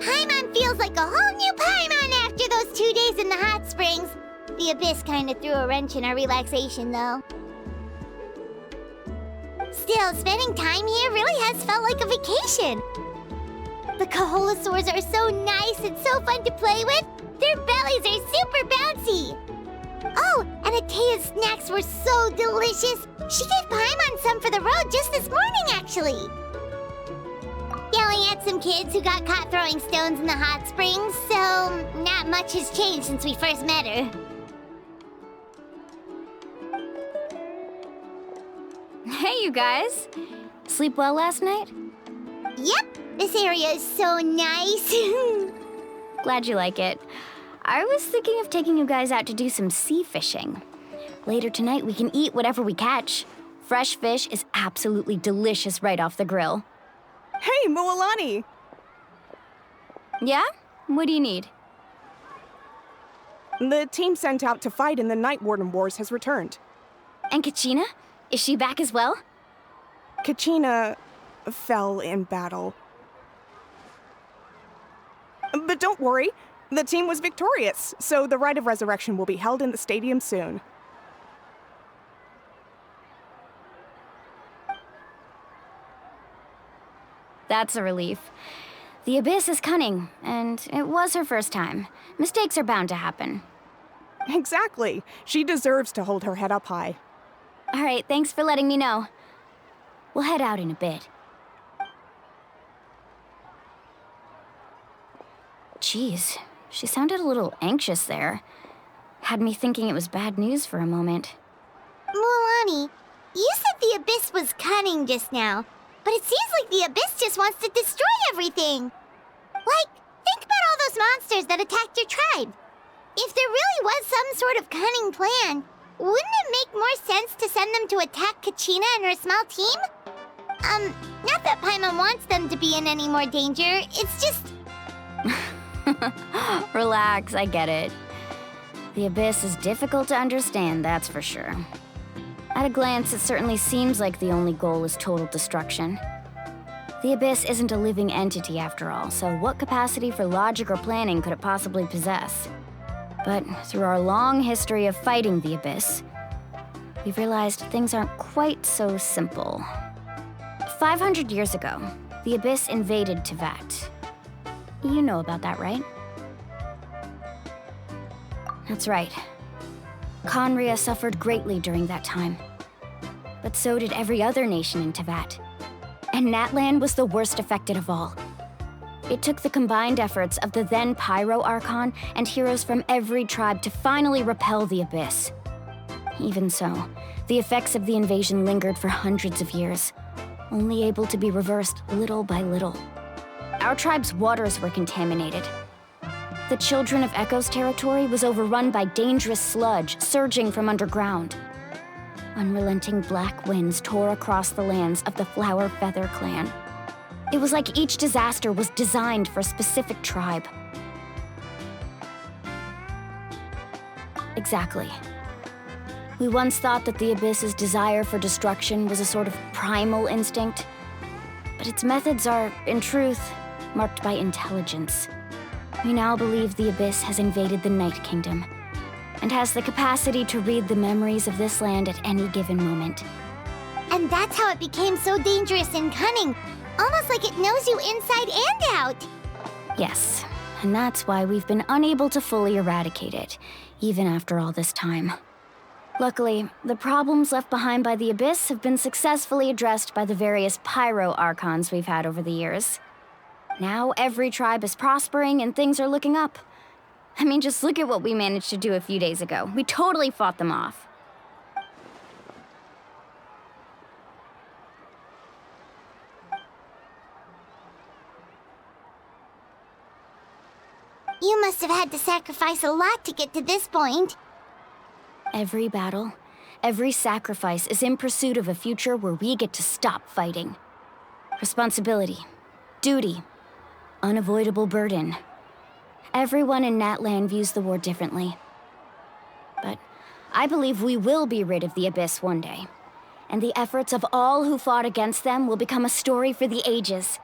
Paimon feels like a whole new Paimon after those 2 days in the hot springs. The Abyss kinda threw a wrench in our relaxation, though. Still, spending time here really has felt like a vacation. The Kaholosaurs are so nice and so fun to play with. Their bellies are super bouncy. Oh, and Atea's snacks were so delicious. She gave Paimon some for the road just this morning, actually. Yelling at some kids who got caught throwing stones in the hot springs, so not much has changed since we first met her. Hey, you guys. Sleep well last night? Yep, this area is so nice. Glad you like it. I was thinking of taking you guys out to do some sea fishing. Later tonight, we can eat whatever we catch. Fresh fish is absolutely delicious right off the grill. Hey, Moalani! Yeah? What do you need? The team sent out to fight in the Night Warden Wars has returned. And Kachina? Is she back as well? Kachina fell in battle. But don't worry, the team was victorious, so the Rite of Resurrection will be held in the stadium soon. That's a relief. The Abyss is cunning, and it was her first time. Mistakes are bound to happen. Exactly. She deserves to hold her head up high. All right, thanks for letting me know. We'll head out in a bit. Jeez, she sounded a little anxious there. Had me thinking it was bad news for a moment. Moalani, you said the Abyss was cunning just now, but it seems like the Abyss just wants to destroy everything. Like, think about all those monsters that attacked your tribe. If there really was some sort of cunning plan, wouldn't it make more sense to send them to attack Kachina and her small team? Not that Paimon wants them to be in any more danger, it's just... Relax, I get it. The Abyss is difficult to understand, that's for sure. At a glance, it certainly seems like the only goal is total destruction. The Abyss isn't a living entity after all, so what capacity for logic or planning could it possibly possess? But through our long history of fighting the Abyss, we've realized things aren't quite so simple. 500 years ago, the Abyss invaded Teyvat. You know about that, right? That's right. Conria suffered greatly during that time. But so did every other nation in Teyvat. And Natlan was the worst affected of all. It took the combined efforts of the then Pyro Archon and heroes from every tribe to finally repel the Abyss. Even so, the effects of the invasion lingered for hundreds of years, only able to be reversed little by little. Our tribe's waters were contaminated. The Children of Echo's territory was overrun by dangerous sludge surging from underground. Unrelenting black winds tore across the lands of the Flower Feather clan. It was like each disaster was designed for a specific tribe. Exactly. We once thought that the Abyss's desire for destruction was a sort of primal instinct, but its methods are, in truth, marked by intelligence. We now believe the Abyss has invaded the Night Kingdom, and has the capacity to read the memories of this land at any given moment. And that's how it became so dangerous and cunning. Almost like it knows you inside and out. Yes, and that's why we've been unable to fully eradicate it, even after all this time. Luckily, the problems left behind by the Abyss have been successfully addressed by the various Pyro Archons we've had over the years. Now every tribe is prospering and things are looking up. I mean, just look at what we managed to do a few days ago. We totally fought them off. You must have had to sacrifice a lot to get to this point. Every battle, every sacrifice is in pursuit of a future where we get to stop fighting. Responsibility, duty, unavoidable burden. Everyone in Natlan views the war differently. But I believe we will be rid of the Abyss one day, and the efforts of all who fought against them will become a story for the ages.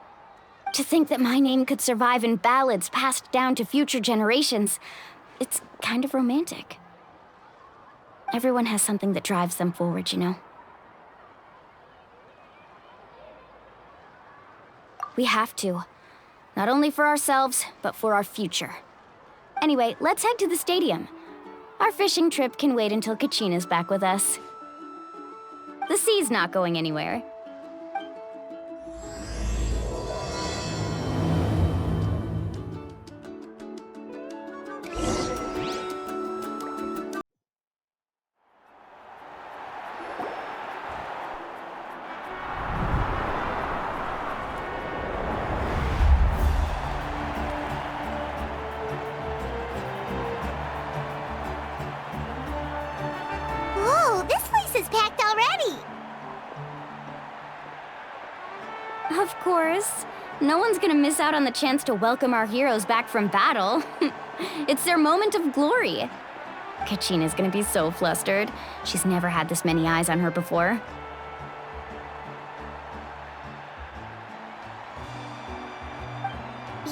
To think that my name could survive in ballads passed down to future generations, it's kind of romantic. Everyone has something that drives them forward, you know? We have to. Not only for ourselves, but for our future. Anyway, let's head to the stadium. Our fishing trip can wait until Kachina's back with us. The sea's not going anywhere. Whoa, this place is packed already! Of course. No one's gonna miss out on the chance to welcome our heroes back from battle. It's their moment of glory. Kachina's gonna be so flustered. She's never had this many eyes on her before.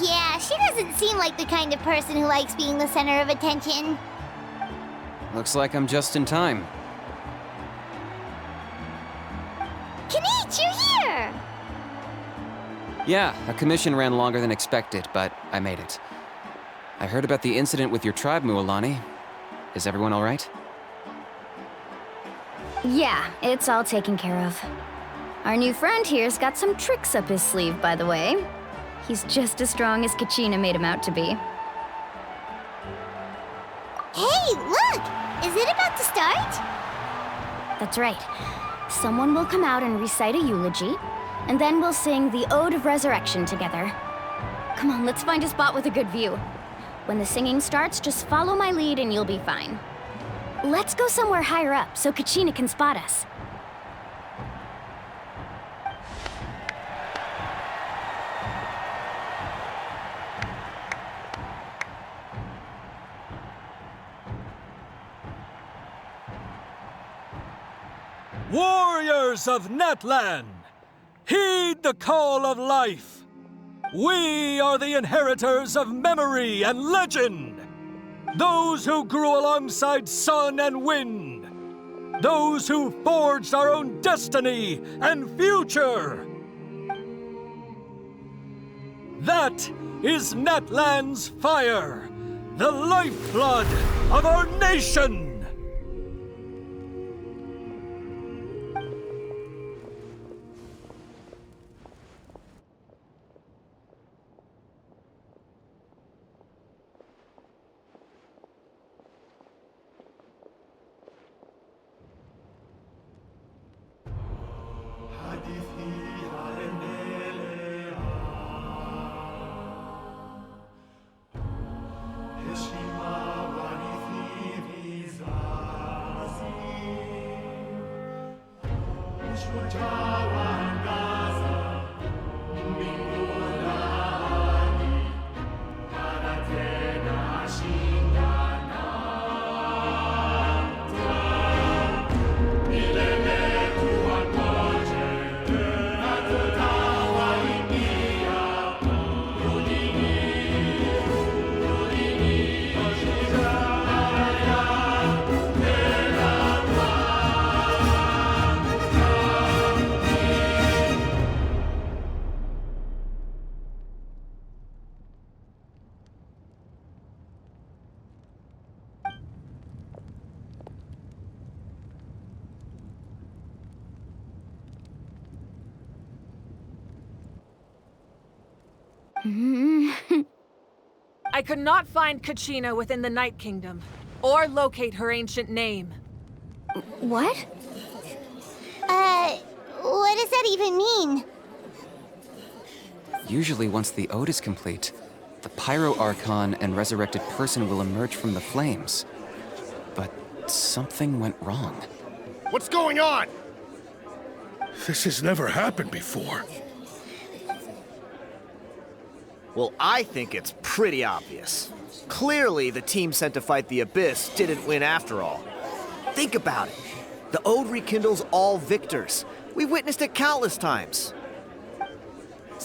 Yeah, she doesn't seem like the kind of person who likes being the center of attention. Looks like I'm just in time. Kanich, you're here! Yeah, a commission ran longer than expected, but I made it. I heard about the incident with your tribe, Mualani. Is everyone all right? Yeah, it's all taken care of. Our new friend here's got some tricks up his sleeve, by the way. He's just as strong as Kachina made him out to be. Hey, look! Is it about to start? That's right. Someone will come out and recite a eulogy, and then we'll sing the Ode of Resurrection together. Come on, let's find a spot with a good view. When the singing starts, just follow my lead and you'll be fine. Let's go somewhere higher up so Kachina can spot us. Warriors of Natlan, heed the call of life. We are the inheritors of memory and legend. Those who grew alongside sun and wind. Those who forged our own destiny and future. That is Natlan's fire, the lifeblood of our nation. I could not find Kachina within the Night Kingdom, or locate her ancient name. What? What does that even mean? Usually once the ode is complete, the Pyro Archon and resurrected person will emerge from the flames. But something went wrong. What's going on? This has never happened before. Well, I think it's pretty obvious. Clearly, the team sent to fight the Abyss didn't win after all. Think about it. The Ode rekindles all victors. We witnessed it countless times.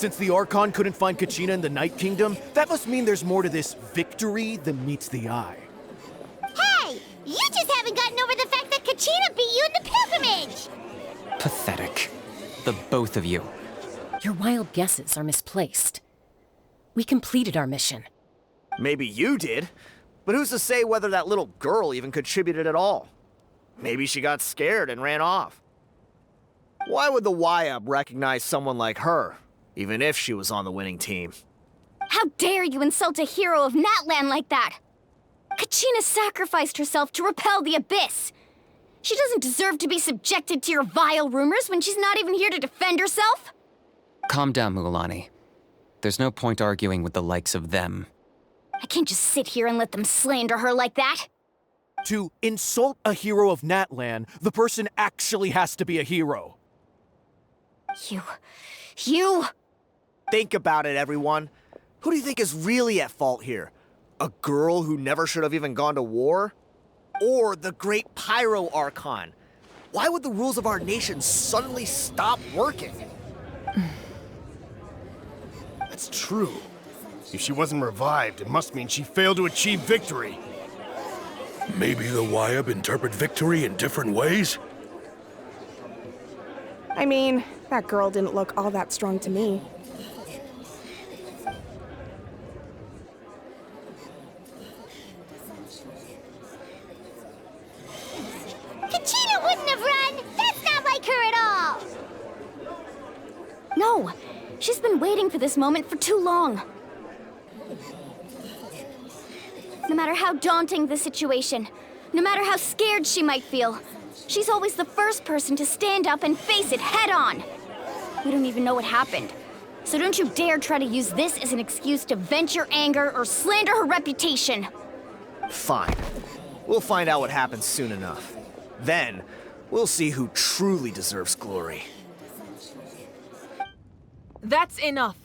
Since the Archon couldn't find Kachina in the Night Kingdom, that must mean there's more to this victory than meets the eye. Hey! You just haven't gotten over the fact that Kachina beat you in the pilgrimage! Pathetic. The both of you. Your wild guesses are misplaced. We completed our mission. Maybe you did, but who's to say whether that little girl even contributed at all? Maybe she got scared and ran off. Why would the YUB recognize someone like her, even if she was on the winning team? How dare you insult a hero of Natlan like that? Kachina sacrificed herself to repel the Abyss. She doesn't deserve to be subjected to your vile rumors when she's not even here to defend herself. Calm down, Mualani. There's no point arguing with the likes of them. I can't just sit here and let them slander her like that. To insult a hero of Natlan, the person actually has to be a hero. You... Think about it, everyone. Who do you think is really at fault here? A girl who never should have even gone to war? Or the great Pyro Archon? Why would the rules of our nation suddenly stop working? That's true. If she wasn't revived, it must mean she failed to achieve victory. Maybe the YUB interpret victory in different ways? I mean, that girl didn't look all that strong to me. Kachina wouldn't have run! That's not like her at all! No, she's been waiting for this moment for too long. No matter how daunting the situation, no matter how scared she might feel, she's always the first person to stand up and face it head on. We don't even know what happened, so don't you dare try to use this as an excuse to vent your anger or slander her reputation. Fine. We'll find out what happens soon enough. Then, we'll see who truly deserves glory. That's enough.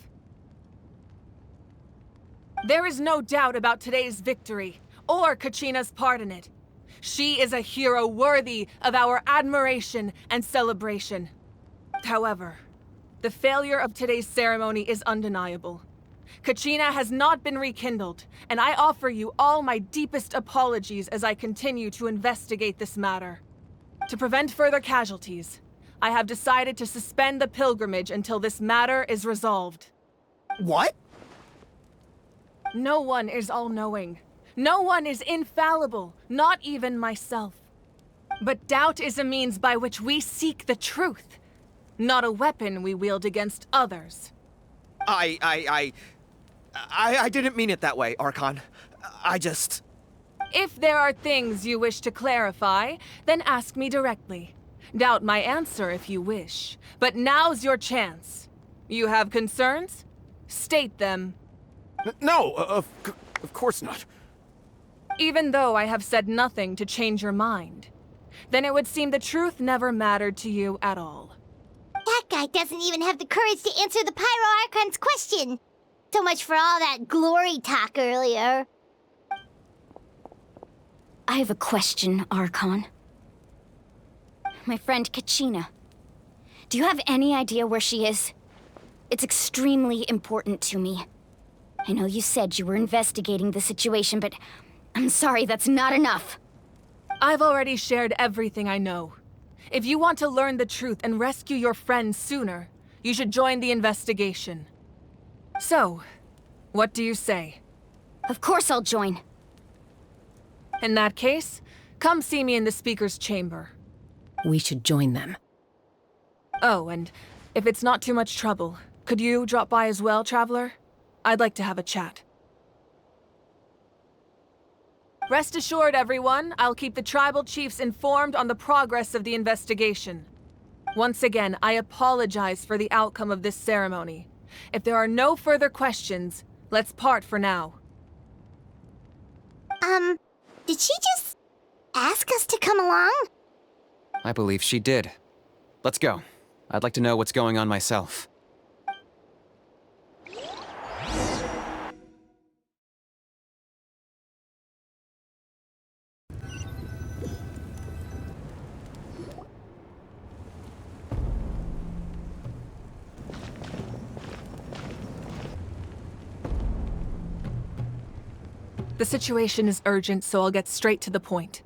There is no doubt about today's victory, or Kachina's part in it. She is a hero worthy of our admiration and celebration. However, the failure of today's ceremony is undeniable. Kachina has not been rekindled, and I offer you all my deepest apologies as I continue to investigate this matter. To prevent further casualties, I have decided to suspend the pilgrimage until this matter is resolved. What? No one is all-knowing. No one is infallible, not even myself. But doubt is a means by which we seek the truth, not a weapon we wield against others. I didn't mean it that way, Archon. I just... If there are things you wish to clarify, then ask me directly. Doubt my answer if you wish. But now's your chance. You have concerns? State them. No, of course not. Even though I have said nothing to change your mind, then it would seem the truth never mattered to you at all. That guy doesn't even have the courage to answer the Pyro Archon's question. So much for all that glory talk earlier. I have a question, Archon. My friend Kachina. Do you have any idea where she is? It's extremely important to me. I know you said you were investigating the situation, but I'm sorry, that's not enough. I've already shared everything I know. If you want to learn the truth and rescue your friend sooner, you should join the investigation. So, what do you say? Of course I'll join. In that case, come see me in the speaker's chamber. We should join them. Oh, and if it's not too much trouble, could you drop by as well, Traveler? I'd like to have a chat. Rest assured, everyone, I'll keep the tribal chiefs informed on the progress of the investigation. Once again, I apologize for the outcome of this ceremony. If there are no further questions, let's part for now. Did she just ask us to come along? I believe she did. Let's go. I'd like to know what's going on myself. The situation is urgent, so I'll get straight to the point.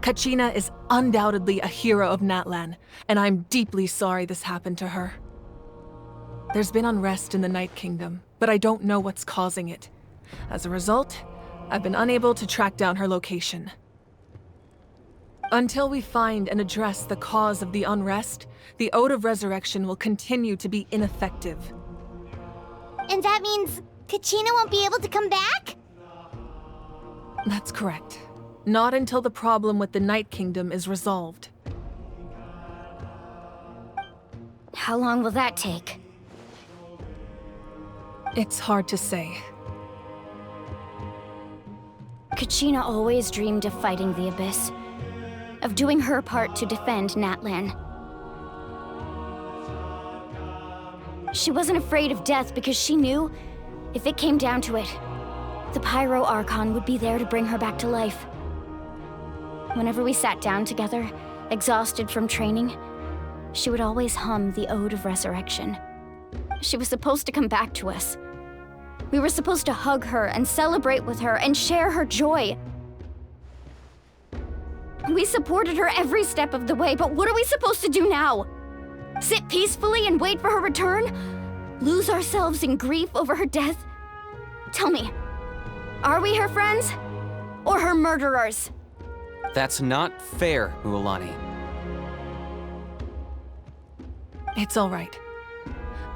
Kachina is undoubtedly a hero of Natlan, and I'm deeply sorry this happened to her. There's been unrest in the Night Kingdom, but I don't know what's causing it. As a result, I've been unable to track down her location. Until we find and address the cause of the unrest, the Ode of Resurrection will continue to be ineffective. And that means Kachina won't be able to come back? That's correct. Not until the problem with the Night Kingdom is resolved. How long will that take? It's hard to say. Kachina always dreamed of fighting the Abyss, of doing her part to defend Natlan. She wasn't afraid of death because she knew, if it came down to it, the Pyro Archon would be there to bring her back to life. Whenever we sat down together, exhausted from training, she would always hum the Ode of Resurrection. She was supposed to come back to us. We were supposed to hug her and celebrate with her and share her joy. We supported her every step of the way, but what are we supposed to do now? Sit peacefully and wait for her return? Lose ourselves in grief over her death? Tell me, are we her friends? Or her murderers? That's not fair, Mualani. It's all right.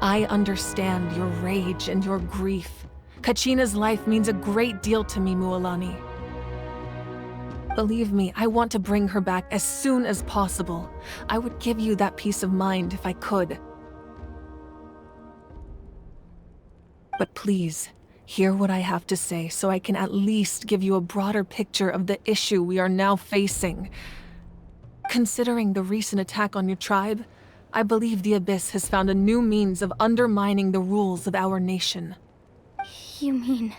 I understand your rage and your grief. Kachina's life means a great deal to me, Mualani. Believe me, I want to bring her back as soon as possible. I would give you that peace of mind if I could. But please, hear what I have to say so I can at least give you a broader picture of the issue we are now facing. Considering the recent attack on your tribe, I believe the Abyss has found a new means of undermining the rules of our nation. You mean...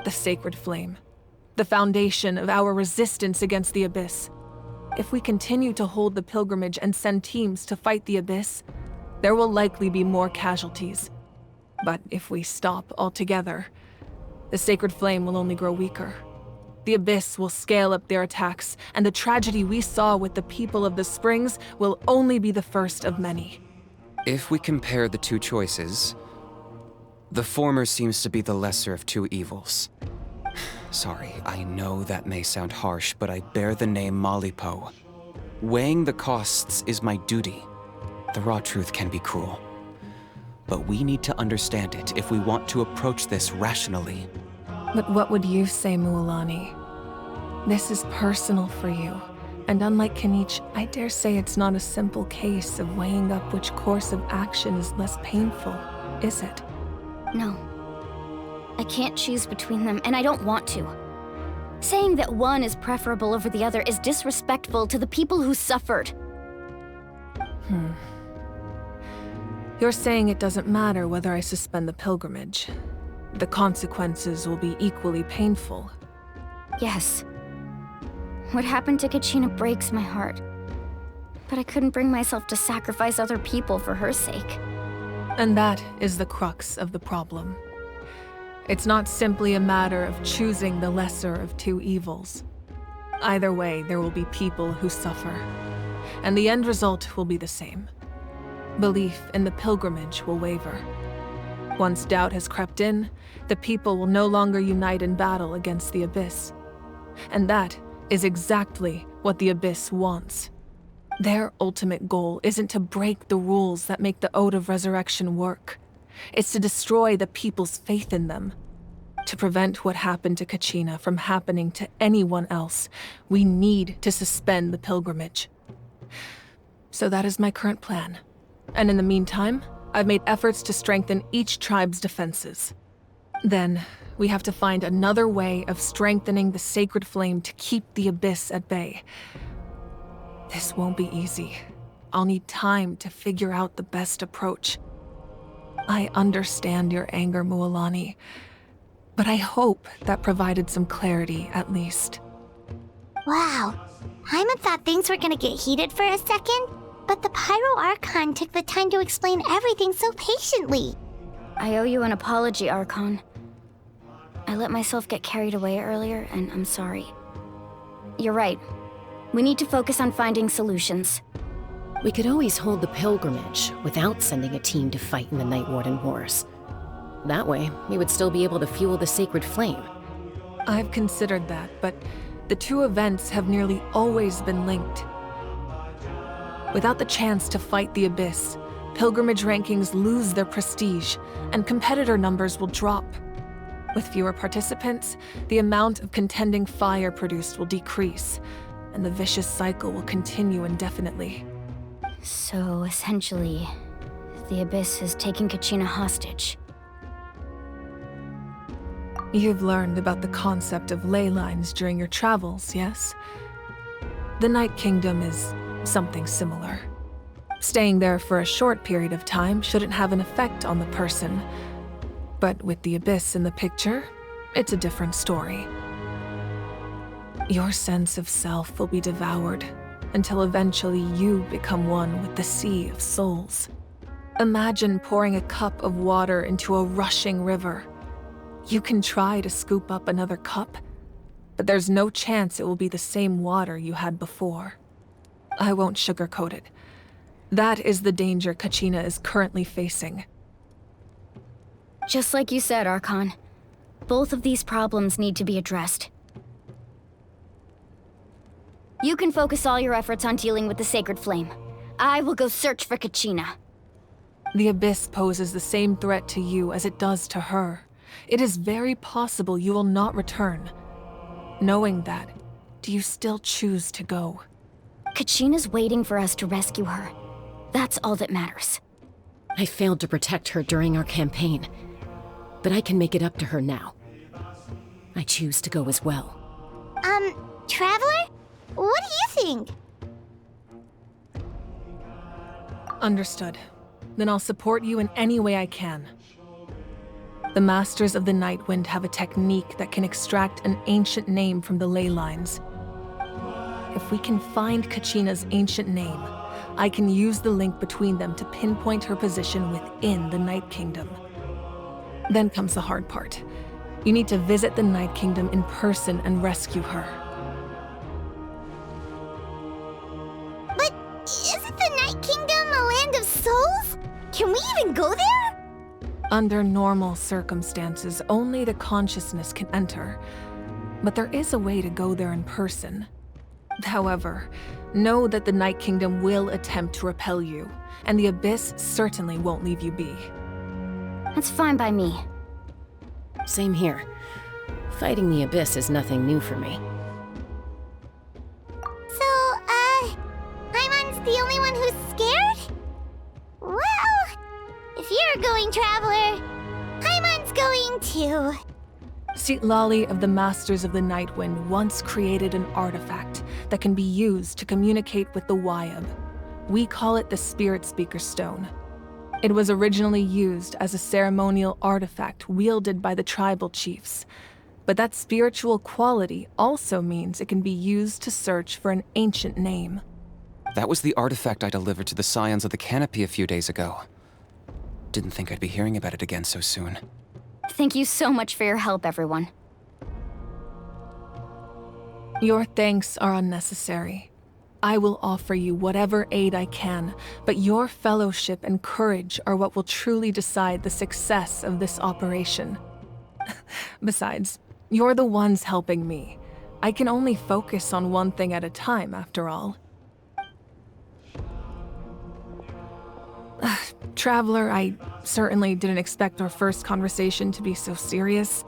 The Sacred Flame. The foundation of our resistance against the Abyss. If we continue to hold the pilgrimage and send teams to fight the Abyss, there will likely be more casualties. But if we stop altogether, the Sacred Flame will only grow weaker. The Abyss will scale up their attacks, and the tragedy we saw with the people of the Springs will only be the first of many. If we compare the two choices, the former seems to be the lesser of two evils. Sorry, I know that may sound harsh, but I bear the name Malipo. Weighing the costs is my duty. The raw truth can be cruel. But we need to understand it if we want to approach this rationally. But what would you say, Mualani? This is personal for you. And unlike Kanich, I dare say it's not a simple case of weighing up which course of action is less painful, is it? No. I can't choose between them, and I don't want to. Saying that one is preferable over the other is disrespectful to the people who suffered. You're saying it doesn't matter whether I suspend the pilgrimage. The consequences will be equally painful. Yes. What happened to Kachina breaks my heart. But I couldn't bring myself to sacrifice other people for her sake. And that is the crux of the problem. It's not simply a matter of choosing the lesser of two evils. Either way, there will be people who suffer. And the end result will be the same. Belief in the pilgrimage will waver. Once doubt has crept in, the people will no longer unite in battle against the Abyss. And that is exactly what the Abyss wants. Their ultimate goal isn't to break the rules that make the Ode of Resurrection work. It's to destroy the people's faith in them. To prevent what happened to Kachina from happening to anyone else, we need to suspend the pilgrimage. So that is my current plan. And in the meantime, I've made efforts to strengthen each tribe's defenses. Then, we have to find another way of strengthening the Sacred Flame to keep the Abyss at bay. This won't be easy. I'll need time to figure out the best approach. I understand your anger, Mualani, but I hope that provided some clarity at least. Wow. Hyman thought things were gonna get heated for a second, but the Pyro Archon took the time to explain everything so patiently. I owe you an apology, Archon. I let myself get carried away earlier, and I'm sorry. You're right. We need to focus on finding solutions. We could always hold the pilgrimage without sending a team to fight in the Night Warden Wars. That way, we would still be able to fuel the sacred flame. I've considered that, but the two events have nearly always been linked. Without the chance to fight the Abyss, pilgrimage rankings lose their prestige, and competitor numbers will drop. With fewer participants, the amount of contending fire produced will decrease, and the vicious cycle will continue indefinitely. So, essentially, the Abyss is taking Kachina hostage. You've learned about the concept of ley lines during your travels, yes? The Night Kingdom is something similar. Staying there for a short period of time shouldn't have an effect on the person. But with the Abyss in the picture, it's a different story. Your sense of self will be devoured until eventually you become one with the Sea of Souls. Imagine pouring a cup of water into a rushing river. You can try to scoop up another cup, but there's no chance it will be the same water you had before. I won't sugarcoat it. That is the danger Kachina is currently facing. Just like you said, Archon. Both of these problems need to be addressed. You can focus all your efforts on dealing with the Sacred Flame. I will go search for Kachina. The Abyss poses the same threat to you as it does to her. It is very possible you will not return. Knowing that, do you still choose to go? Kachina's waiting for us to rescue her. That's all that matters. I failed to protect her during our campaign, but I can make it up to her now. I choose to go as well. Traveler? What do you think? Understood. Then I'll support you in any way I can. The Masters of the Nightwind have a technique that can extract an ancient name from the ley lines. If we can find Kachina's ancient name, I can use the link between them to pinpoint her position within the Night Kingdom. Then comes the hard part. You need to visit the Night Kingdom in person and rescue her. But isn't the Night Kingdom a land of souls? Can we even go there? Under normal circumstances, only the consciousness can enter. But there is a way to go there in person. However, know that the Night Kingdom will attempt to repel you, and the Abyss certainly won't leave you be. That's fine by me. Same here. Fighting the Abyss is nothing new for me. So, Paimon's the only one who's scared? Well, if you're going, Traveler, Paimon's going too. Citlali of the Masters of the Nightwind once created an artifact that can be used to communicate with the Wyab. We call it the Spirit Speaker Stone. It was originally used as a ceremonial artifact wielded by the tribal chiefs, but that spiritual quality also means it can be used to search for an ancient name. That was the artifact I delivered to the Scions of the Canopy a few days ago. Didn't think I'd be hearing about it again so soon. Thank you so much for your help, everyone. Your thanks are unnecessary. I will offer you whatever aid I can, but your fellowship and courage are what will truly decide the success of this operation. Besides, you're the ones helping me. I can only focus on one thing at a time, after all. Traveler, I certainly didn't expect our first conversation to be so serious.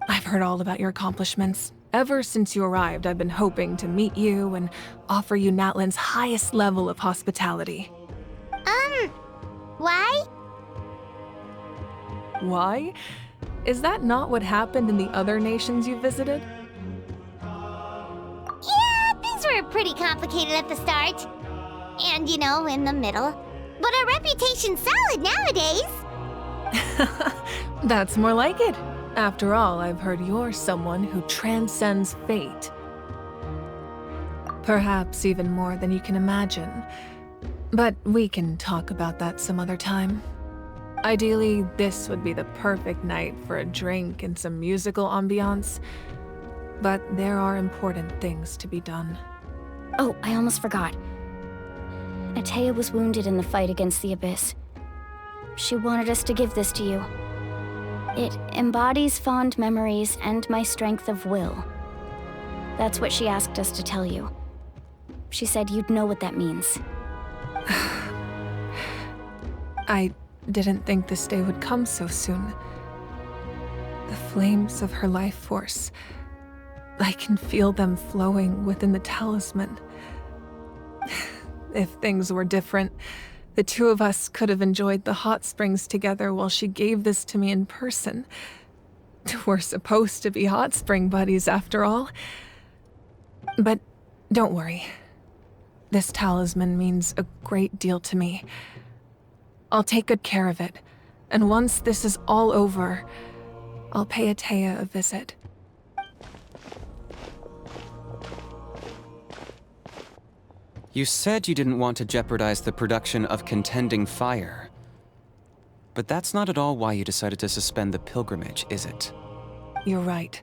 I've heard all about your accomplishments. Ever since you arrived, I've been hoping to meet you and offer you Natlan's highest level of hospitality. Why? Why? Is that not what happened in the other nations you visited? Yeah, things were pretty complicated at the start. And, in the middle. But our reputation's solid nowadays. That's more like it. After all, I've heard you're someone who transcends fate. Perhaps even more than you can imagine. But we can talk about that some other time. Ideally, this would be the perfect night for a drink and some musical ambiance. But there are important things to be done. Oh, I almost forgot. Atea was wounded in the fight against the Abyss. She wanted us to give this to you. It embodies fond memories and my strength of will. That's what she asked us to tell you. She said you'd know what that means. I didn't think this day would come so soon. The flames of her life force. I can feel them flowing within the talisman. If things were different, the two of us could have enjoyed the hot springs together while she gave this to me in person. We're supposed to be hot spring buddies after all. But don't worry. This talisman means a great deal to me. I'll take good care of it, and once this is all over, I'll pay Atea a visit. You said you didn't want to jeopardize the production of Contending Fire. But that's not at all why you decided to suspend the pilgrimage, is it? You're right.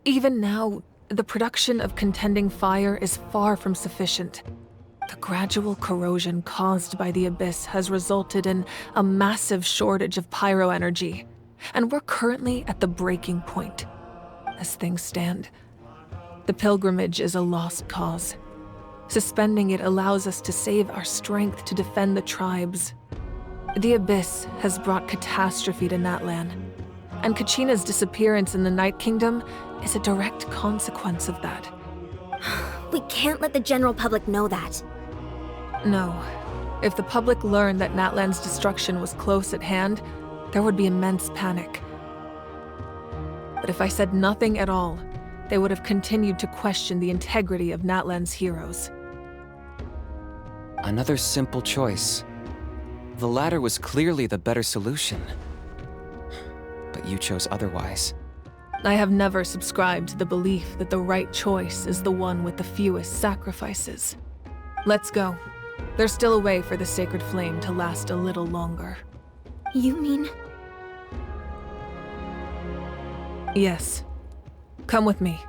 Even now, the production of Contending Fire is far from sufficient. The gradual corrosion caused by the Abyss has resulted in a massive shortage of pyro energy, and we're currently at the breaking point. As things stand, the pilgrimage is a lost cause. Suspending it allows us to save our strength to defend the tribes. The Abyss has brought catastrophe to Natlan, and Kachina's disappearance in the Night Kingdom is a direct consequence of that. We can't let the general public know that. No. If the public learned that Natlan's destruction was close at hand, there would be immense panic. But if I said nothing at all, they would have continued to question the integrity of Natlan's heroes. Another simple choice. The latter was clearly the better solution. But you chose otherwise. I have never subscribed to the belief that the right choice is the one with the fewest sacrifices. Let's go. There's still a way for the sacred flame to last a little longer. You mean? Yes. Come with me.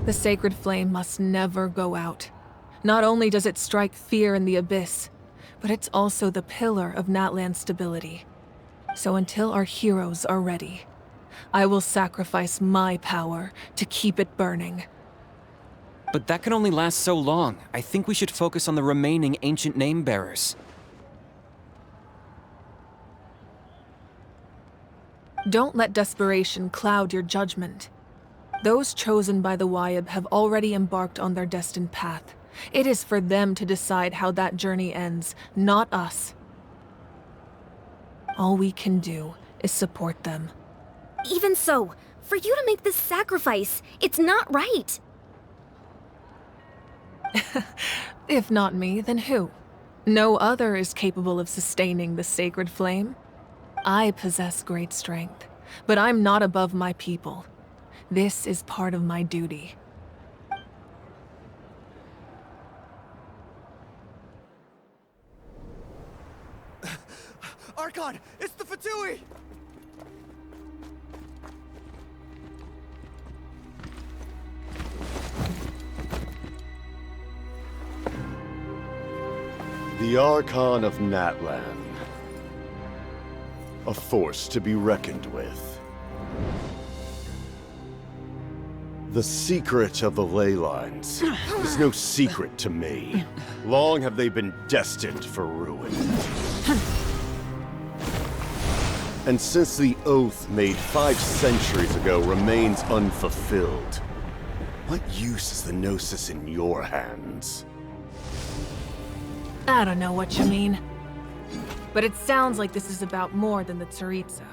The sacred flame must never go out. Not only does it strike fear in the Abyss, but it's also the pillar of Natlan's stability. So until our heroes are ready, I will sacrifice my power to keep it burning. But that can only last so long. I think we should focus on the remaining ancient name-bearers. Don't let desperation cloud your judgment. Those chosen by the Wayab have already embarked on their destined path. It is for them to decide how that journey ends, not us. All we can do is support them. Even so, for you to make this sacrifice, it's not right. If not me, then who? No other is capable of sustaining the sacred flame. I possess great strength, but I'm not above my people. This is part of my duty. Archon, it's the Fatui! The Archon of Natlan. A force to be reckoned with. The secret of the ley lines is no secret to me. Long have they been destined for ruin. And since the oath made 5 centuries ago remains unfulfilled, what use is the Gnosis in your hands? I don't know what you mean. But it sounds like this is about more than the Tsaritsa.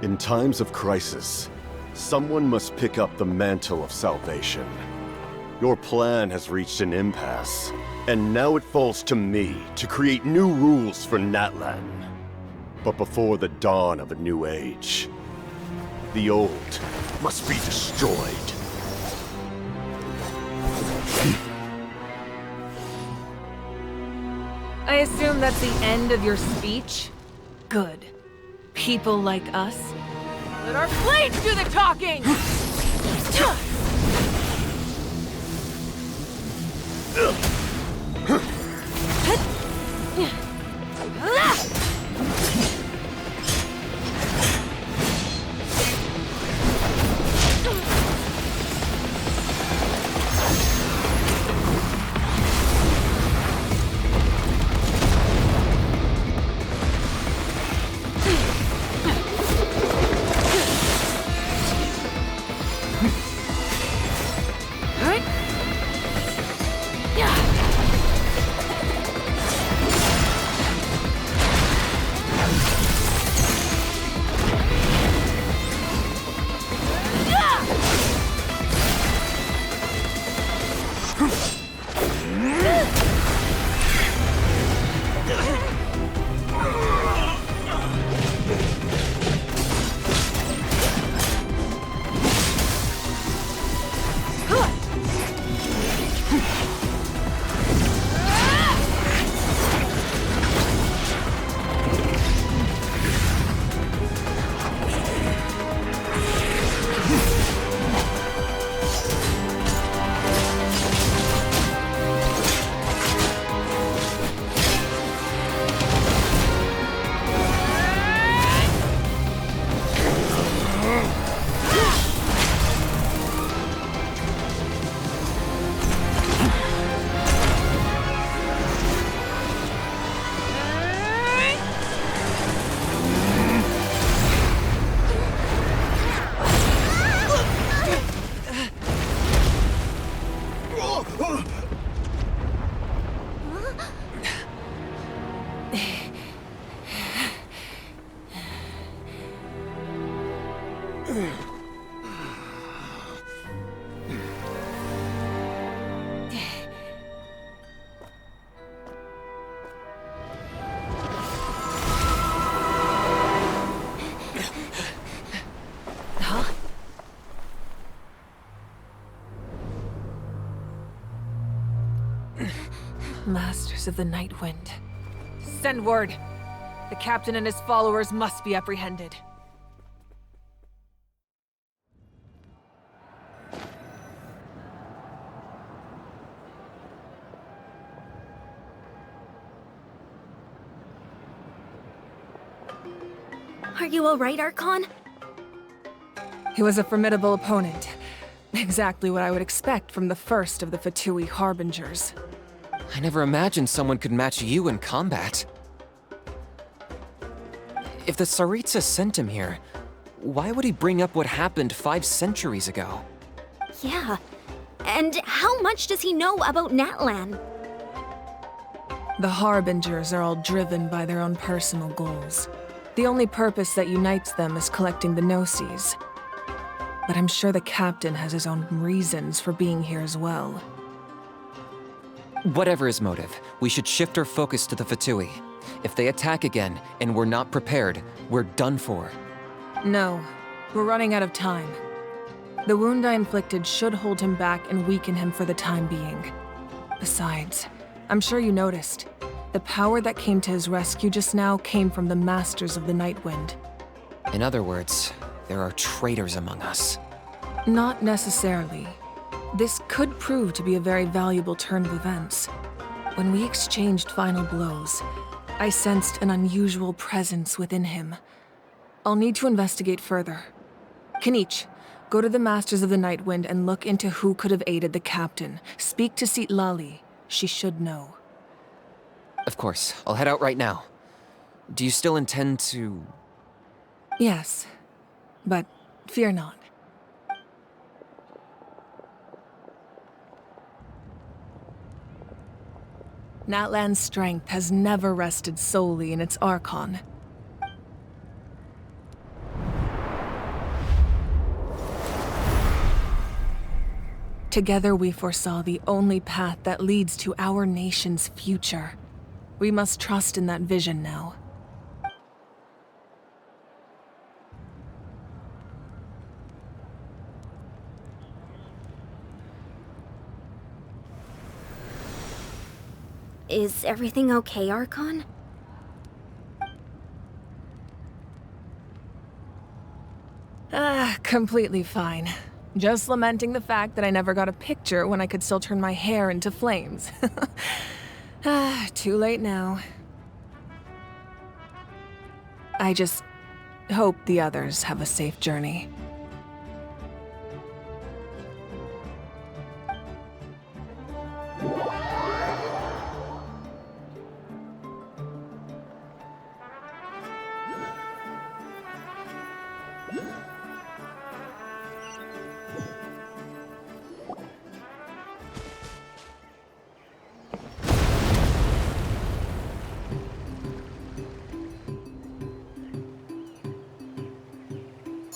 In times of crisis, someone must pick up the mantle of salvation. Your plan has reached an impasse, and now it falls to me to create new rules for Natlan. But before the dawn of a new age, the old must be destroyed. I assume that's the end of your speech? Good. People like us? Let our blades do the talking! Masters of the Night Wind. Send word. The captain and his followers must be apprehended. Are you alright, Archon? He was a formidable opponent. Exactly what I would expect from the first of the Fatui Harbingers. I never imagined someone could match you in combat. If the Tsaritsa sent him here, why would he bring up what happened 5 centuries ago? Yeah. And how much does he know about Natlan? The Harbingers are all driven by their own personal goals. The only purpose that unites them is collecting the Gnosis. But I'm sure the captain has his own reasons for being here as well. Whatever his motive, we should shift our focus to the Fatui. If they attack again, and we're not prepared, we're done for. No, we're running out of time. The wound I inflicted should hold him back and weaken him for the time being. Besides, I'm sure you noticed, the power that came to his rescue just now came from the Masters of the Night Wind. In other words, there are traitors among us. Not necessarily. This could prove to be a very valuable turn of events. When we exchanged final blows, I sensed an unusual presence within him. I'll need to investigate further. Kenichi, go to the Masters of the Night Wind and look into who could have aided the captain. Speak to Citlali. She should know. Of course, I'll head out right now. Do you still intend to... Yes, but fear not. Natlan's strength has never rested solely in its Archon. Together we foresaw the only path that leads to our nation's future. We must trust in that vision now. Is everything okay, Archon? Completely fine. Just lamenting the fact that I never got a picture when I could still turn my hair into flames. Too late now. I just hope the others have a safe journey.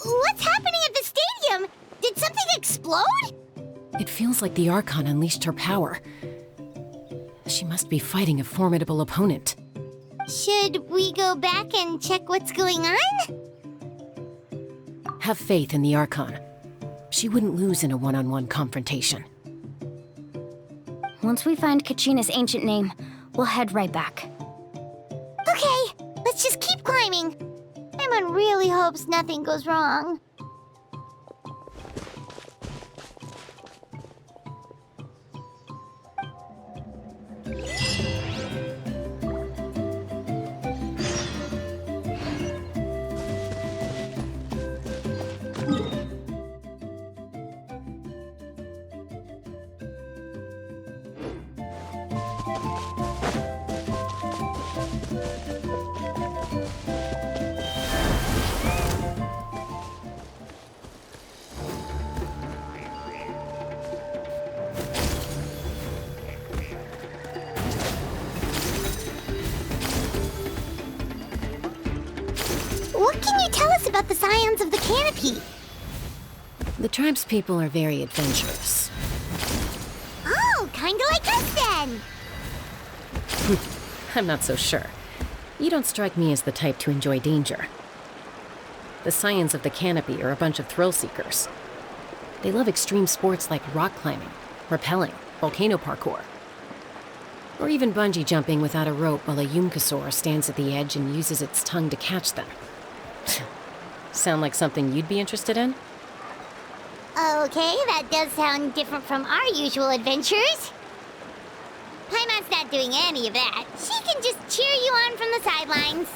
What's happening at the stadium? Did something explode? It feels like the Archon unleashed her power. She must be fighting a formidable opponent. Should we go back and check what's going on? Have faith in the Archon. She wouldn't lose in a one-on-one confrontation. Once we find Kachina's ancient name, we'll head right back. Okay, let's just keep climbing. Everyone really hopes nothing goes wrong. What can you tell us about the Scions of the Canopy? The tribe's people are very adventurous. Oh, kinda like us then! I'm not so sure. You don't strike me as the type to enjoy danger. The Scions of the Canopy are a bunch of thrill seekers. They love extreme sports like rock climbing, rappelling, volcano parkour, or even bungee jumping without a rope while a Yumkasaur stands at the edge and uses its tongue to catch them. Sound like something you'd be interested in? Okay, that does sound different from our usual adventures. Paimon's not doing any of that. She can just cheer you on from the sidelines.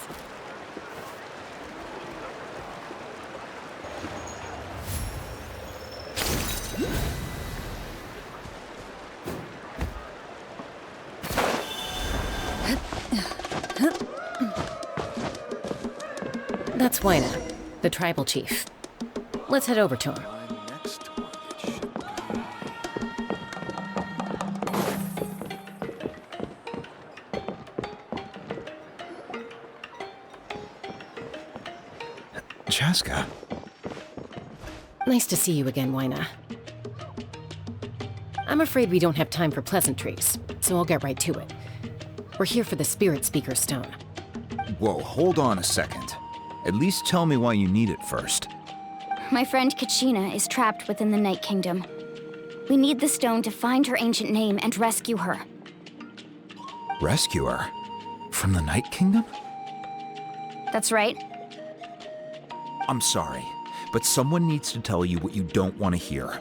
That's Wyna, the tribal chief. Let's head over to him. Chaska. Nice to see you again, Wyna. I'm afraid we don't have time for pleasantries, so I'll get right to it. We're here for the Spirit Speaker Stone. Whoa, hold on a second. At least tell me why you need it first. My friend Kachina is trapped within the Night Kingdom. We need the stone to find her ancient name and rescue her. Rescue her? From the Night Kingdom? That's right. I'm sorry, but someone needs to tell you what you don't want to hear.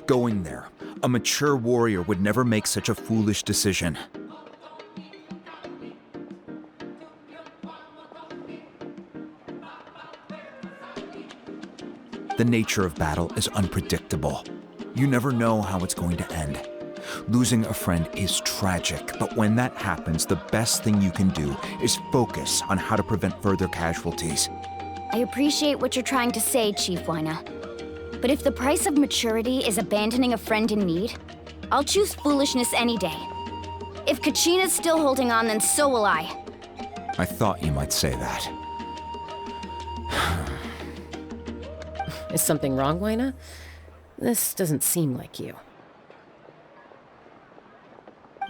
Going there, a mature warrior would never make such a foolish decision. The nature of battle is unpredictable. You never know how it's going to end. Losing a friend is tragic, but when that happens, the best thing you can do is focus on how to prevent further casualties. I appreciate what you're trying to say, Chief Wyna. But if the price of maturity is abandoning a friend in need, I'll choose foolishness any day. If Kachina's still holding on, then so will I. I thought you might say that. Is something wrong, Wyna? This doesn't seem like you.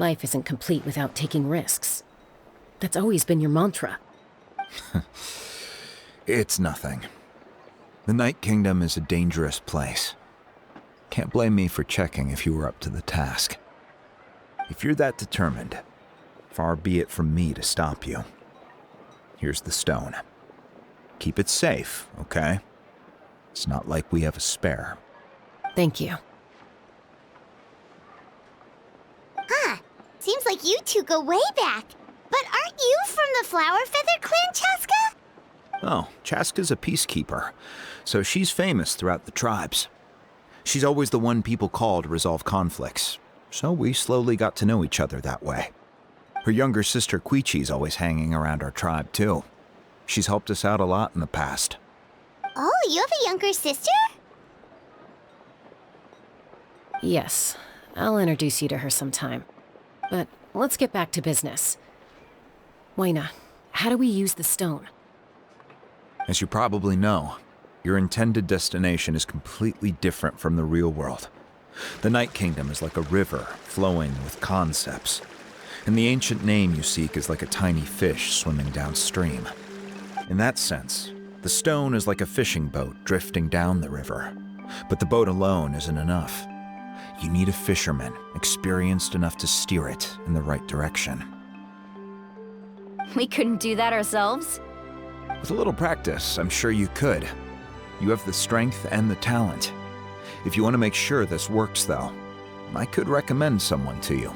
Life isn't complete without taking risks. That's always been your mantra. It's nothing. The Night Kingdom is a dangerous place. Can't blame me for checking if you were up to the task. If you're that determined, far be it from me to stop you. Here's the stone. Keep it safe, okay? It's not like we have a spare. Thank you. Huh. Seems like you two go way back. But aren't you from the Flower Feather Clan, Chaska? Oh, Chaska's a peacekeeper, so she's famous throughout the tribes. She's always the one people call to resolve conflicts, so we slowly got to know each other that way. Her younger sister Quichi's always hanging around our tribe, too. She's helped us out a lot in the past. Oh, you have a younger sister? Yes, I'll introduce you to her sometime. But let's get back to business. Waina, how do we use the stone? As you probably know, your intended destination is completely different from the real world. The Night Kingdom is like a river flowing with concepts, and the ancient name you seek is like a tiny fish swimming downstream. In that sense, the stone is like a fishing boat drifting down the river, but the boat alone isn't enough. You need a fisherman experienced enough to steer it in the right direction. We couldn't do that ourselves? With a little practice, I'm sure you could. You have the strength and the talent. If you want to make sure this works, though, I could recommend someone to you.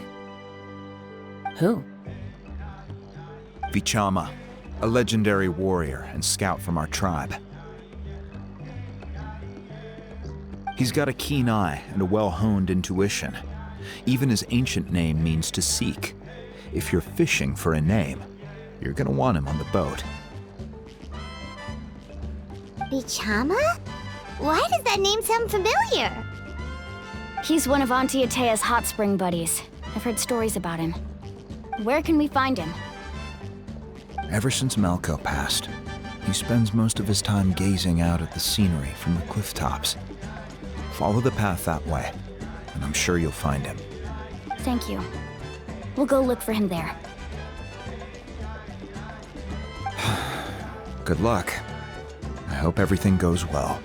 Who? Vichama, a legendary warrior and scout from our tribe. He's got a keen eye and a well-honed intuition. Even his ancient name means to seek. If you're fishing for a name, you're gonna want him on the boat. Vichama? Why does that name sound familiar? He's one of Auntie Atea's hot spring buddies. I've heard stories about him. Where can we find him? Ever since Malco passed, he spends most of his time gazing out at the scenery from the cliff tops. Follow the path that way, and I'm sure you'll find him. Thank you. We'll go look for him there. Good luck. I hope everything goes well.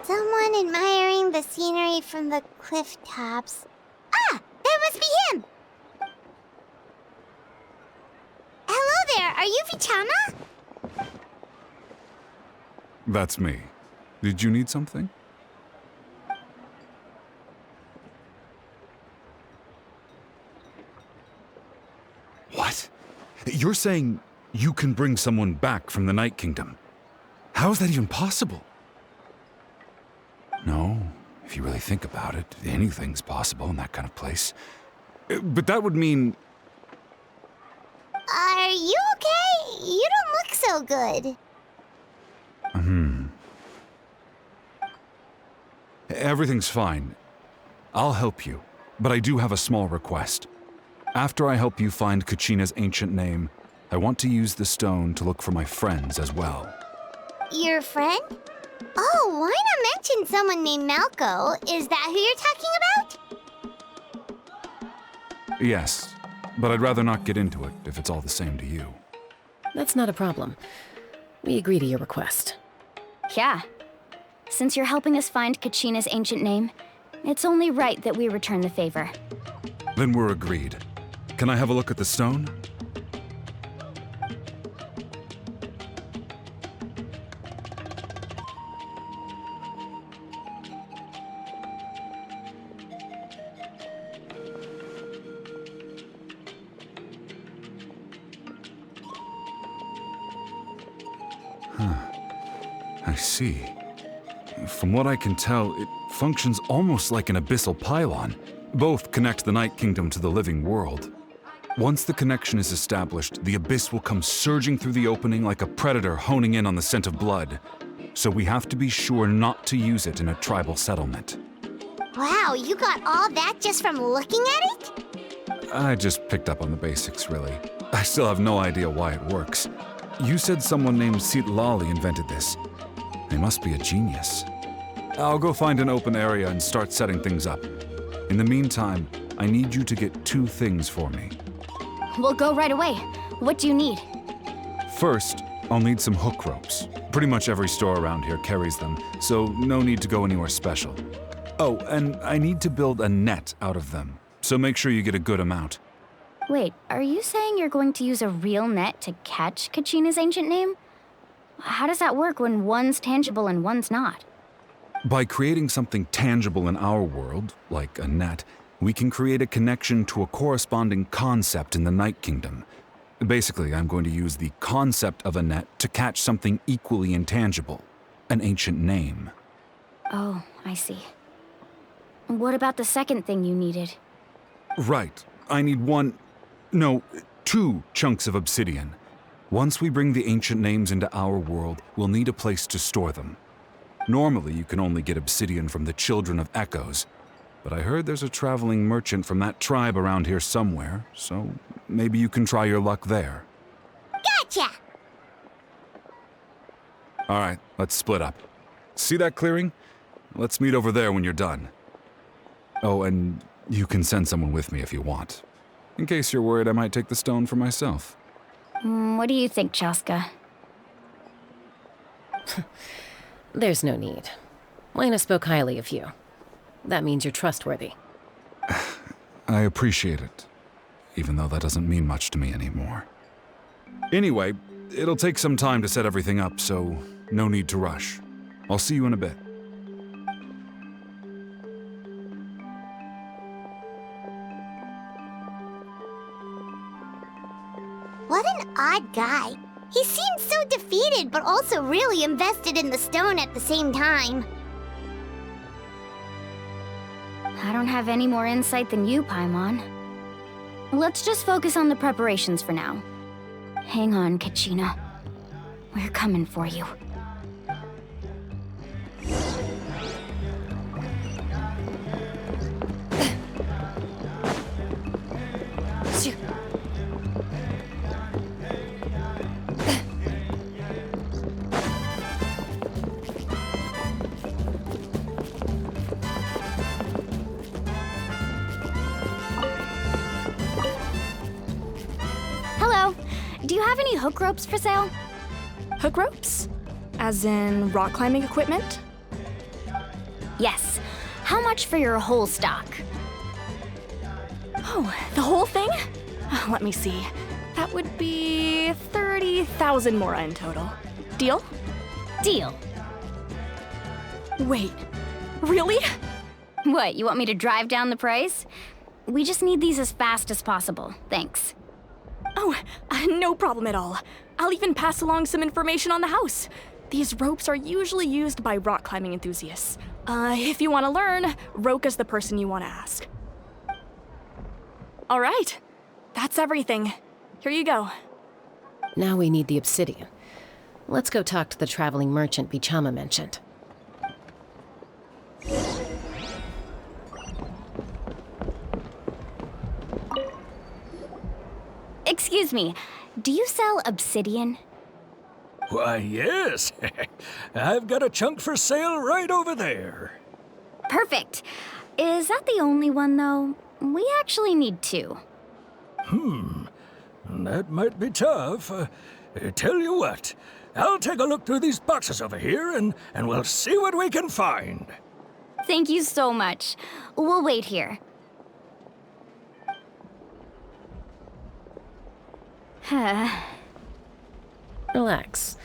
Someone admiring the scenery from the cliff tops. Ah! That must be him! Hello there, are you Vichama? That's me. Did you need something? What? You're saying you can bring someone back from the Night Kingdom? How is that even possible? No, if you really think about it, anything's possible in that kind of place. But that would mean... Are you okay? You don't look so good. Everything's fine. I'll help you, but I do have a small request. After I help you find Kachina's ancient name, I want to use the stone to look for my friends as well. Your friend? Oh, why not mention someone named Malco? Is that who you're talking about? Yes, but I'd rather not get into it if it's all the same to you. That's not a problem. We agree to your request. Yeah. Since you're helping us find Kachina's ancient name, it's only right that we return the favor. Then we're agreed. Can I have a look at the stone? I see. From what I can tell, it functions almost like an abyssal pylon. Both connect the Night Kingdom to the living world. Once the connection is established, the abyss will come surging through the opening like a predator honing in on the scent of blood. so we have to be sure not to use it in a tribal settlement. Wow, you got all that just from looking at it? I just picked up on the basics, really. I still have no idea why it works. You said someone named Sitlali invented this. They must be a genius. I'll go find an open area and start setting things up. In the meantime, I need you to get 2 things for me. We'll go right away. What do you need? First, I'll need some hook ropes. Pretty much every store around here carries them, so no need to go anywhere special. Oh, and I need to build a net out of them, so make sure you get a good amount. Wait, are you saying you're going to use a real net to catch Kachina's ancient name? How does that work when one's tangible and one's not? By creating something tangible in our world, like a net, we can create a connection to a corresponding concept in the Night Kingdom. Basically, I'm going to use the concept of a net to catch something equally intangible, an ancient name. Oh, I see. What about the second thing you needed? Right. I need 2 chunks of obsidian. Once we bring the ancient names into our world, we'll need a place to store them. Normally, you can only get obsidian from the Children of Echoes, but I heard there's a traveling merchant from that tribe around here somewhere, so maybe you can try your luck there. Gotcha! All right, let's split up. See that clearing? Let's meet over there when you're done. Oh, and you can send someone with me if you want. In case you're worried I might take the stone for myself. What do you think, Chaska? There's no need. Lena spoke highly of you. That means you're trustworthy. I appreciate it, even though that doesn't mean much to me anymore. Anyway, it'll take some time to set everything up, so no need to rush. I'll see you in a bit. What an odd guy. He seemed so defeated, but also really invested in the stone at the same time. I don't have any more insight than you, Paimon. Let's just focus on the preparations for now. Hang on, Kachina. We're coming for you. Hello. Do you have any hook ropes for sale? Hook ropes? As in rock climbing equipment? Yes. How much for your whole stock? Oh, the whole thing? Let me see. That would be 30,000 mora in total. Deal? Deal. Wait, really? What, you want me to drive down the price? We just need these as fast as possible. Thanks. Oh, no problem at all. I'll even pass along some information on the house. These ropes are usually used by rock climbing enthusiasts. If you want to learn, Roka's the person you want to ask. All right, that's everything. Here you go. Now we need the obsidian. Let's go talk to the traveling merchant Bichama mentioned. Excuse me, do you sell obsidian? Why, yes. I've got a chunk for sale right over there. Perfect. Is that the only one, though? We actually need 2. That might be tough. Tell you what, I'll take a look through these boxes over here and we'll see what we can find. Thank you so much. We'll wait here. Relax.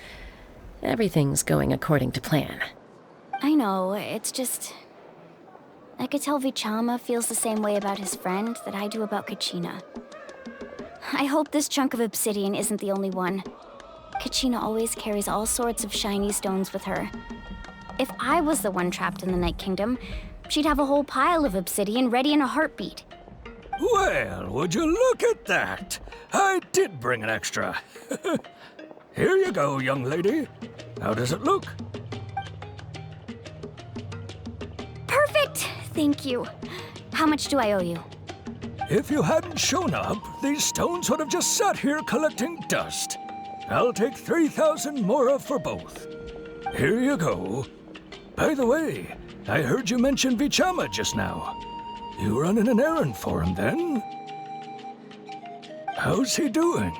Everything's going according to plan. I know, it's just... I could tell Vichama feels the same way about his friend that I do about Kachina. I hope this chunk of obsidian isn't the only one. Kachina always carries all sorts of shiny stones with her. If I was the one trapped in the Night Kingdom, she'd have a whole pile of obsidian ready in a heartbeat. Well, would you look at that? I did bring an extra. Here you go, young lady. How does it look? Thank you. How much do I owe you? If you hadn't shown up, these stones would have just sat here collecting dust. I'll take 3,000 mora for both. Here you go. By the way, I heard you mention Vichama just now. You running an errand for him, then? How's he doing?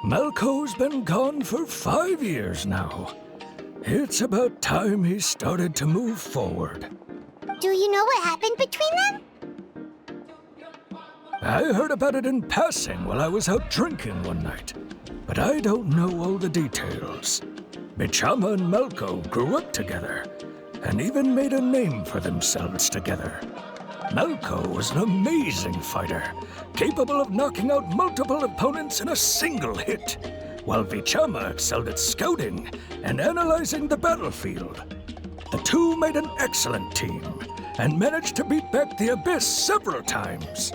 Malco's been gone for 5 years now. It's about time he started to move forward. Do you know what happened between them? I heard about it in passing while I was out drinking one night, but I don't know all the details. Vichama and Malco grew up together, and even made a name for themselves together. Malco was an amazing fighter, capable of knocking out multiple opponents in a single hit, while Vichama excelled at scouting and analyzing the battlefield. The two made an excellent team, and managed to beat back the Abyss several times.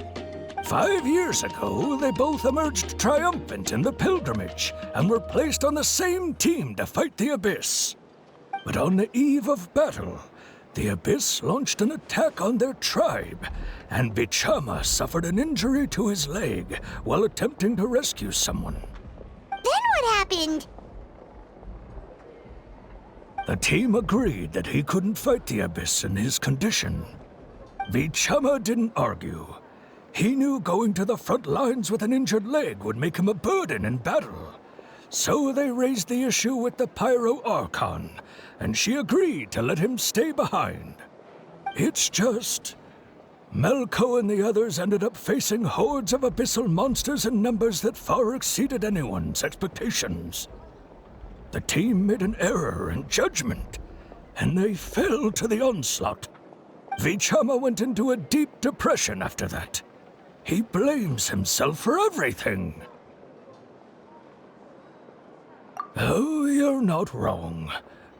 5 years ago, they both emerged triumphant in the pilgrimage, and were placed on the same team to fight the Abyss. But on the eve of battle, the Abyss launched an attack on their tribe, and Vichama suffered an injury to his leg while attempting to rescue someone. Then what happened? The team agreed that he couldn't fight the Abyss in his condition. Vichama didn't argue. He knew going to the front lines with an injured leg would make him a burden in battle. So they raised the issue with the Pyro Archon, and she agreed to let him stay behind. It's just... Malco and the others ended up facing hordes of abyssal monsters in numbers that far exceeded anyone's expectations. The team made an error in judgment, and they fell to the onslaught. Vichama went into a deep depression after that. He blames himself for everything. Oh, you're not wrong.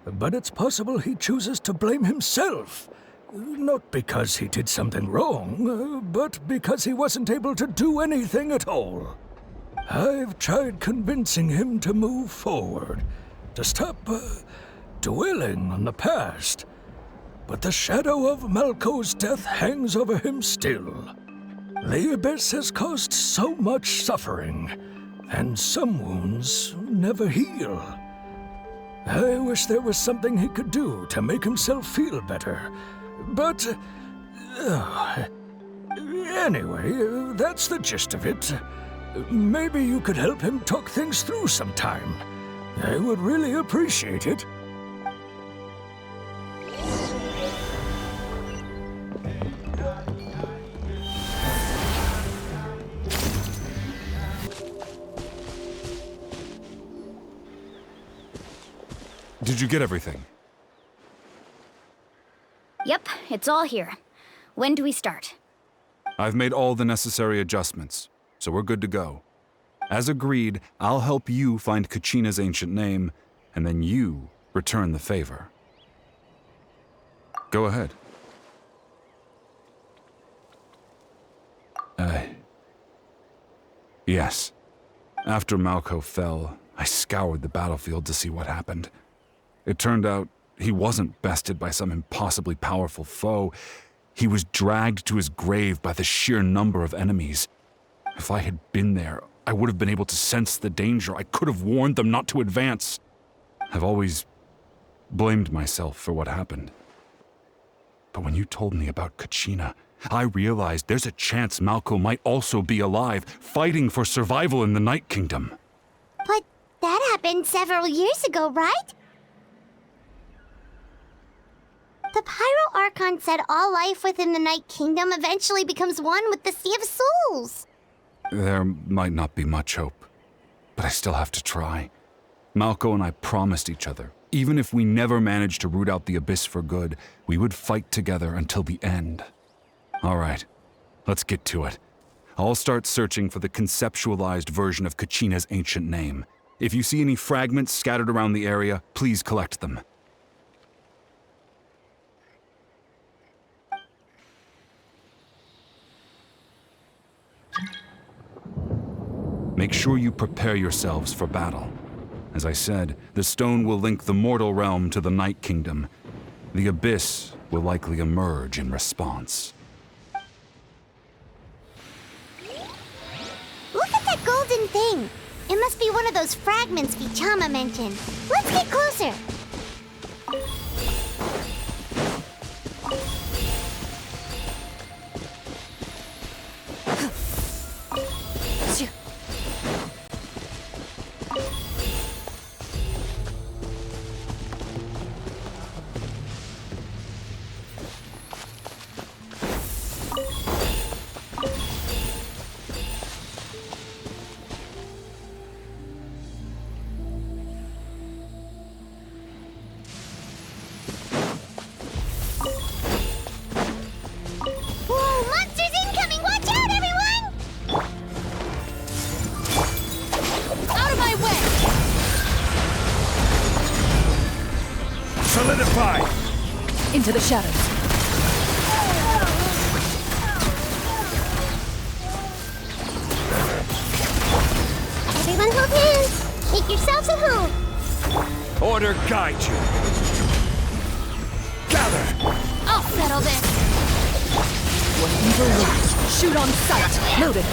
But it's possible he chooses to blame himself. Not because he did something wrong, but because he wasn't able to do anything at all. I've tried convincing him to move forward, to stop dwelling on the past. But the shadow of Malco's death hangs over him still. The Abyss has caused so much suffering, and some wounds never heal. I wish there was something he could do to make himself feel better, but... anyway, that's the gist of it. Maybe you could help him talk things through sometime. I would really appreciate it. Did you get everything? Yep, it's all here. When do we start? I've made all the necessary adjustments, so we're good to go. As agreed, I'll help you find Kachina's ancient name, and then you return the favor. Go ahead. Yes. After Malco fell, I scoured the battlefield to see what happened. It turned out he wasn't bested by some impossibly powerful foe. He was dragged to his grave by the sheer number of enemies. If I had been there, I would have been able to sense the danger. I could have warned them not to advance. I've always blamed myself for what happened. But when you told me about Kachina, I realized there's a chance Malco might also be alive, fighting for survival in the Night Kingdom. But that happened several years ago, right? The Pyro Archon said all life within the Night Kingdom eventually becomes one with the Sea of Souls. There might not be much hope, but I still have to try. Malco and I promised each other, even if we never managed to root out the Abyss for good, we would fight together until the end. All right, let's get to it. I'll start searching for the conceptualized version of Kachina's ancient name. If you see any fragments scattered around the area, please collect them. Make sure you prepare yourselves for battle. As I said, the stone will link the mortal realm to the Night Kingdom. The Abyss will likely emerge in response. Look at that golden thing. It must be one of those fragments Vichama mentioned. Let's get closer. Whoa, monsters incoming! Watch out, everyone! Out of my way! Solidify! Into the shadows. Everyone hold hands! Make yourselves at home! Order guide you. Gather! I'll settle this. What evil looks? Shoot on sight. Noted.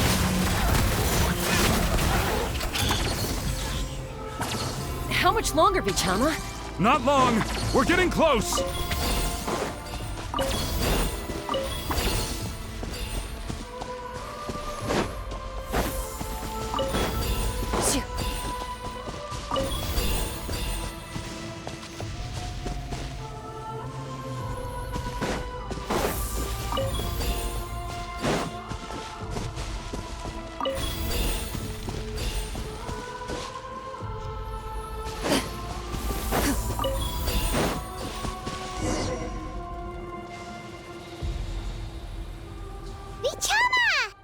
How much longer, Vichama? Not long! We're getting close! Vichama!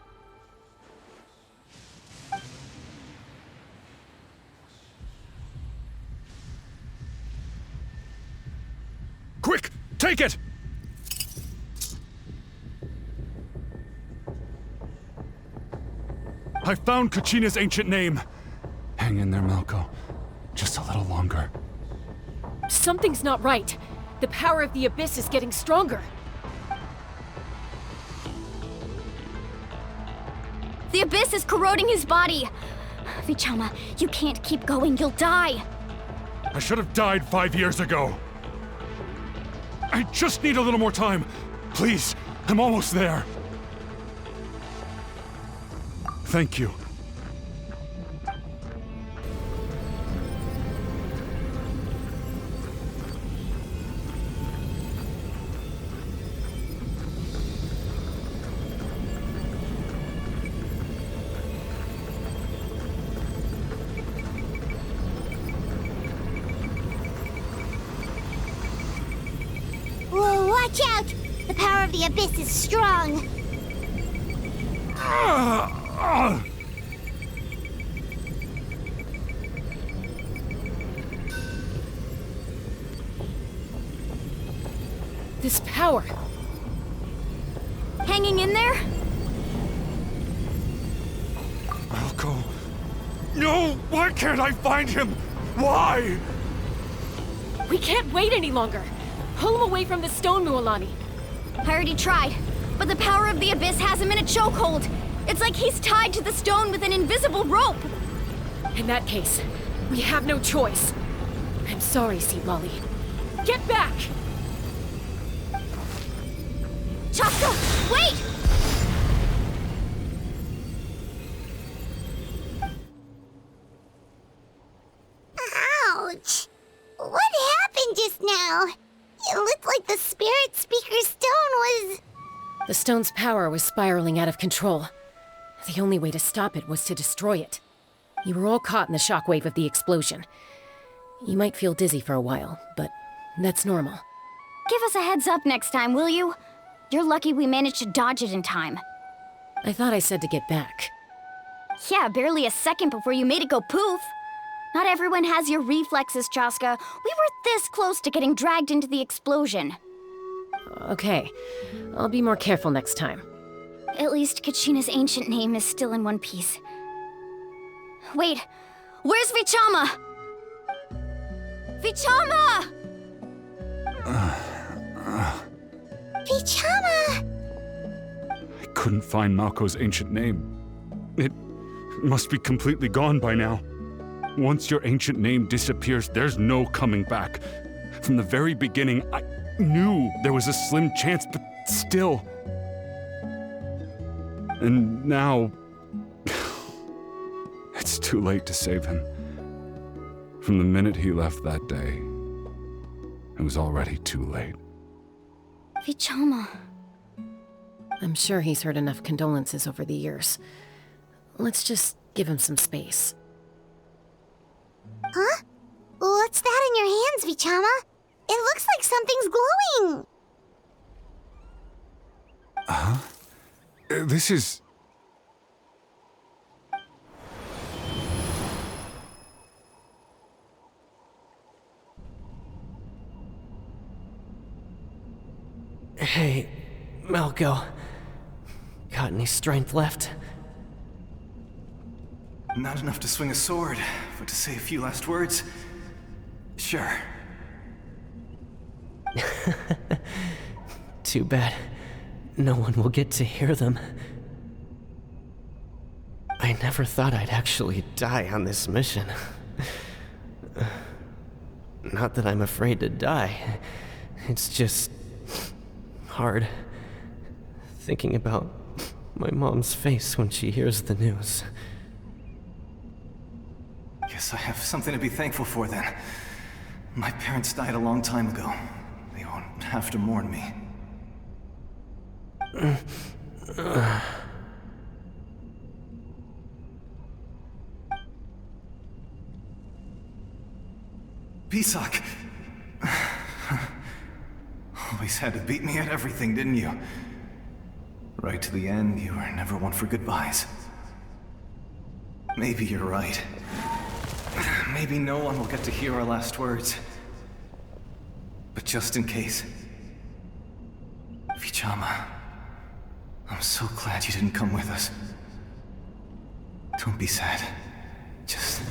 Quick! Take it! I found Kachina's ancient name. Hang in there, Malko. Just a little longer. Something's not right. The power of the Abyss is getting stronger. The Abyss is corroding his body. Vichama, you can't keep going. You'll die. I should have died 5 years ago. I just need a little more time. Please, I'm almost there. Thank you. Whoa, watch out! The power of the Abyss is strong. This power. Hanging in there? Malko. No! Why can't I find him? Why? We can't wait any longer. Pull him away from the stone, Mualani. I already tried, but the power of the Abyss has him in a chokehold. It's like he's tied to the stone with an invisible rope. In that case, we have no choice. I'm sorry, Seat Lolly. Get back! Chaska, wait! Ouch! What happened just now? It looked like the Spirit Speaker's stone was... The stone's power was spiraling out of control. The only way to stop it was to destroy it. You were all caught in the shockwave of the explosion. You might feel dizzy for a while, but that's normal. Give us a heads up next time, will you? You're lucky we managed to dodge it in time. I thought I said to get back. Yeah, barely a second before you made it go poof. Not everyone has your reflexes, Chaska. We were this close to getting dragged into the explosion. Okay, I'll be more careful next time. At least Kachina's ancient name is still in one piece. Wait, where's Vichama? Vichama! Vichama! I couldn't find Malko's ancient name. It must be completely gone by now. Once your ancient name disappears, there's no coming back. From the very beginning, I knew there was a slim chance, but still. And now, it's too late to save him. From the minute he left that day, it was already too late. Vichama. I'm sure he's heard enough condolences over the years. Let's just give him some space. Huh? What's that in your hands, Vichama? It looks like something's glowing! Huh? This is... Hey, Malko. Got any strength left? Not enough to swing a sword, but to say a few last words? Sure. Too bad. No one will get to hear them. I never thought I'd actually die on this mission. Not that I'm afraid to die. It's just... hard. Thinking about my mom's face when she hears the news. Guess I have something to be thankful for then. My parents died a long time ago. They won't have to mourn me. Pisak! Always had to beat me at everything, didn't you? Right to the end, you were never one for goodbyes. Maybe you're right. Maybe no one will get to hear our last words. But just in case... Vichama, I'm so glad you didn't come with us. Don't be sad. Just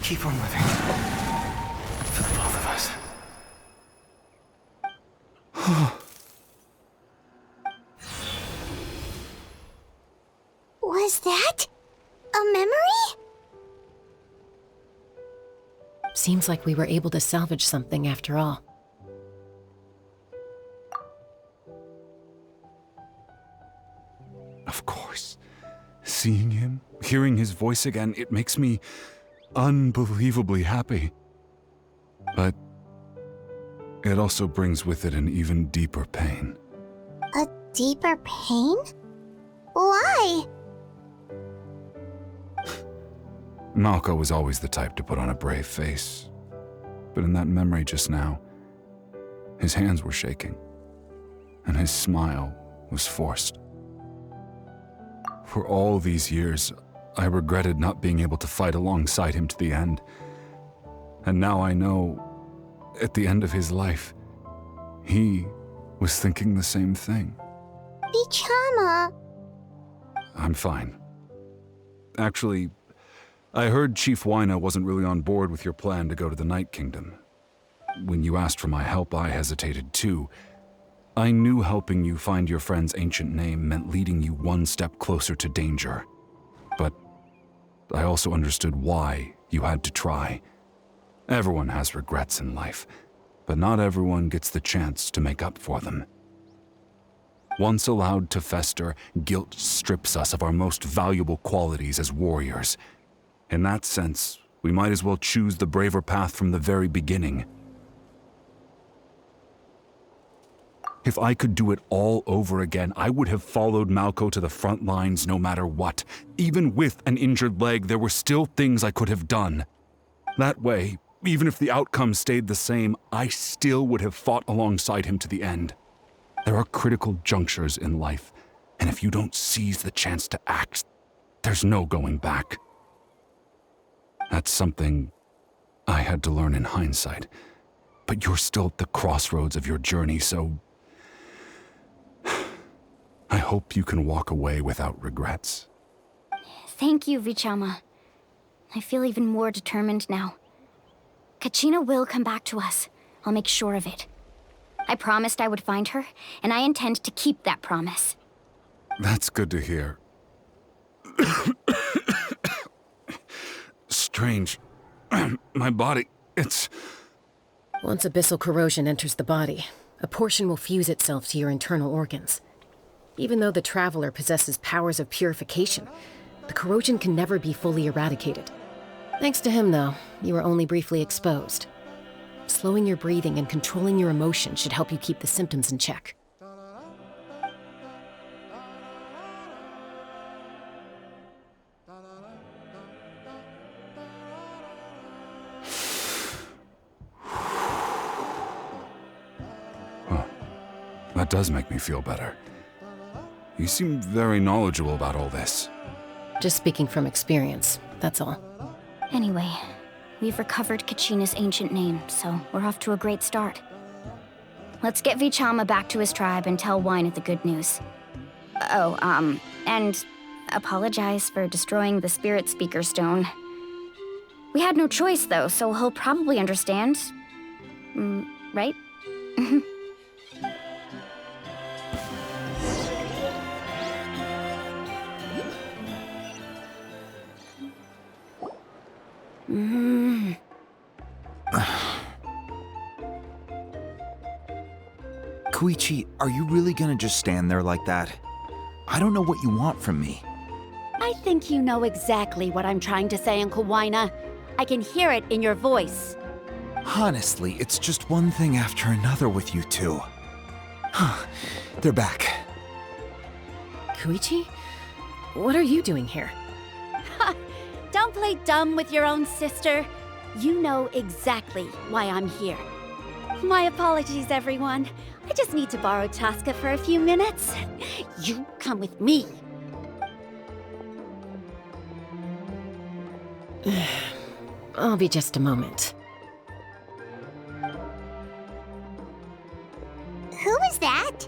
keep on living. For the both of us. Was that a memory? Seems like we were able to salvage something after all. Of course. Seeing him, hearing his voice again, it makes me unbelievably happy. But it also brings with it an even deeper pain. A deeper pain? Why? Malko was always the type to put on a brave face. But in that memory just now, his hands were shaking, and his smile was forced. For all these years, I regretted not being able to fight alongside him to the end. And now I know, at the end of his life, he was thinking the same thing. Vichama. I'm fine. Actually, I heard Chief Wyna wasn't really on board with your plan to go to the Night Kingdom. When you asked for my help, I hesitated too. I knew helping you find your friend's ancient name meant leading you one step closer to danger. But I also understood why you had to try. Everyone has regrets in life, but not everyone gets the chance to make up for them. Once allowed to fester, guilt strips us of our most valuable qualities as warriors. In that sense, we might as well choose the braver path from the very beginning. If I could do it all over again, I would have followed Malko to the front lines no matter what. Even with an injured leg, there were still things I could have done. That way, even if the outcome stayed the same, I still would have fought alongside him to the end. There are critical junctures in life, and if you don't seize the chance to act, there's no going back. That's something I had to learn in hindsight. But you're still at the crossroads of your journey, so I hope you can walk away without regrets. Thank you, Vichama. I feel even more determined now. Kachina will come back to us. I'll make sure of it. I promised I would find her, and I intend to keep that promise. That's good to hear. Strange. My body, it's... Once abyssal corrosion enters the body, a portion will fuse itself to your internal organs. Even though the Traveler possesses powers of purification, the corrosion can never be fully eradicated. Thanks to him, though, you were only briefly exposed. Slowing your breathing and controlling your emotions should help you keep the symptoms in check. That does make me feel better. You seem very knowledgeable about all this. Just speaking from experience, that's all. Anyway, we've recovered Kachina's ancient name, so we're off to a great start. Let's get Vichama back to his tribe and tell Wyneth the good news. And apologize for destroying the Spirit Speaker Stone. We had no choice, though, so he'll probably understand. Right? Koichi, are you really gonna just stand there like that? I don't know what you want from me. I think you know exactly what I'm trying to say, Uncle Wyna. I can hear it in your voice. Honestly, it's just one thing after another with you two. They're back. Koichi? What are you doing here? Don't play dumb with your own sister. You know exactly why I'm here. My apologies, everyone. I just need to borrow Chaska for a few minutes. You come with me. I'll be just a moment. Who is that?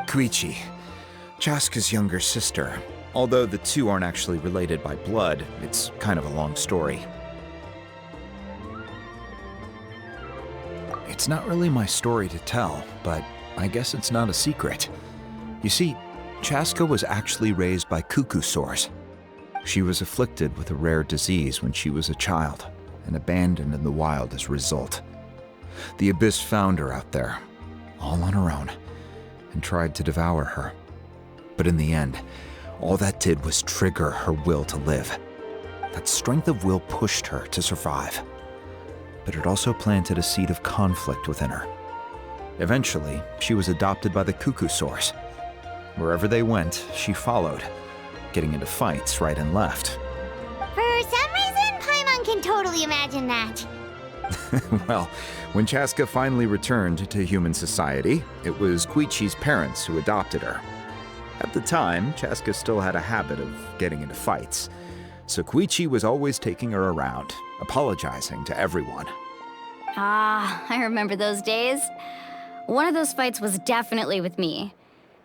Koichi, Chaska's younger sister. Although the two aren't actually related by blood, it's kind of a long story. It's not really my story to tell, but I guess it's not a secret. You see, Chaska was actually raised by cuckoo sores. She was afflicted with a rare disease when she was a child and abandoned in the wild as a result. The Abyss found her out there, all on her own, and tried to devour her. But in the end, all that did was trigger her will to live. That strength of will pushed her to survive. But it also planted a seed of conflict within her. Eventually, she was adopted by the cuckoo sores. Wherever they went, she followed, getting into fights right and left. For some reason, Paimon can totally imagine that. Well, when Chaska finally returned to human society, it was Koichi's parents who adopted her. At the time, Chaska still had a habit of getting into fights, so Koichi was always taking her around, apologizing to everyone. Ah, I remember those days. One of those fights was definitely with me.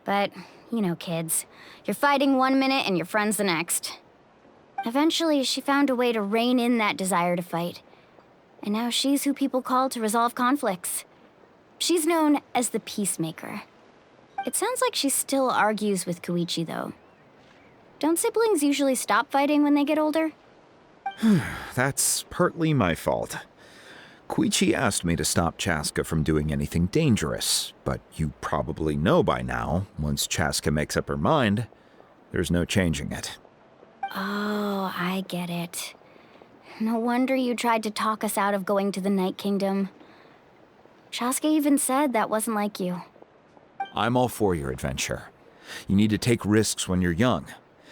But, you know, kids. You're fighting one minute and your friend's the next. Eventually, she found a way to rein in that desire to fight. And now she's who people call to resolve conflicts. She's known as the Peacemaker. It sounds like she still argues with Koichi, though. Don't siblings usually stop fighting when they get older? That's partly my fault. Koichi asked me to stop Chaska from doing anything dangerous, but you probably know by now, once Chaska makes up her mind, there's no changing it. Oh, I get it. No wonder you tried to talk us out of going to the Night Kingdom. Chaska even said that wasn't like you. I'm all for your adventure. You need to take risks when you're young,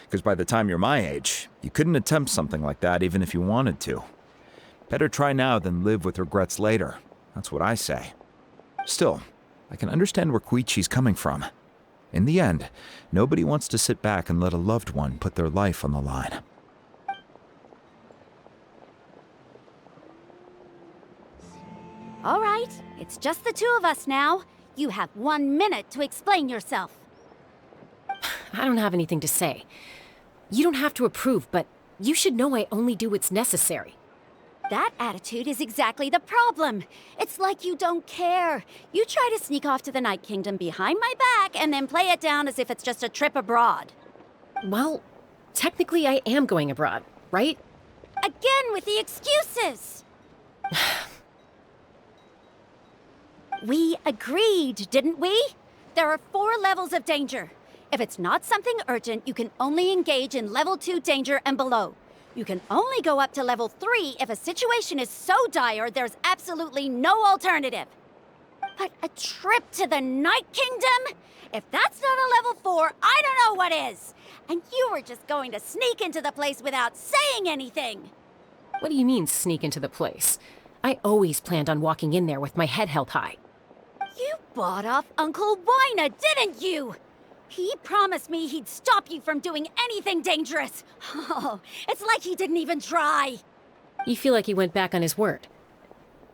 because by the time you're my age, you couldn't attempt something like that even if you wanted to. Better try now than live with regrets later. That's what I say. Still, I can understand where Koichi's coming from. In the end, nobody wants to sit back and let a loved one put their life on the line. All right, it's just the two of us now. You have 1 minute to explain yourself. I don't have anything to say. You don't have to approve, but you should know I only do what's necessary. That attitude is exactly the problem. It's like you don't care. You try to sneak off to the Night Kingdom behind my back and then play it down as if it's just a trip abroad. Well, technically I am going abroad, right? Again with the excuses! We agreed, didn't we? There are 4 levels of danger. If it's not something urgent, you can only engage in level 2 danger and below. You can only go up to level 3 if a situation is so dire there's absolutely no alternative. But a trip to the Night Kingdom? If that's not a level 4, I don't know what is. And you were just going to sneak into the place without saying anything. What do you mean, sneak into the place? I always planned on walking in there with my head held high. You bought off Uncle Wina, didn't you? He promised me he'd stop you from doing anything dangerous. Oh, it's like he didn't even try. You feel like he went back on his word.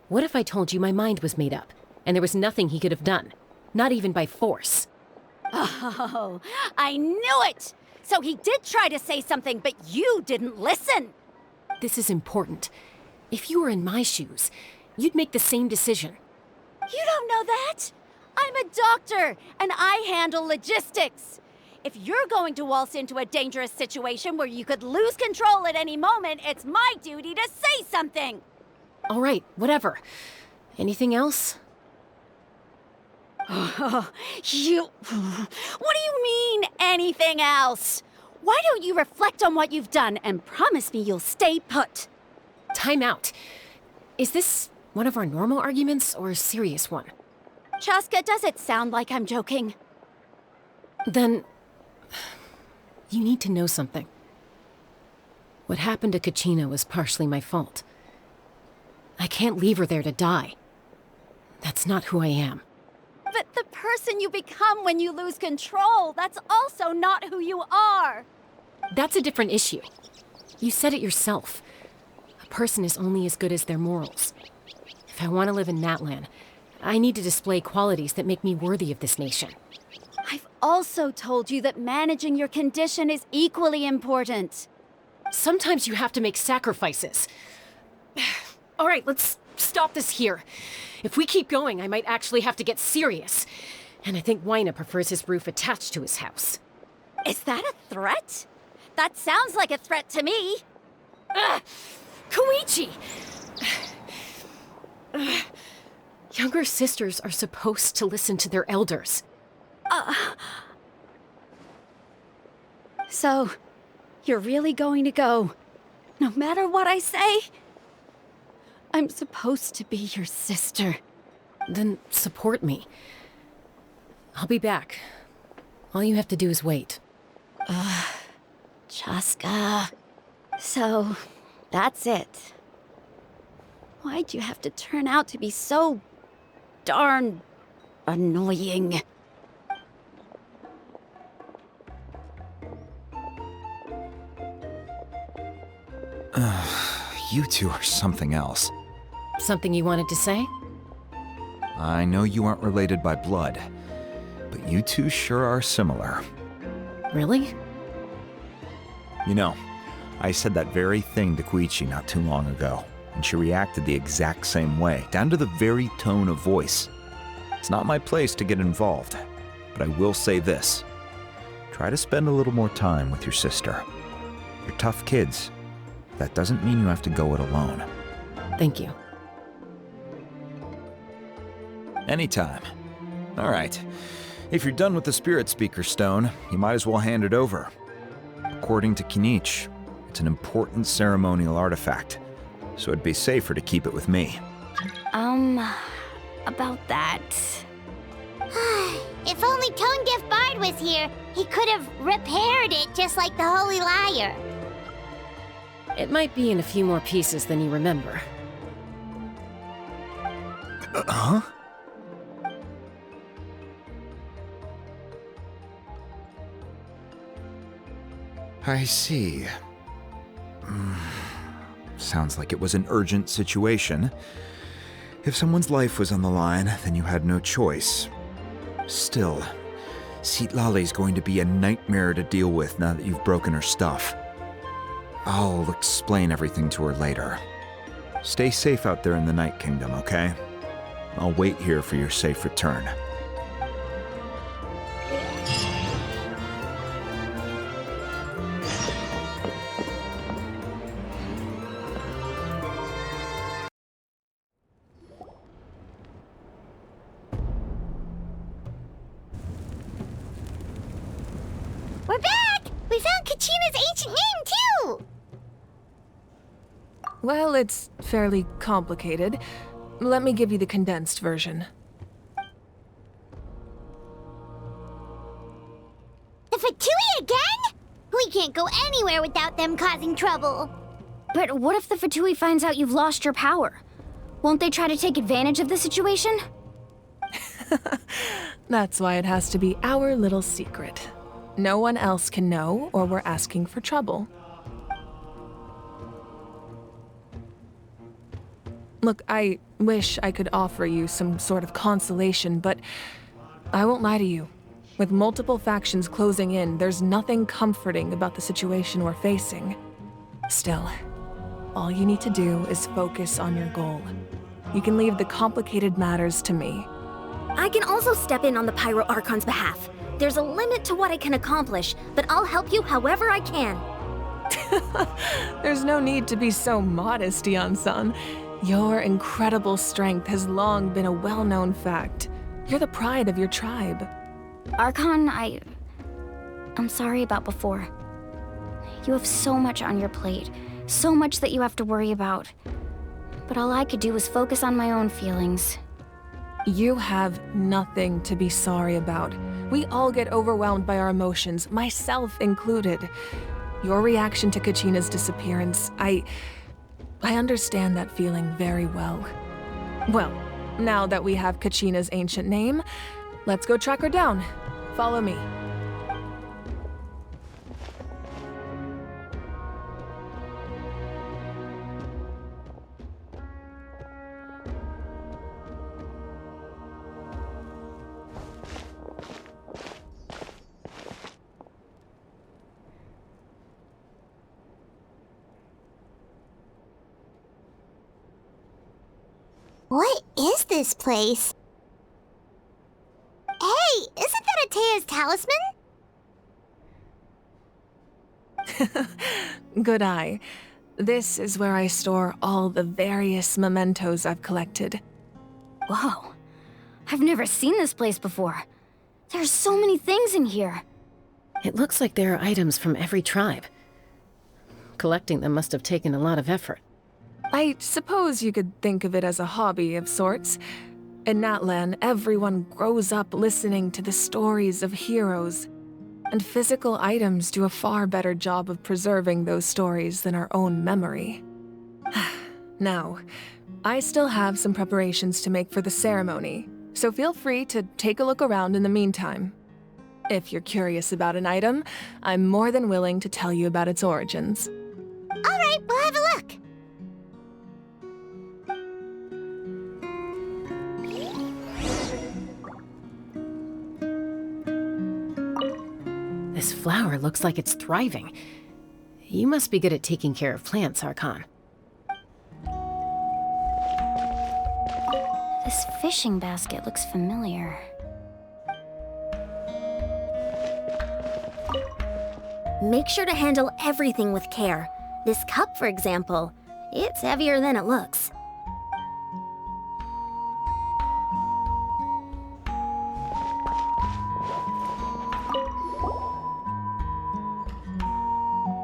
What if I told you my mind was made up, and there was nothing he could have done? Not even by force. Oh, I knew it! So he did try to say something, but you didn't listen. This is important. If you were in my shoes, you'd make the same decision. You don't know that? I'm a doctor, and I handle logistics. If you're going to waltz into a dangerous situation where you could lose control at any moment, it's my duty to say something. All right, whatever. Anything else? What do you mean, anything else? Why don't you reflect on what you've done and promise me you'll stay put? Time out. Is this one of our normal arguments or a serious one? Chaska, does it sound like I'm joking? Then, you need to know something. What happened to Kachina was partially my fault. I can't leave her there to die. That's not who I am. But the person you become when you lose control, that's also not who you are. That's a different issue. You said it yourself. A person is only as good as their morals. If I want to live in Natlan, I need to display qualities that make me worthy of this nation. I've also told you that managing your condition is equally important. Sometimes you have to make sacrifices. All right, let's stop this here. If we keep going, I might actually have to get serious. And I think Wina prefers his roof attached to his house. Is that a threat? That sounds like a threat to me. Koichi! Younger sisters are supposed to listen to their elders. So, you're really going to go, no matter what I say? I'm supposed to be your sister. Then support me. I'll be back. All you have to do is wait. Chaska. So, that's it. Why'd you have to turn out to be so darn annoying? You two are something else. Something you wanted to say? I know you aren't related by blood, but you two sure are similar. Really? You know, I said that very thing to Koichi not too long ago, and she reacted the exact same way, down to the very tone of voice. It's not my place to get involved, but I will say this. Try to spend a little more time with your sister. You're tough kids. That doesn't mean you have to go it alone. Thank you. Anytime. All right. If you're done with the Spirit Speaker Stone, you might as well hand it over. According to Kinich, it's an important ceremonial artifact, so it'd be safer to keep it with me. About that. If only Tone Deaf Bard was here, he could have repaired it just like the Holy Liar. It might be in a few more pieces than you remember. Huh? I see. Sounds like it was an urgent situation. If someone's life was on the line, then you had no choice. Still, Citlali's going to be a nightmare to deal with now that you've broken her stuff. I'll explain everything to her later. Stay safe out there in the Night Kingdom, okay? I'll wait here for your safe return. We're back! We found Kachina's ancient name, too! Well, it's fairly complicated. Let me give you the condensed version. The Fatui again? We can't go anywhere without them causing trouble. But what if the Fatui finds out you've lost your power? Won't they try to take advantage of the situation? That's why it has to be our little secret. No one else can know, or we're asking for trouble. Look, I wish I could offer you some sort of consolation, but I won't lie to you. With multiple factions closing in, there's nothing comforting about the situation we're facing. Still, all you need to do is focus on your goal. You can leave the complicated matters to me. I can also step in on the Pyro Archon's behalf. There's a limit to what I can accomplish, but I'll help you however I can. There's no need to be so modest, Yan-san. Your incredible strength has long been a well-known fact. You're the pride of your tribe. Archon, I'm sorry about before. You have so much on your plate, so much that you have to worry about. But all I could do was focus on my own feelings. You have nothing to be sorry about. We all get overwhelmed by our emotions, myself included. Your reaction to Kachina's disappearance, I understand that feeling very well. Well, now that we have Kachina's ancient name, let's go track her down. Follow me. What is this place? Hey, isn't that Atea's talisman? Good eye. This is where I store all the various mementos I've collected. Whoa. I've never seen this place before. There's so many things in here. It looks like there are items from every tribe. Collecting them must have taken a lot of effort. I suppose you could think of it as a hobby of sorts. In Natlan, everyone grows up listening to the stories of heroes, and physical items do a far better job of preserving those stories than our own memory. Now, I still have some preparations to make for the ceremony, so feel free to take a look around in the meantime. If you're curious about an item, I'm more than willing to tell you about its origins. All right, we'll have a look. This flower looks like it's thriving. You must be good at taking care of plants, Archon. This fishing basket looks familiar. Make sure to handle everything with care. This cup, for example, it's heavier than it looks.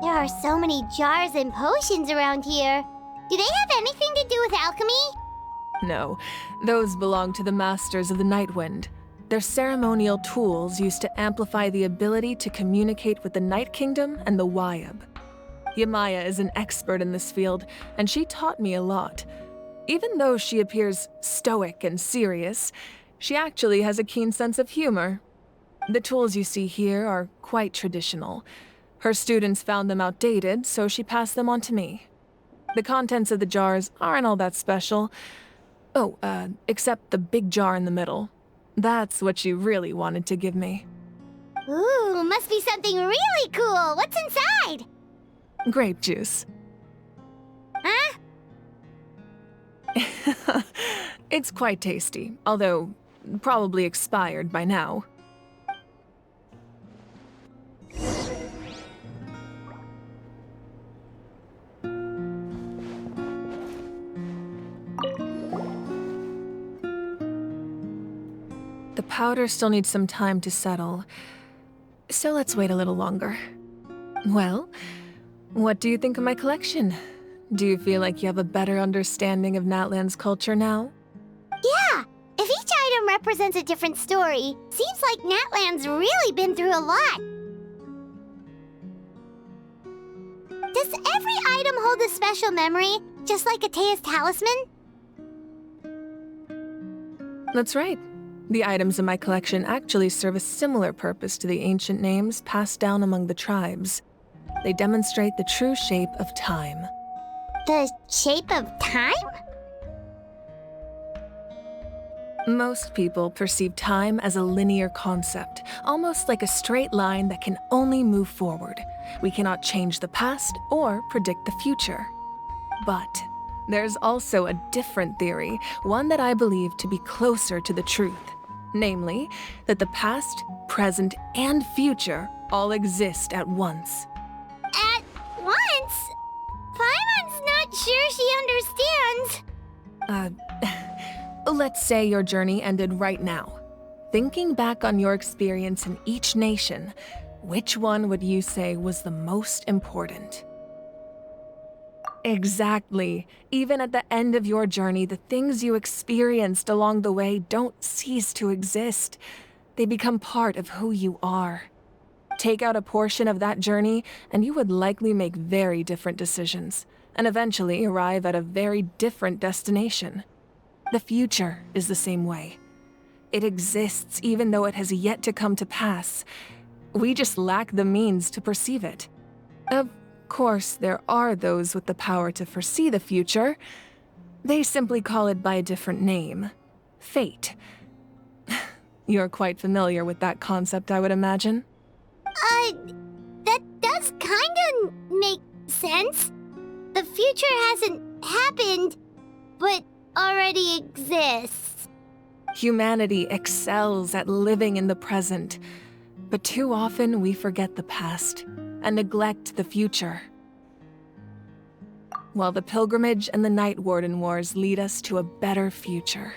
There are so many jars and potions around here. Do they have anything to do with alchemy? No, those belong to the Masters of the Nightwind. They're ceremonial tools used to amplify the ability to communicate with the Night Kingdom and the Wyab. Yamaya is an expert in this field, and she taught me a lot. Even though she appears stoic and serious, she actually has a keen sense of humor. The tools you see here are quite traditional. Her students found them outdated, so she passed them on to me. The contents of the jars aren't all that special. Oh, except the big jar in the middle. That's what she really wanted to give me. Ooh, must be something really cool. What's inside? Grape juice. Huh? It's quite tasty, although probably expired by now. The powder still needs some time to settle, so let's wait a little longer. Well, what do you think of my collection? Do you feel like you have a better understanding of Natlan's culture now? Yeah! If each item represents a different story, seems like Natlan's really been through a lot. Does every item hold a special memory, just like Atea's talisman? That's right. The items in my collection actually serve a similar purpose to the ancient names passed down among the tribes. They demonstrate the true shape of time. The shape of time? Most people perceive time as a linear concept, almost like a straight line that can only move forward. We cannot change the past or predict the future. But there's also a different theory, one that I believe to be closer to the truth. Namely, that the past, present, and future all exist at once. At once? Paimon's not sure she understands. Let's say your journey ended right now. Thinking back on your experience in each nation, which one would you say was the most important? Exactly. Even at the end of your journey, the things you experienced along the way don't cease to exist. They become part of who you are. Take out a portion of that journey, and you would likely make very different decisions, and eventually arrive at a very different destination. The future is the same way. It exists even though it has yet to come to pass. We just lack the means to perceive it. Of course, there are those with the power to foresee the future. They simply call it by a different name. Fate. You're quite familiar with that concept, I would imagine. That does kinda make sense. The future hasn't happened, but already exists. Humanity excels at living in the present, but too often we forget the past and neglect the future. While the pilgrimage and the Night Warden Wars lead us to a better future.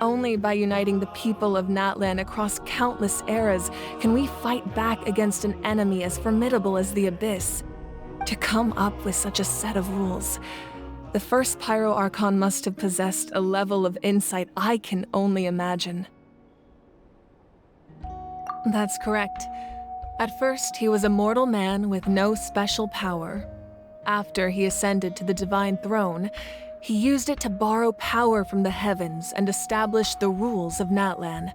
Only by uniting the people of Natlan across countless eras can we fight back against an enemy as formidable as the Abyss. To come up with such a set of rules, the first Pyro Archon must have possessed a level of insight I can only imagine. That's correct. At first, he was a mortal man with no special power. After he ascended to the Divine Throne, he used it to borrow power from the heavens and establish the rules of Natlan.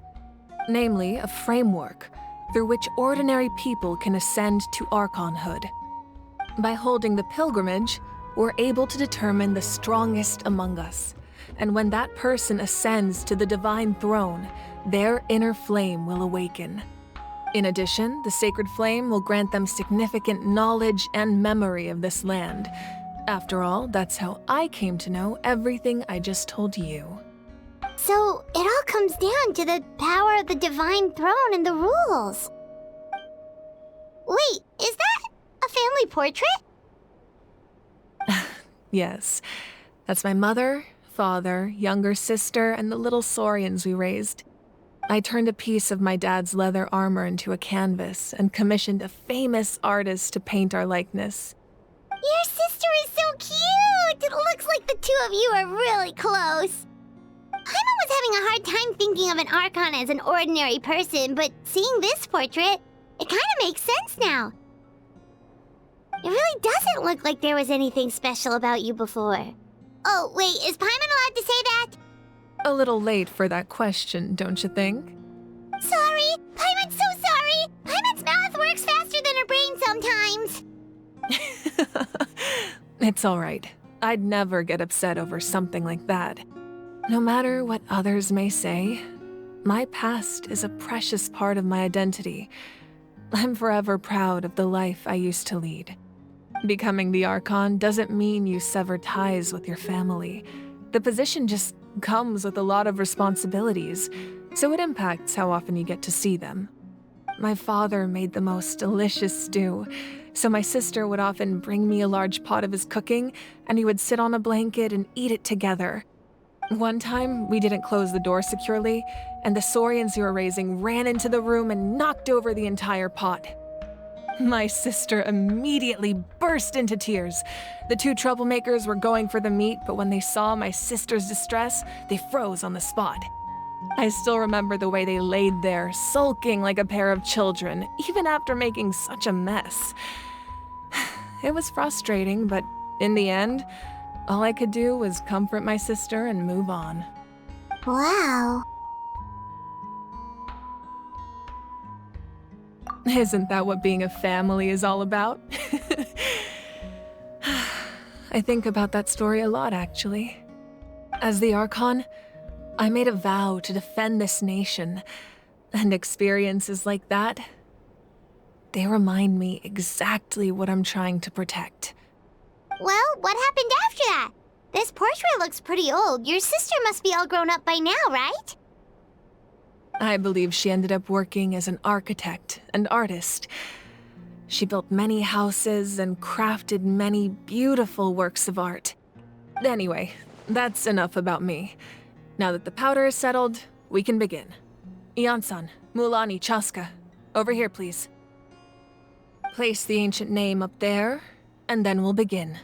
Namely, a framework through which ordinary people can ascend to Archonhood. By holding the pilgrimage, we're able to determine the strongest among us. And when that person ascends to the Divine Throne, their inner flame will awaken. In addition, the sacred flame will grant them significant knowledge and memory of this land. After all, that's how I came to know everything I just told you. So, it all comes down to the power of the Divine Throne and the rules. Wait, is that a family portrait? Yes, that's my mother, father, younger sister, and the little saurians we raised. I turned a piece of my dad's leather armor into a canvas and commissioned a famous artist to paint our likeness. Your sister is so cute! It looks like the two of you are really close. Paimon was having a hard time thinking of an Archon as an ordinary person, but seeing this portrait, it kind of makes sense now. It really doesn't look like there was anything special about you before. Oh, wait, is Paimon allowed to say that? A little late for that question, don't you think? Sorry! Paimon's so sorry! Paimon's mouth works faster than her brain sometimes! It's all right. I'd never get upset over something like that. No matter what others may say, my past is a precious part of my identity. I'm forever proud of the life I used to lead. Becoming the Archon doesn't mean you sever ties with your family. The position just comes with a lot of responsibilities, so it impacts how often you get to see them. My father made the most delicious stew, so my sister would often bring me a large pot of his cooking, and we would sit on a blanket and eat it together. One time, we didn't close the door securely, and the Saurians we were raising ran into the room and knocked over the entire pot. My sister immediately burst into tears. The two troublemakers were going for the meat, but when they saw my sister's distress, they froze on the spot. I still remember the way they laid there, sulking like a pair of children, even after making such a mess. It was frustrating, but in the end, all I could do was comfort my sister and move on. Wow. Isn't that what being a family is all about? I think about that story a lot, actually. As the Archon, I made a vow to defend this nation, and experiences like that, they remind me exactly what I'm trying to protect. Well, what happened after that? This portrait looks pretty old. Your sister must be all grown up by now, right? I believe she ended up working as an architect and artist. She built many houses and crafted many beautiful works of art. Anyway, that's enough about me. Now that the powder is settled, we can begin. Ian-san, Mulani, Chaska, over here, please. Place the ancient name up there, and then we'll begin.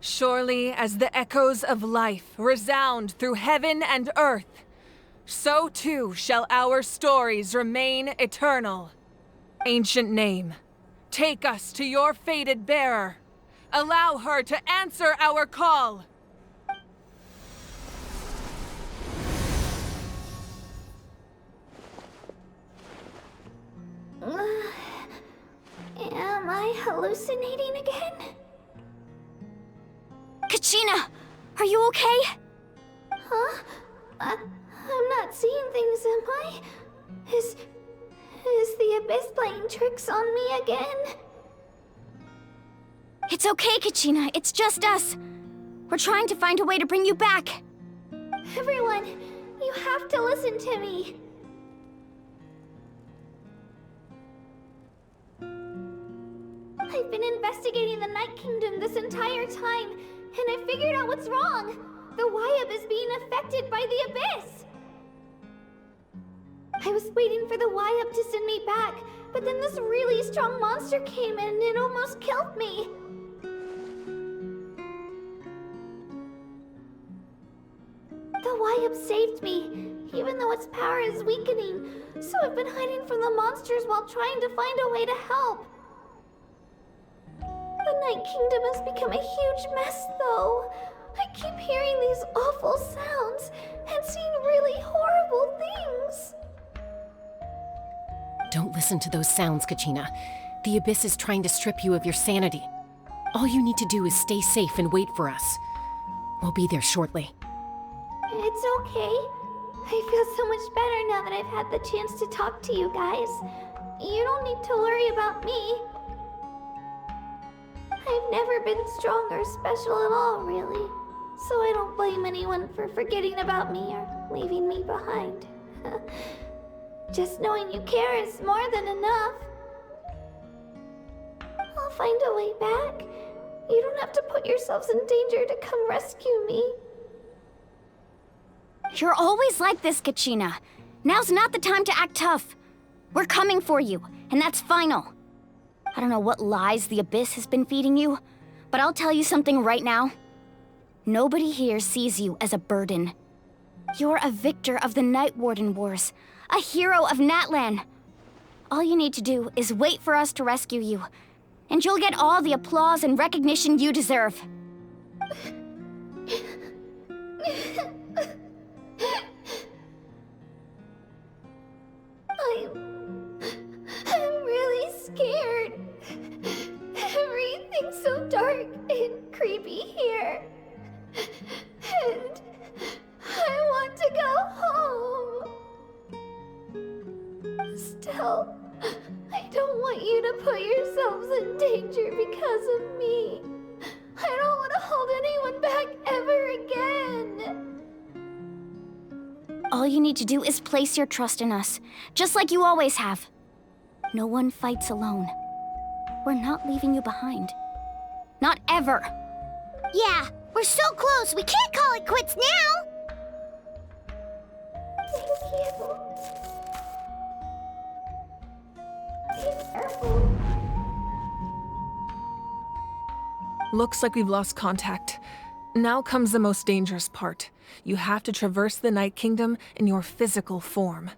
Surely as the echoes of life resound through heaven and earth, so too shall our stories remain eternal. Ancient name, take us to your fated bearer. Allow her to answer our call. Am I hallucinating again? Kachina! Are you okay? Huh? I'm not seeing things, am I? Is the Abyss playing tricks on me again? It's okay, Kachina. It's just us. We're trying to find a way to bring you back. Everyone, you have to listen to me. I've been investigating the Night Kingdom this entire time, and I figured out what's wrong. The Wyab is being affected by the Abyss. I was waiting for the Wyab to send me back, but then this really strong monster came in and it almost killed me. The Wyab saved me, even though its power is weakening, so I've been hiding from the monsters while trying to find a way to help. The Night Kingdom has become a huge mess, though. I keep hearing these awful sounds and seeing really horrible things. Don't listen to those sounds, Kachina. The Abyss is trying to strip you of your sanity. All you need to do is stay safe and wait for us. We'll be there shortly. It's okay. I feel so much better now that I've had the chance to talk to you guys. You don't need to worry about me. I've never been strong or special at all, really. So I don't blame anyone for forgetting about me or leaving me behind. Just knowing you care is more than enough. I'll find a way back. You don't have to put yourselves in danger to come rescue me. You're always like this, Kachina. Now's not the time to act tough. We're coming for you, and that's final. I don't know what lies the Abyss has been feeding you, but I'll tell you something right now. Nobody here sees you as a burden. You're a victor of the Night Warden Wars, a hero of Natlan. All you need to do is wait for us to rescue you, and you'll get all the applause and recognition you deserve. I'm really scared. everything's so dark and creepy here. And I want to go home. Still, I don't want you to put yourselves in danger because of me. I don't want to hold anyone back ever again. All you need to do is place your trust in us, just like you always have. No one fights alone. We're not leaving you behind. Not ever. Yeah, we're so close. We can't call it quits now. Thank you. Be careful. Looks like we've lost contact. Now comes the most dangerous part. You have to traverse the Night Kingdom in your physical form.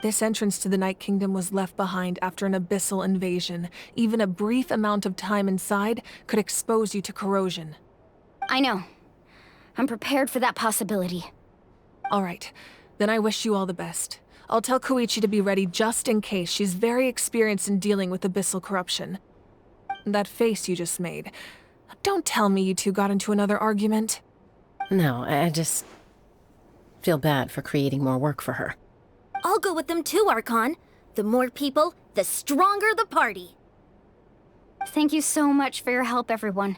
This entrance to the Night Kingdom was left behind after an abyssal invasion. Even a brief amount of time inside could expose you to corrosion. I know. I'm prepared for that possibility. All right, then I wish you all the best. I'll tell Koichi to be ready just in case. She's very experienced in dealing with abyssal corruption. That face you just made. Don't tell me you two got into another argument. No, I just feel bad for creating more work for her. I'll go with them too, Archon. The more people, the stronger the party. Thank you so much for your help, everyone.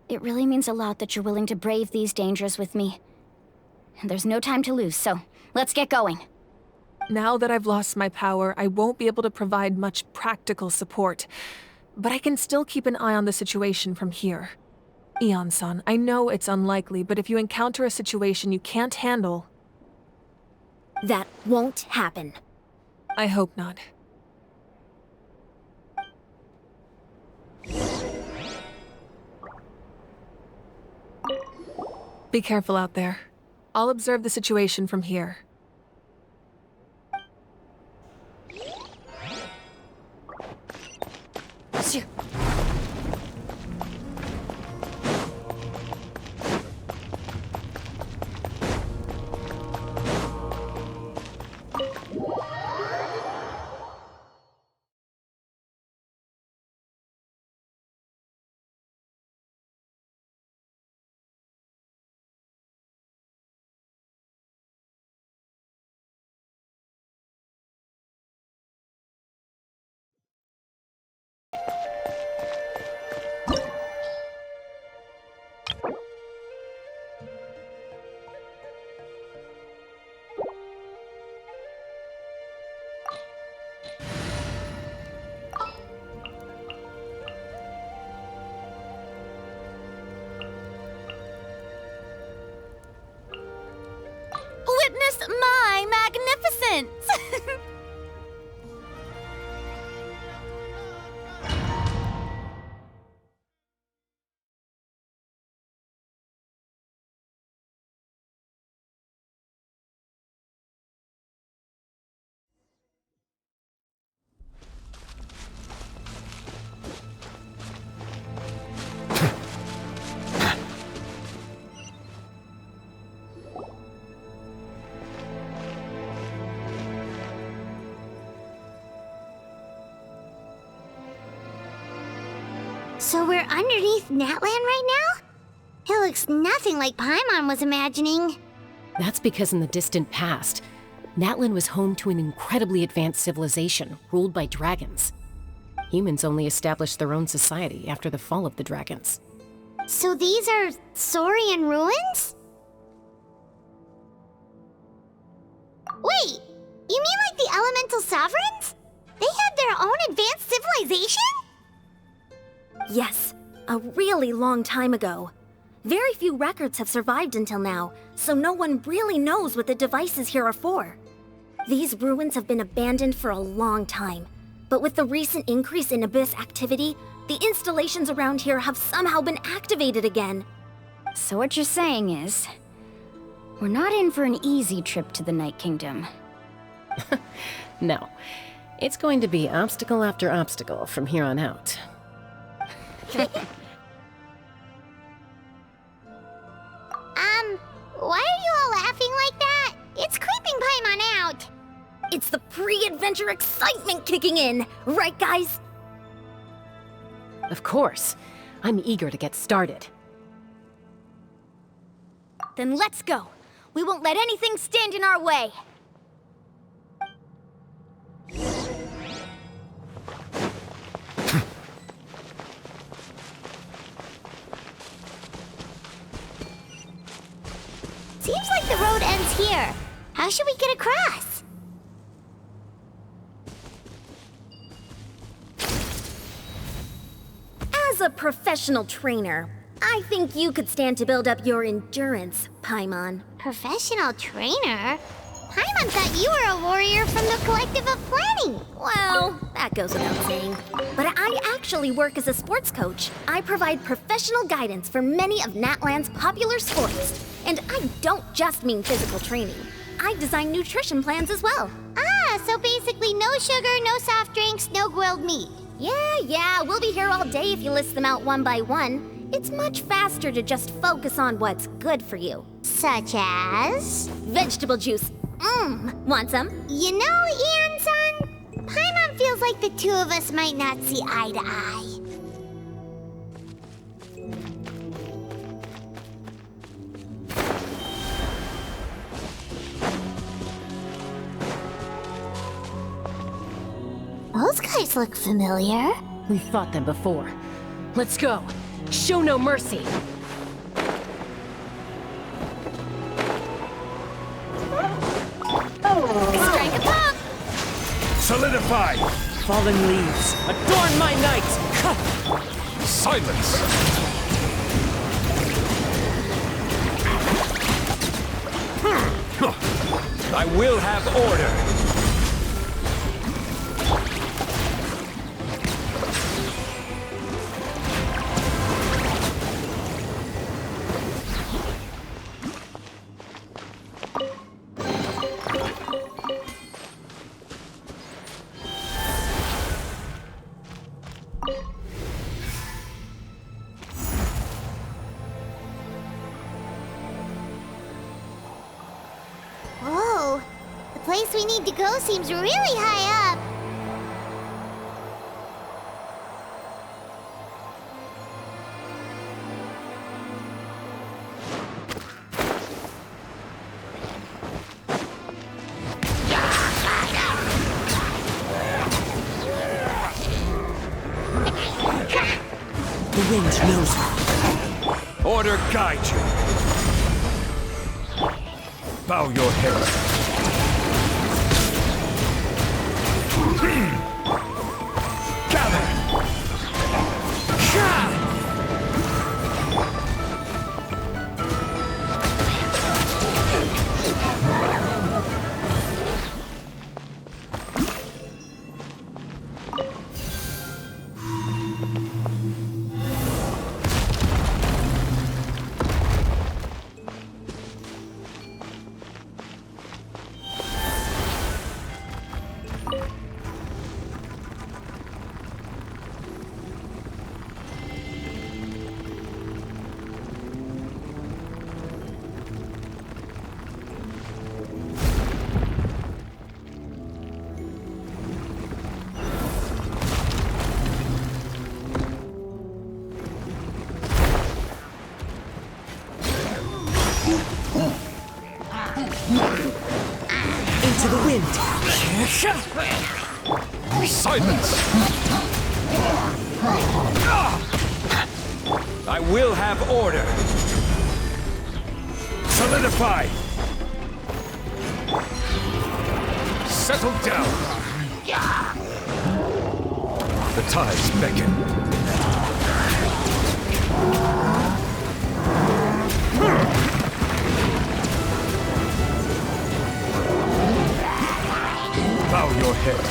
It really means a lot that you're willing to brave these dangers with me. And there's no time to lose, so let's get going. Now that I've lost my power, I won't be able to provide much practical support. But I can still keep an eye on the situation from here. Eon-san, I know it's unlikely, but if you encounter a situation you can't handle... That won't happen. I hope not. Be careful out there. I'll observe the situation from here. Witness my magnificence! So we're underneath Natlan right now? It looks nothing like Paimon was imagining. That's because in the distant past, Natlan was home to an incredibly advanced civilization ruled by dragons. Humans only established their own society after the fall of the dragons. So these are Saurian ruins? Wait, you mean like the Elemental Sovereigns? They had their own advanced civilization? Yes, a really long time ago. Very few records have survived until now, so no one really knows what the devices here are for. These ruins have been abandoned for a long time, but with the recent increase in Abyss activity, the installations around here have somehow been activated again. So what you're saying is, we're not in for an easy trip to the Night Kingdom. No, it's going to be obstacle after obstacle from here on out. Why are you all laughing like that? It's creeping Paimon out. It's the pre-adventure excitement kicking in, right guys? Of course. I'm eager to get started. Then let's go. We won't let anything stand in our way. Seems like the road ends here. How should we get across? As a professional trainer, I think you could stand to build up your endurance, Paimon. Professional trainer? Paimon thought you were a warrior from the Collective of Planning. Well, that goes without saying. But I actually work as a sports coach. I provide professional guidance for many of Natlan's popular sports. And I don't just mean physical training. I design nutrition plans as well. Ah, so basically no sugar, no soft drinks, no grilled meat. Yeah, we'll be here all day if you list them out one by one. It's much faster to just focus on what's good for you. Such as? Vegetable juice. Want some? You know, Ian-san, Paimon feels like the two of us might not see eye to eye. Those guys look familiar. We've fought them before. Let's go. Show no mercy. Strike a pop! Solidify! Fallen leaves, adorn my night! Silence! I will have order! Whoa, the place we need to go seems really high up. The wind knows me. Order guide you. Bow your head. Gather! Into the wind. Silence! I will have order. Solidify! Settle down! The tides beckon. Bow your head.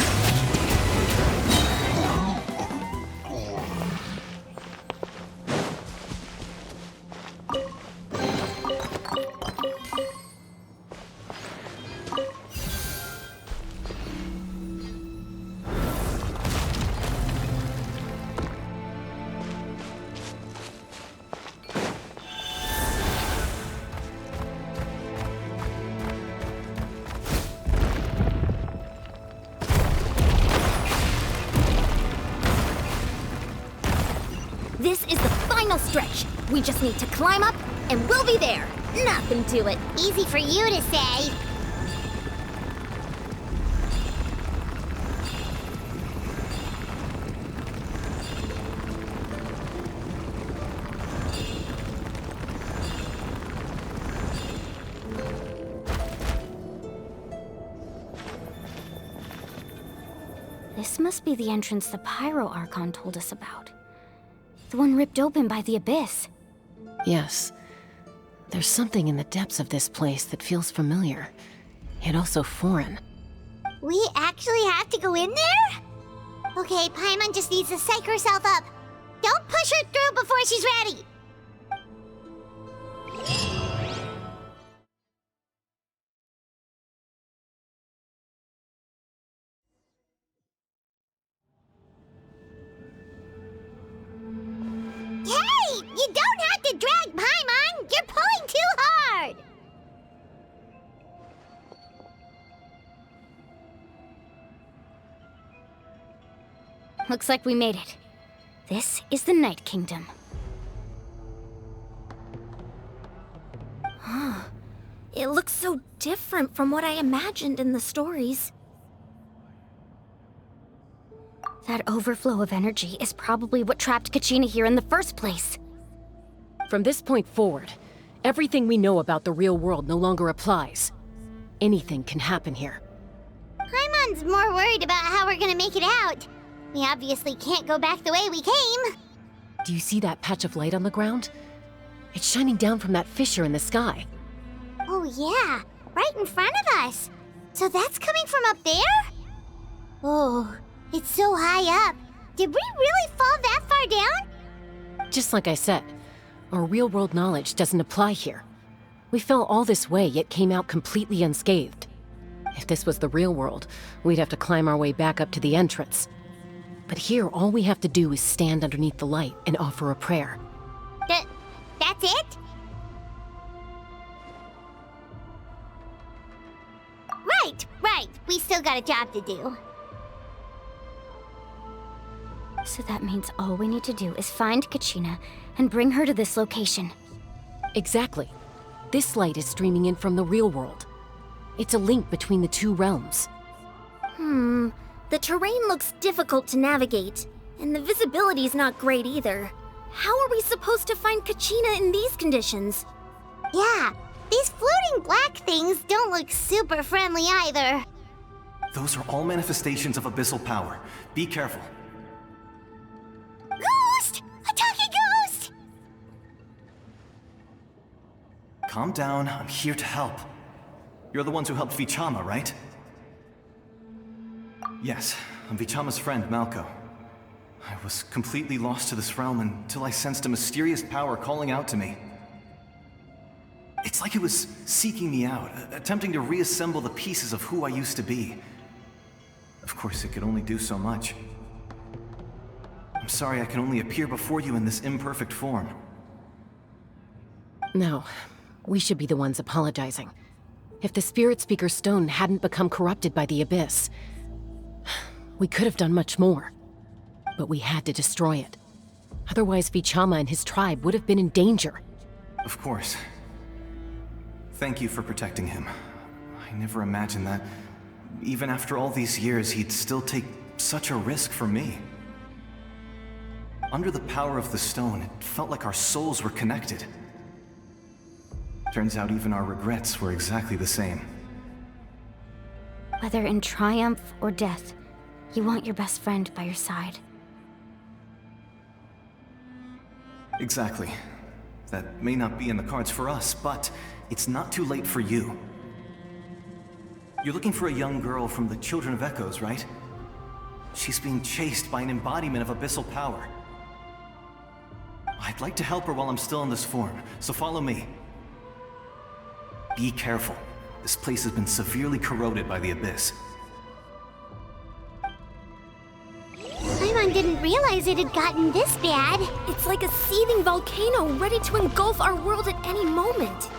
This is the final stretch. We just need to climb up, and we'll be there. Nothing to it. Easy for you to say. This must be the entrance the Pyro Archon told us about. The one ripped open by the Abyss. Yes. There's something in the depths of this place that feels familiar, yet also foreign. We actually have to go in there? Okay, Paimon just needs to psych herself up. Don't push her through before she's ready. Hey! You don't have to drag Paimon! You're pulling too hard! Looks like we made it. This is the Night Kingdom. It looks so different from what I imagined in the stories. That overflow of energy is probably what trapped Kachina here in the first place. From this point forward, everything we know about the real world no longer applies. Anything can happen here. Paimon's more worried about how we're gonna make it out. We obviously can't go back the way we came. Do you see that patch of light on the ground? It's shining down from that fissure in the sky. Oh yeah, right in front of us. So that's coming from up there? Oh, it's so high up. Did we really fall that far down? Just like I said, our real-world knowledge doesn't apply here. We fell all this way, yet came out completely unscathed. If this was the real world, we'd have to climb our way back up to the entrance. But here, all we have to do is stand underneath the light and offer a prayer. That's it? Right. We still got a job to do. So that means all we need to do is find Kachina and bring her to this location. Exactly. This light is streaming in from the real world. It's a link between the two realms. The terrain looks difficult to navigate, and the visibility's not great either. How are we supposed to find Kachina in these conditions? Yeah, these floating black things don't look super friendly either. Those are all manifestations of abyssal power. Be careful. Ghost! A talking ghost! Calm down, I'm here to help. You're the ones who helped Vichama, right? Yes, I'm Vichama's friend, Malko. I was completely lost to this realm until I sensed a mysterious power calling out to me. It's like it was seeking me out, attempting to reassemble the pieces of who I used to be. Of course, it could only do so much. I'm sorry I can only appear before you in this imperfect form. No, we should be the ones apologizing. If the Spirit Speaker's stone hadn't become corrupted by the Abyss, we could have done much more. But we had to destroy it. Otherwise, Vichama and his tribe would have been in danger. Of course. Thank you for protecting him. I never imagined that, even after all these years, he'd still take such a risk for me. Under the power of the stone, it felt like our souls were connected. Turns out even our regrets were exactly the same. Whether in triumph or death, you want your best friend by your side. Exactly. That may not be in the cards for us, but it's not too late for you. You're looking for a young girl from the Children of Echoes, right? She's being chased by an embodiment of abyssal power. I'd like to help her while I'm still in this form, so follow me. Be careful. This place has been severely corroded by the Abyss. Paimon didn't realize it had gotten this bad. It's like a seething volcano ready to engulf our world at any moment.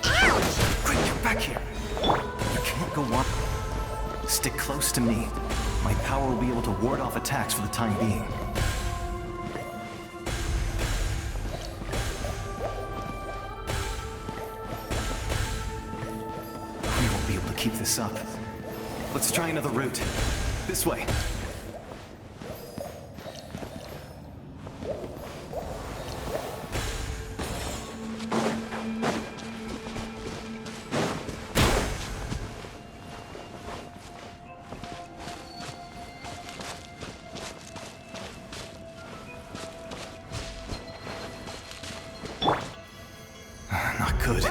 Ouch! Quick, get back here! You can't go on. Stick close to me. My power will be able to ward off attacks for the time being. this up. Let's try another route. This way. Not good.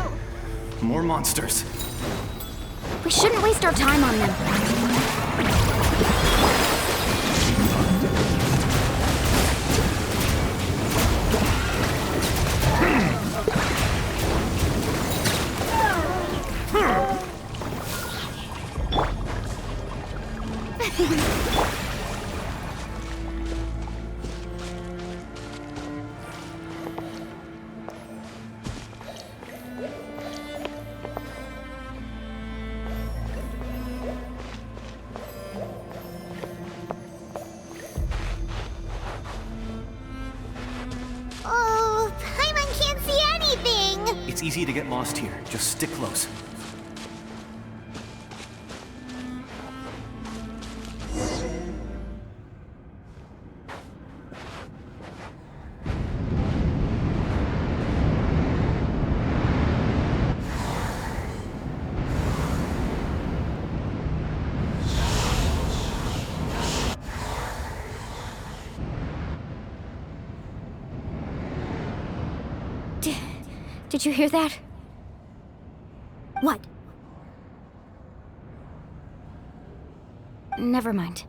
More monsters. We shouldn't waste our time on them. Oh, Paimon can't see anything! It's easy to get lost here. Just stick close. Did you hear that? What? Never mind.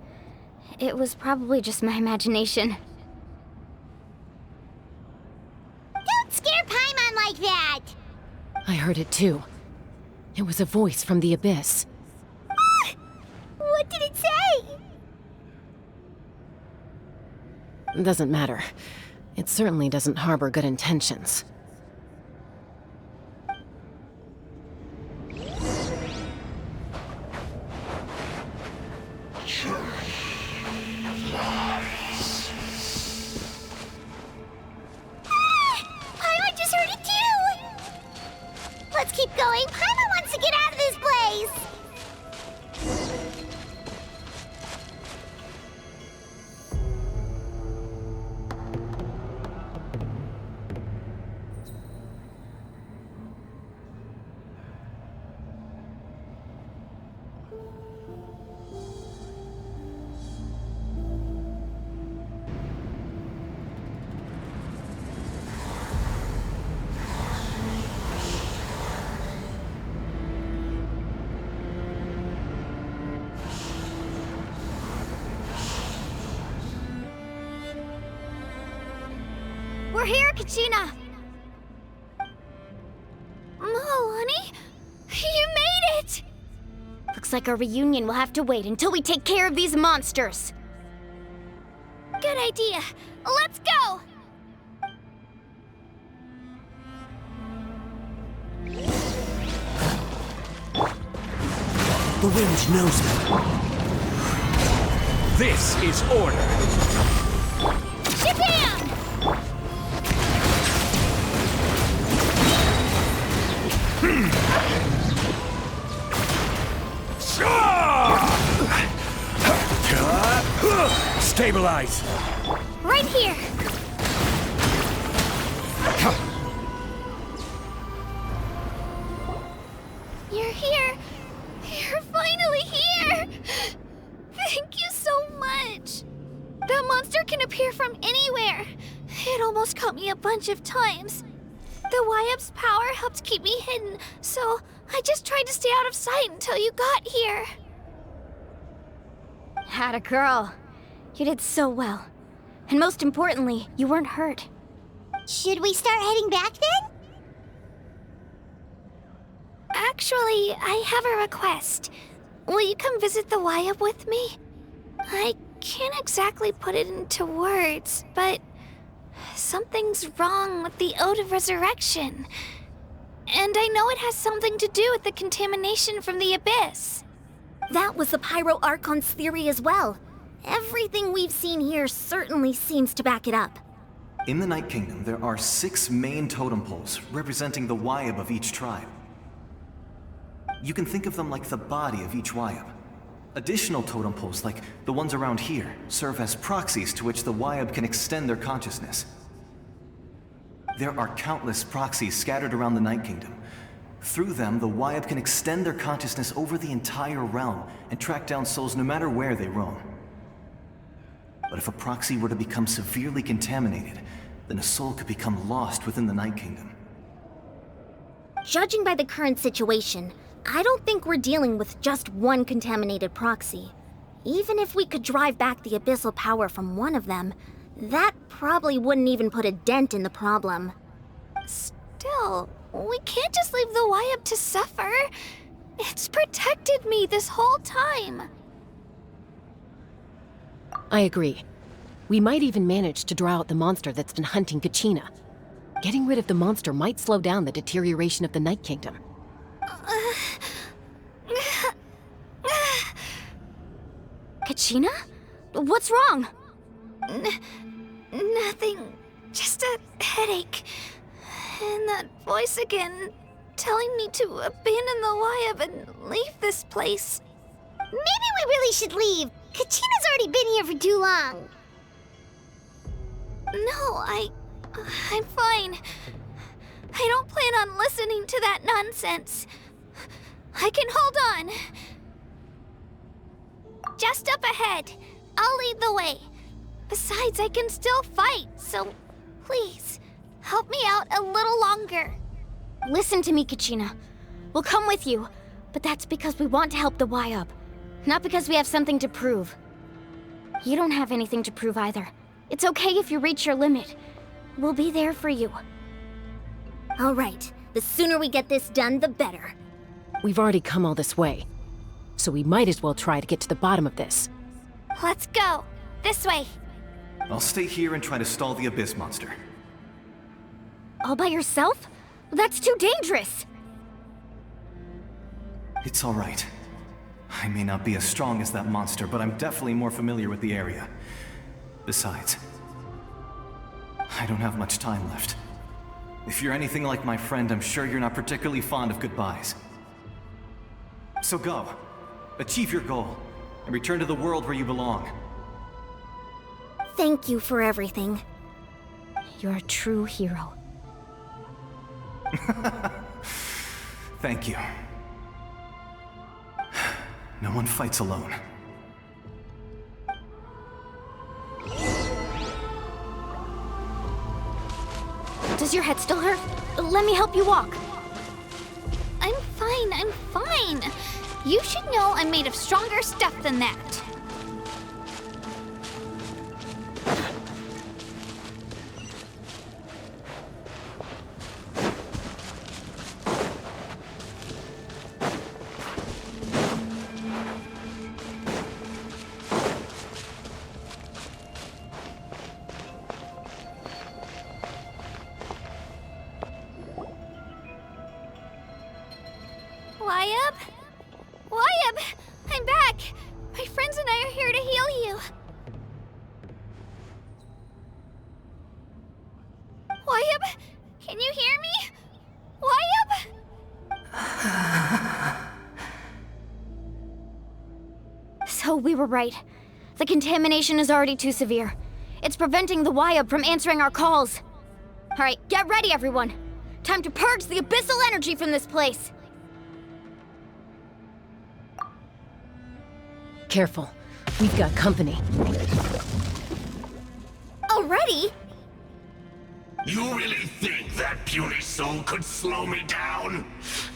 It was probably just my imagination. Don't scare Paimon like that! I heard it too. It was a voice from the abyss. What did it say? Doesn't matter. It certainly doesn't harbor good intentions. Paimon just heard it too! Let's keep going. Paimon wants to get out of this place! We're here, Kachina! Oh, honey? You made it! Looks like our reunion will have to wait until we take care of these monsters. Good idea. Let's go! The wind knows me. This is order. Shabam! Stabilize. Right here! You're here! You're finally here! Thank you so much! That monster can appear from anywhere. It almost caught me a bunch of times. The Wyab's power helped keep me hidden, so I just tried to stay out of sight until you got here. Atta girl. You did so well. And most importantly, you weren't hurt. Should we start heading back then? Actually, I have a request. Will you come visit the Wyab with me? I can't exactly put it into words, but something's wrong with the Ode of Resurrection. And I know it has something to do with the contamination from the Abyss. That was the Pyro Archon's theory as well. Everything we've seen here certainly seems to back it up. In the Night Kingdom, there are 6 main totem poles representing the Wyab of each tribe. You can think of them like the body of each Wayab. Additional totem poles, like the ones around here, serve as proxies to which the Wayab can extend their consciousness. There are countless proxies scattered around the Night Kingdom. Through them, the Wayab can extend their consciousness over the entire realm and track down souls no matter where they roam. But if a proxy were to become severely contaminated, then a soul could become lost within the Night Kingdom. Judging by the current situation, I don't think we're dealing with just one contaminated proxy. Even if we could drive back the abyssal power from one of them, that probably wouldn't even put a dent in the problem. Still, we can't just leave the Wayab to suffer. It's protected me this whole time. I agree. We might even manage to draw out the monster that's been hunting Kachina. Getting rid of the monster might slow down the deterioration of the Night Kingdom. Kachina? What's wrong? Nothing. Just a headache. And that voice again, telling me to abandon the Wayab and leave this place. Maybe we really should leave. Kachina's already been here for too long. No, I'm fine. I don't plan on listening to that nonsense. I can hold on. Just up ahead. I'll lead the way. Besides, I can still fight, so please, help me out a little longer. Listen to me, Kachina. We'll come with you, but that's because we want to help the Wayab, not because we have something to prove. You don't have anything to prove either. It's okay if you reach your limit. We'll be there for you. All right, the sooner we get this done, the better. We've already come all this way, so we might as well try to get to the bottom of this. Let's go. This way. I'll stay here and try to stall the Abyss monster. All by yourself? That's too dangerous. It's all right. I may not be as strong as that monster, but I'm definitely more familiar with the area. Besides, I don't have much time left. If you're anything like my friend, I'm sure you're not particularly fond of goodbyes. So go. Achieve your goal, and return to the world where you belong. Thank you for everything. You're a true hero. Thank you. No one fights alone. Does your head still hurt? Let me help you walk. I'm fine. You should know I'm made of stronger stuff than that. Wayab! I'm back! My friends and I are here to heal you. Wayab, can you hear me? Wayab? So we were right. The contamination is already too severe. It's preventing the Wayab from answering our calls. All right, get ready, everyone. Time to purge the abyssal energy from this place. Careful. We've got company. Already? You really think that puny soul could slow me down?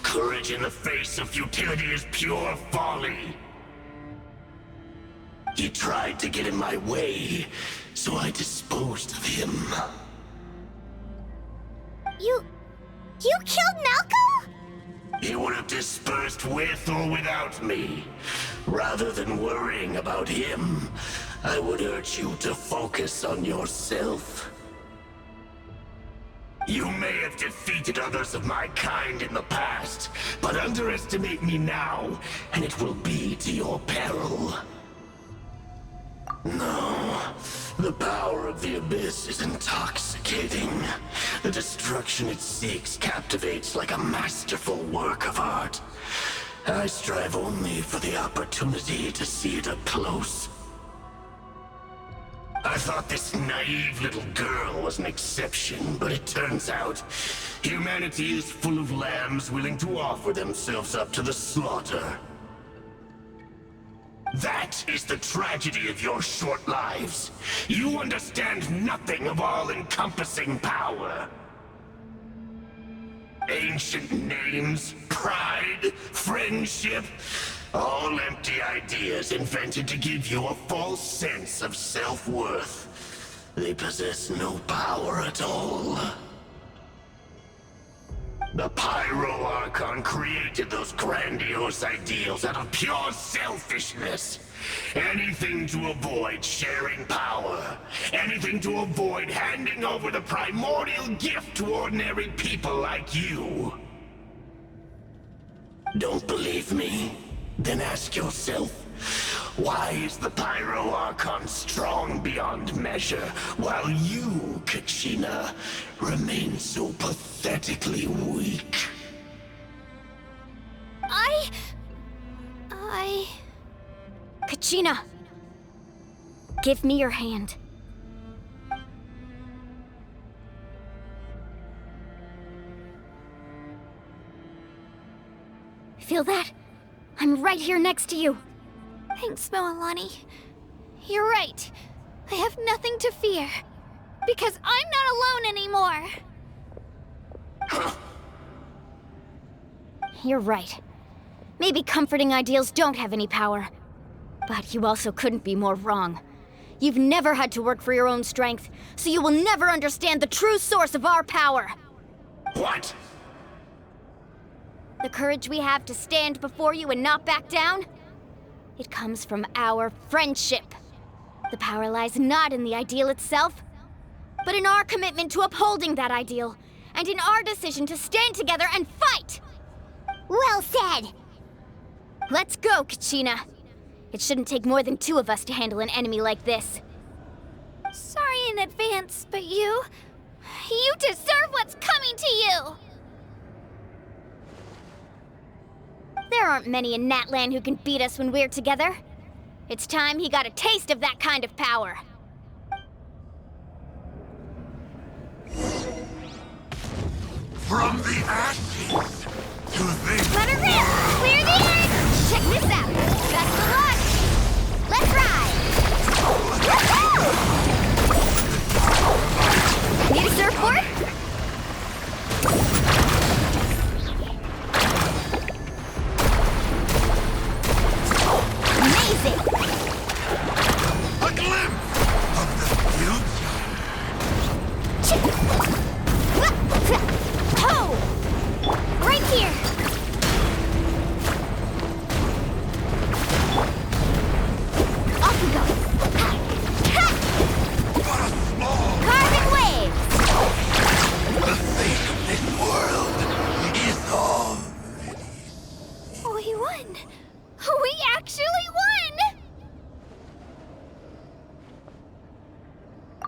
Courage in the face of futility is pure folly. He tried to get in my way, so I disposed of him. You killed Malcolm? He would have dispersed with or without me. Rather than worrying about him, I would urge you to focus on yourself. You may have defeated others of my kind in the past, but underestimate me now, and it will be to your peril. No, the power of the Abyss is intoxicating. The destruction it seeks captivates like a masterful work of art. I strive only for the opportunity to see it up close. I thought this naive little girl was an exception, but it turns out humanity is full of lambs willing to offer themselves up to the slaughter. That is the tragedy of your short lives. You understand nothing of all-encompassing power. Ancient names, pride, friendship, all empty ideas invented to give you a false sense of self-worth. They possess no power at all. The Pyro Archon created those grandiose ideals out of pure selfishness. Anything to avoid sharing power. Anything to avoid handing over the primordial gift to ordinary people like you. Don't believe me? Then ask yourself, why is the Pyro Archon strong beyond measure, while you, Kachina, remain so pathetically weak? Kachina! Give me your hand. Feel that? I'm right here next to you. Thanks, Moalani. You're right. I have nothing to fear. Because I'm not alone anymore. You're right. Maybe comforting ideals don't have any power. But you also couldn't be more wrong. You've never had to work for your own strength, so you will never understand the true source of our power. What? The courage we have to stand before you and not back down? It comes from our friendship. The power lies not in the ideal itself, but in our commitment to upholding that ideal, and in our decision to stand together and fight! Well said! Let's go, Kachina. It shouldn't take more than 2 of us to handle an enemy like this. Sorry in advance, but you deserve what's coming to you! There aren't many in Natlan who can beat us when we're together. It's time he got a taste of that kind of power. From the ashes to the Let her rip! Clear the air! Check this out! Best of luck! Let's ride! Woohoo! Need a surfboard? Amazing! A glimpse of the future! Ho! Right here! Off we go! Ha! Carving waves! The fate of this world is all. We won! We actually won!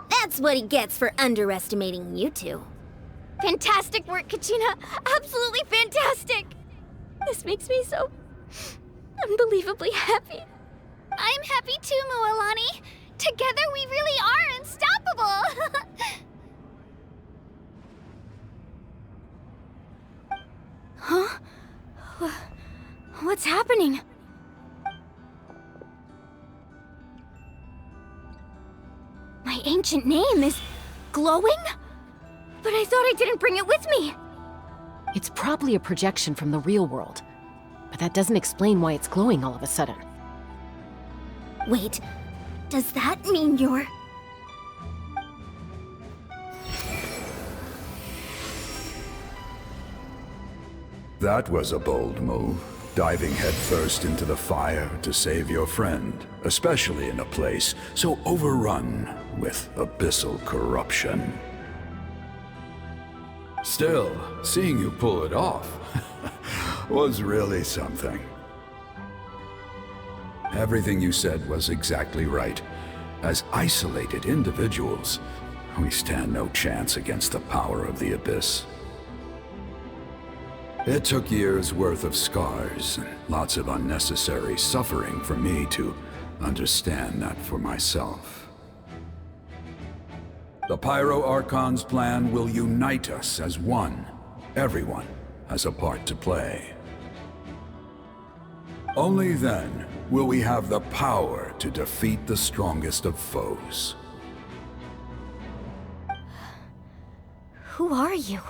That's what he gets for underestimating you two. Fantastic work, Kachina! Absolutely fantastic! This makes me so unbelievably happy. I'm happy too, Moalani. Together we really are unstoppable! Huh? What's happening? My ancient name is glowing? But I thought I didn't bring it with me. It's probably a projection from the real world, but that doesn't explain why it's glowing all of a sudden. Wait, does that mean you're... That was a bold move, diving headfirst into the fire to save your friend, especially in a place so overrun with abyssal corruption. Still, seeing you pull it off was really something. Everything you said was exactly right. As isolated individuals, we stand no chance against the power of the Abyss. It took years' worth of scars and lots of unnecessary suffering for me to understand that for myself. The Pyro Archon's plan will unite us as one. Everyone has a part to play. Only then will we have the power to defeat the strongest of foes. Who are you?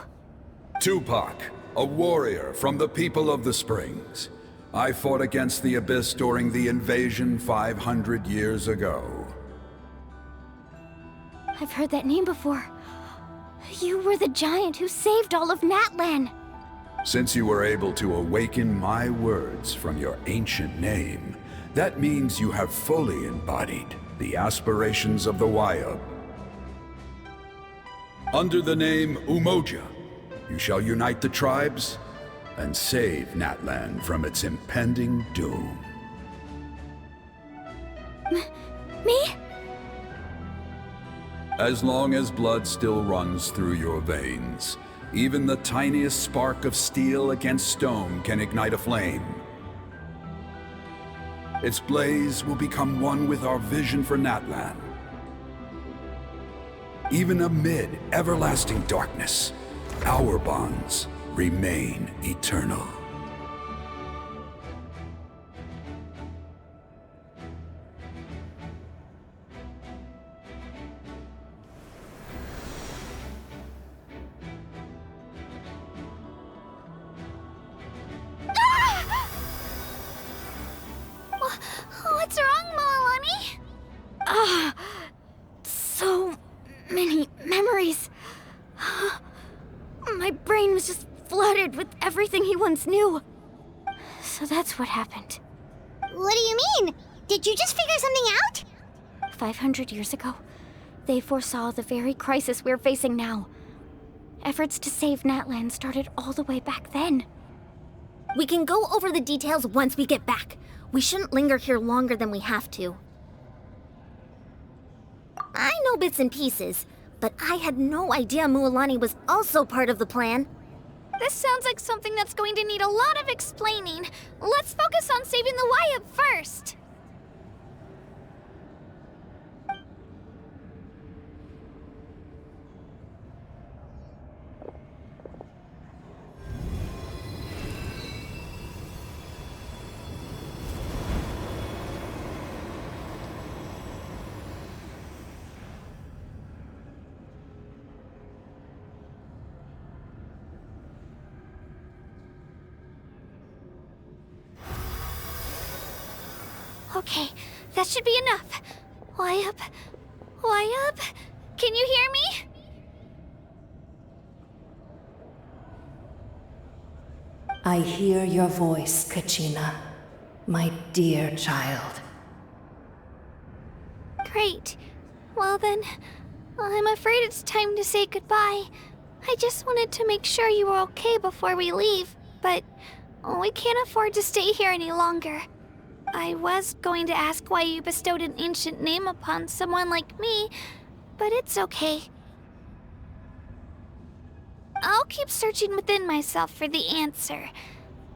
Tupac, a warrior from the people of the Springs. I fought against the Abyss during the invasion 500 years ago. I've heard that name before. You were the giant who saved all of Natlan. Since you were able to awaken my words from your ancient name, that means you have fully embodied the aspirations of the Wayub. Under the name Umoja, you shall unite the tribes and save Natlan from its impending doom. Me? As long as blood still runs through your veins, even the tiniest spark of steel against stone can ignite a flame. Its blaze will become one with our vision for Natlan. Even amid everlasting darkness, our bonds remain eternal. What's wrong, Malani? So many memories. My brain was just flooded with everything he once knew. So that's what happened. What do you mean? Did you just figure something out? 500 years ago, they foresaw the very crisis we're facing now. Efforts to save Natlan started all the way back then. We can go over the details once we get back. We shouldn't linger here longer than we have to. I know bits and pieces, but I had no idea Mualani was also part of the plan. This sounds like something that's going to need a lot of explaining. Let's focus on saving the Wayub first. Okay, that should be enough. Wayub? Wayub? Can you hear me? I hear your voice, Kachina, my dear child. Great. Well then, I'm afraid it's time to say goodbye. I just wanted to make sure you were okay before we leave, but we can't afford to stay here any longer. I was going to ask why you bestowed an ancient name upon someone like me, but it's okay. I'll keep searching within myself for the answer.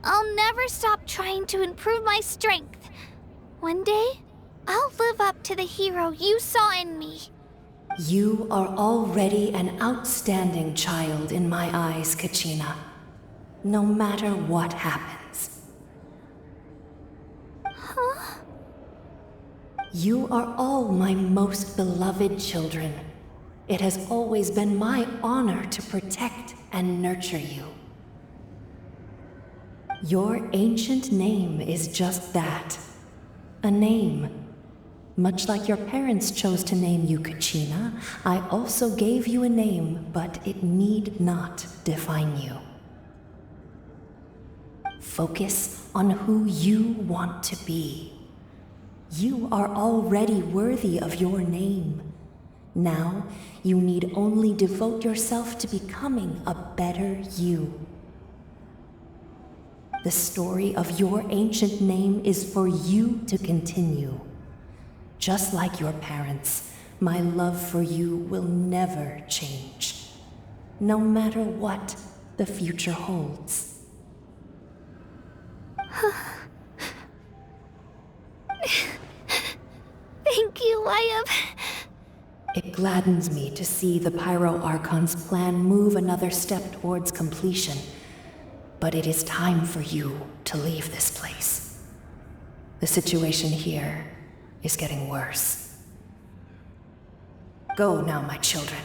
I'll never stop trying to improve my strength. One day, I'll live up to the hero you saw in me. You are already an outstanding child in my eyes, Kachina. No matter what happens. Huh? You are all my most beloved children. It has always been my honor to protect and nurture you. Your ancient name is just that. A name. Much like your parents chose to name you Kachina, I also gave you a name, but it need not define you. Focus on who you want to be. You are already worthy of your name. Now, you need only devote yourself to becoming a better you. The story of your ancient name is for you to continue. Just like your parents, my love for you will never change, no matter what the future holds. Thank you, Wyatt. It gladdens me to see the Pyro Archon's plan move another step towards completion. But it is time for you to leave this place. The situation here is getting worse. Go now, my children.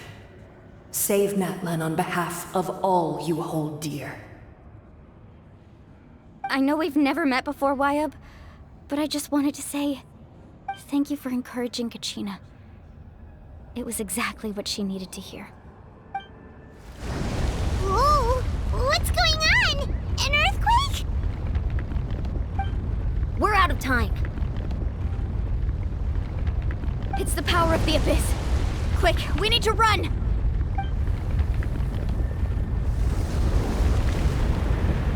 Save Natlan on behalf of all you hold dear. I know we've never met before, Wyatt, but I just wanted to say thank you for encouraging Kachina. It was exactly what she needed to hear. Whoa! What's going on? An earthquake? We're out of time. It's the power of the Abyss. Quick, we need to run!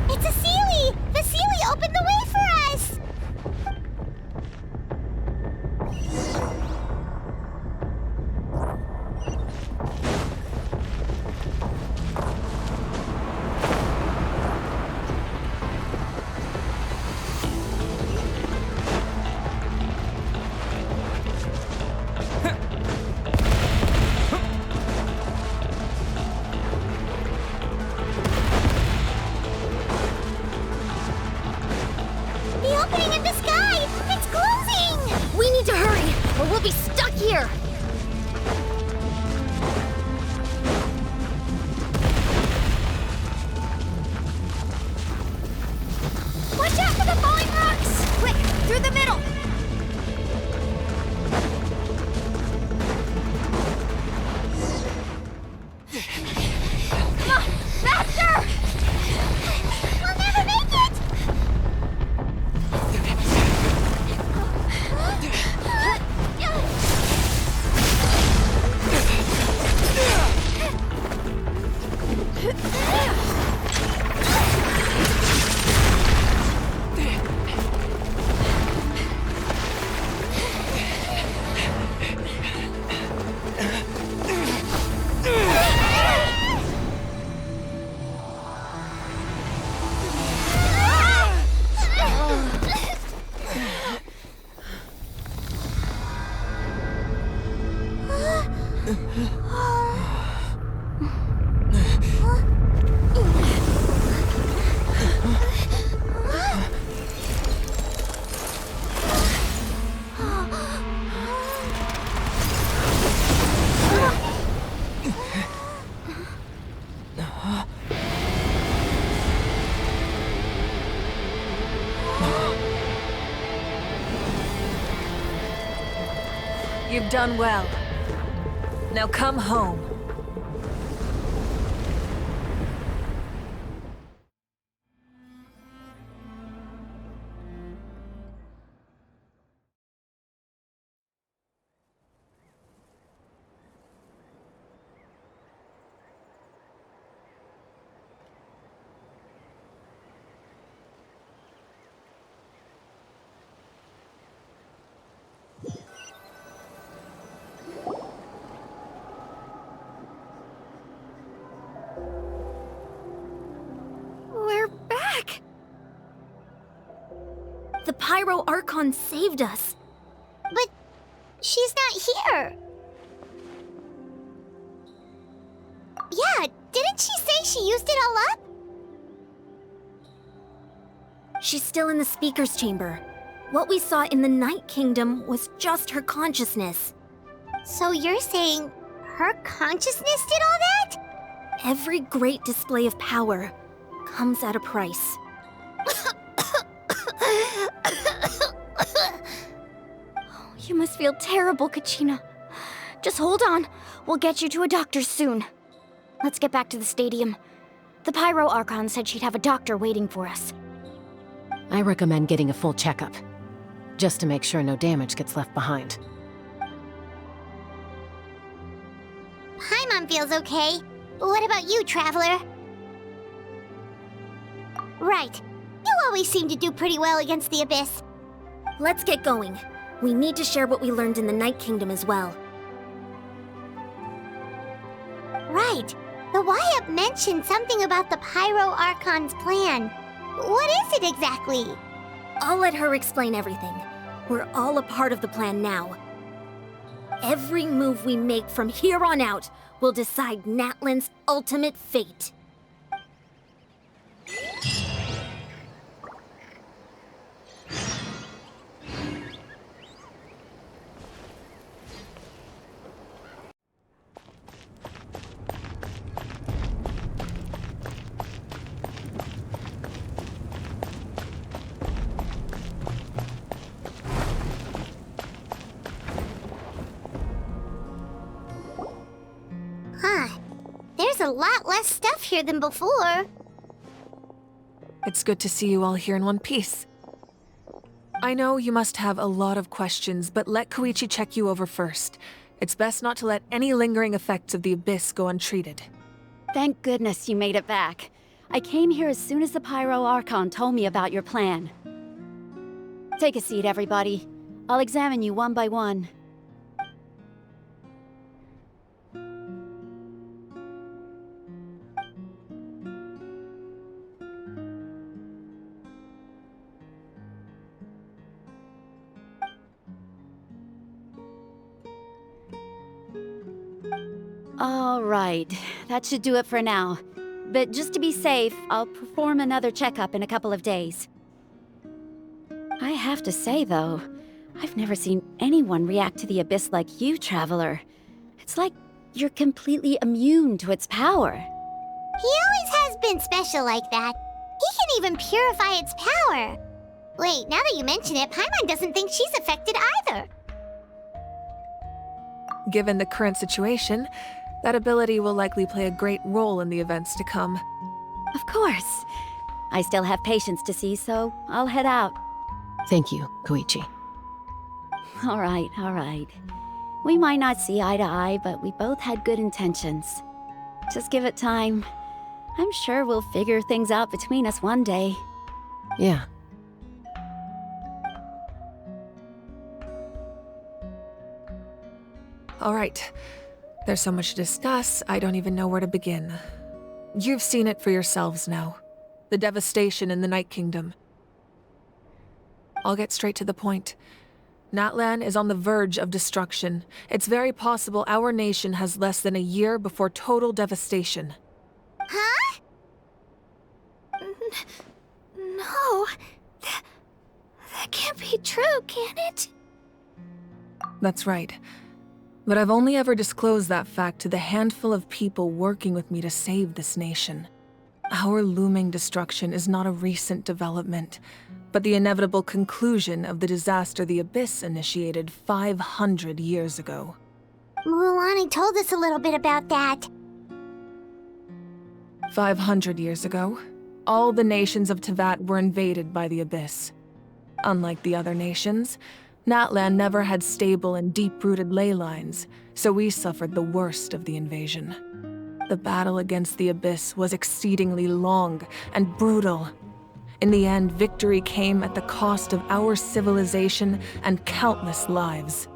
It's a Seelie! The Seelie opened the way for us! The opening in the sky! It's closing! We need to hurry, or we'll be stuck here! Watch out for the falling rocks! Quick, through the middle! Come on, faster! We'll never make it! You've done well. Now come home. We're back! The Pyro Archon saved us. But she's not here. Yeah, didn't she say she used it all up? She's still in the speaker's chamber. What we saw in the Night Kingdom was just her consciousness. So you're saying her consciousness did all that? Every great display of power comes at a price. You must feel terrible, Kachina. Just hold on. We'll get you to a doctor soon. Let's get back to the stadium. The Pyro Archon said she'd have a doctor waiting for us. I recommend getting a full checkup, just to make sure no damage gets left behind. Paimon feels okay. What about you, Traveler? Right. You always seem to do pretty well against the Abyss. Let's get going. We need to share what we learned in the Night Kingdom as well. Right. The Wyatt mentioned something about the Pyro Archon's plan. What is it exactly? I'll let her explain everything. We're all a part of the plan now. Every move we make from here on out will decide Natlan's ultimate fate. Huh. There's a lot less stuff here than before. It's good to see you all here in one piece. I know you must have a lot of questions, but let Koichi check you over first. It's best not to let any lingering effects of the Abyss go untreated. Thank goodness you made it back. I came here as soon as the Pyro Archon told me about your plan. Take a seat, everybody. I'll examine you one by one. All right, that should do it for now. But just to be safe, I'll perform another checkup in a couple of days. I have to say, though, I've never seen anyone react to the Abyss like you, Traveler. It's like you're completely immune to its power. He always has been special like that. He can even purify its power. Wait, now that you mention it, Paimon doesn't think she's affected either. Given the current situation, that ability will likely play a great role in the events to come. Of course. I still have patients to see, so I'll head out. Thank you, Koichi. All right. We might not see eye to eye, but we both had good intentions. Just give it time. I'm sure we'll figure things out between us one day. Yeah. All right. There's so much to discuss, I don't even know where to begin. You've seen it for yourselves now. The devastation in the Night Kingdom. I'll get straight to the point. Natlan is on the verge of destruction. It's very possible our nation has less than a year before total devastation. Huh? No. That can't be true, can it? That's right. But I've only ever disclosed that fact to the handful of people working with me to save this nation. Our looming destruction is not a recent development, but the inevitable conclusion of the disaster the Abyss initiated 500 years ago. Mualani told us a little bit about that. 500 years ago, all the nations of Teyvat were invaded by the Abyss. Unlike the other nations, Natlan never had stable and deep-rooted ley lines, so we suffered the worst of the invasion. The battle against the Abyss was exceedingly long and brutal. In the end, victory came at the cost of our civilization and countless lives.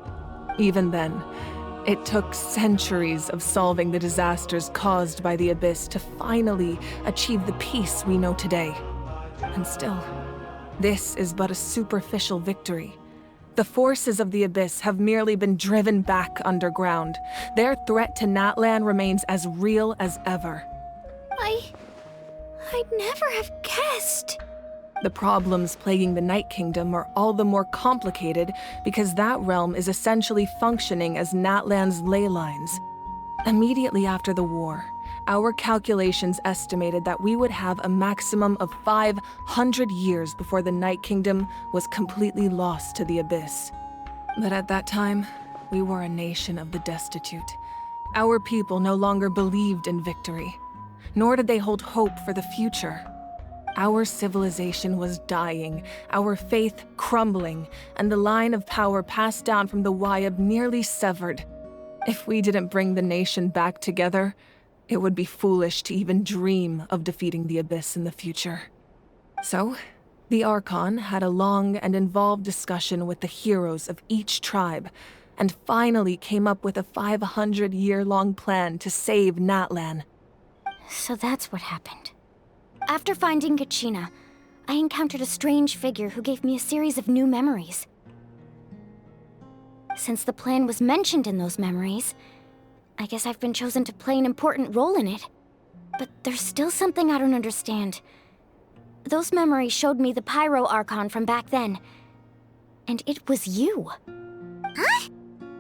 Even then, it took centuries of solving the disasters caused by the Abyss to finally achieve the peace we know today. And still, this is but a superficial victory. The forces of the Abyss have merely been driven back underground. Their threat to Natlan remains as real as ever. I'd never have guessed. The problems plaguing the Night Kingdom are all the more complicated because that realm is essentially functioning as Natlan's ley lines. Immediately after the war, our calculations estimated that we would have a maximum of 500 years before the Night Kingdom was completely lost to the Abyss. But at that time, we were a nation of the destitute. Our people no longer believed in victory, nor did they hold hope for the future. Our civilization was dying, our faith crumbling, and the line of power passed down from the Wayab nearly severed. If we didn't bring the nation back together, it would be foolish to even dream of defeating the Abyss in the future. So, the Archon had a long and involved discussion with the heroes of each tribe, and finally came up with a 500-year-long plan to save Natlan. So that's what happened. After finding Kachina, I encountered a strange figure who gave me a series of new memories. Since the plan was mentioned in those memories, I guess I've been chosen to play an important role in it. But there's still something I don't understand. Those memories showed me the Pyro Archon from back then. And it was you. Huh?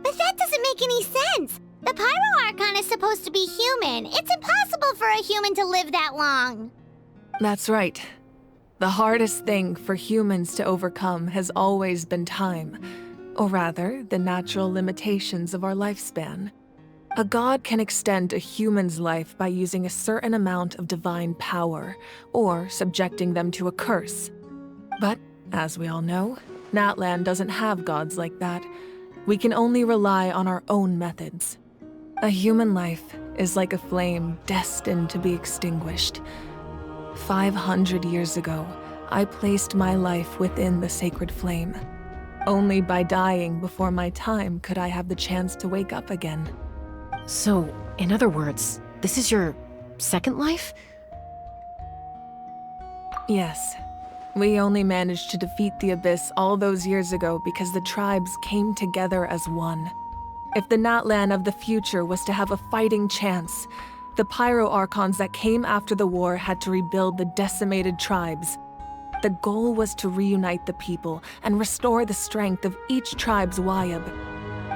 But that doesn't make any sense! The Pyro Archon is supposed to be human. It's impossible for a human to live that long. That's right. The hardest thing for humans to overcome has always been time. Or rather, the natural limitations of our lifespan. A god can extend a human's life by using a certain amount of divine power, or subjecting them to a curse. But, as we all know, Natlan doesn't have gods like that. We can only rely on our own methods. A human life is like a flame destined to be extinguished. 500 years ago, I placed my life within the sacred flame. Only by dying before my time could I have the chance to wake up again. So, in other words, this is your second life? Yes. We only managed to defeat the Abyss all those years ago because the tribes came together as one. If the Natlan of the future was to have a fighting chance, the Pyro Archons that came after the war had to rebuild the decimated tribes. The goal was to reunite the people and restore the strength of each tribe's Wayab.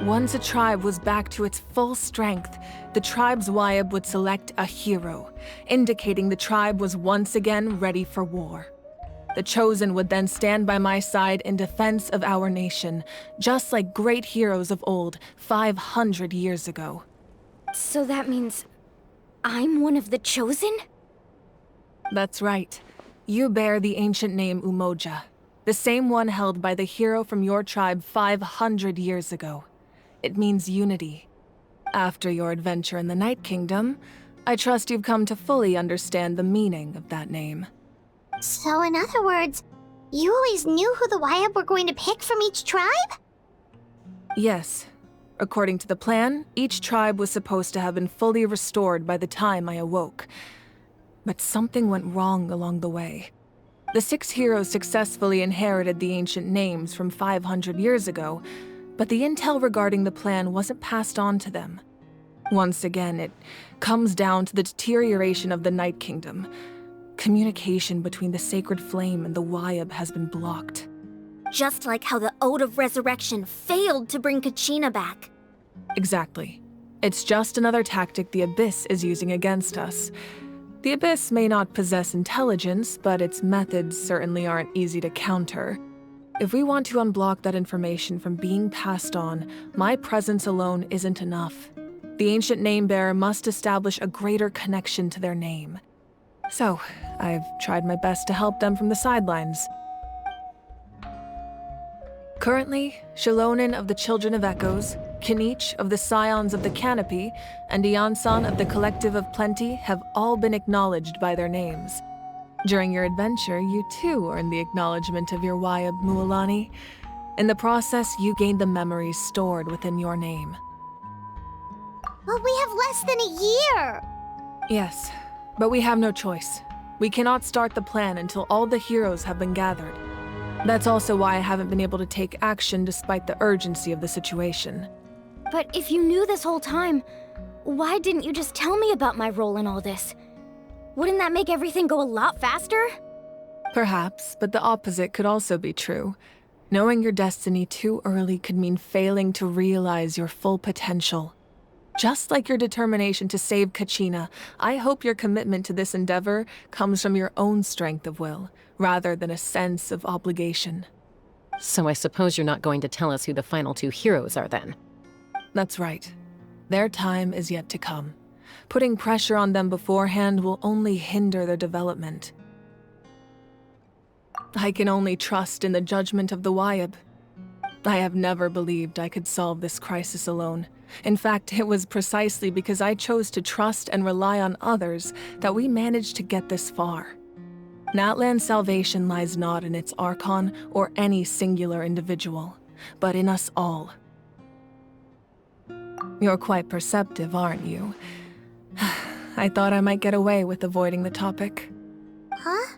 Once a tribe was back to its full strength, the tribe's Wayab would select a hero, indicating the tribe was once again ready for war. The Chosen would then stand by my side in defense of our nation, just like great heroes of old, 500 years ago. So that means I'm one of the Chosen? That's right. You bear the ancient name Umoja, the same one held by the hero from your tribe 500 years ago. It means unity. After your adventure in the Night Kingdom, I trust you've come to fully understand the meaning of that name. So in other words, you always knew who the Wayab were going to pick from each tribe? Yes. According to the plan, each tribe was supposed to have been fully restored by the time I awoke. But something went wrong along the way. The 6 heroes successfully inherited the ancient names from 500 years ago, but the intel regarding the plan wasn't passed on to them. Once again, it comes down to the deterioration of the Night Kingdom. Communication between the Sacred Flame and the Wayab has been blocked. Just like how the Ode of Resurrection failed to bring Kachina back. Exactly. It's just another tactic the Abyss is using against us. The Abyss may not possess intelligence, but its methods certainly aren't easy to counter. If we want to unblock that information from being passed on, my presence alone isn't enough. The ancient name-bearer must establish a greater connection to their name. So, I've tried my best to help them from the sidelines. Currently, Shalonin of the Children of Echoes, Kinich of the Scions of the Canopy, and Iansan of the Collective of Plenty have all been acknowledged by their names. During your adventure, you too earned the acknowledgement of your Wayab, Mualani. In the process, you gained the memories stored within your name. But we have less than a year! Yes, but we have no choice. We cannot start the plan until all the heroes have been gathered. That's also why I haven't been able to take action despite the urgency of the situation. But if you knew this whole time, why didn't you just tell me about my role in all this? Wouldn't that make everything go a lot faster? Perhaps, but the opposite could also be true. Knowing your destiny too early could mean failing to realize your full potential. Just like your determination to save Kachina, I hope your commitment to this endeavor comes from your own strength of will, rather than a sense of obligation. So I suppose you're not going to tell us who the final 2 heroes are then? That's right. Their time is yet to come. Putting pressure on them beforehand will only hinder their development. I can only trust in the judgment of the Wayab. I have never believed I could solve this crisis alone. In fact, it was precisely because I chose to trust and rely on others that we managed to get this far. Natlan's salvation lies not in its Archon or any singular individual, but in us all. You're quite perceptive, aren't you? I thought I might get away with avoiding the topic. Huh?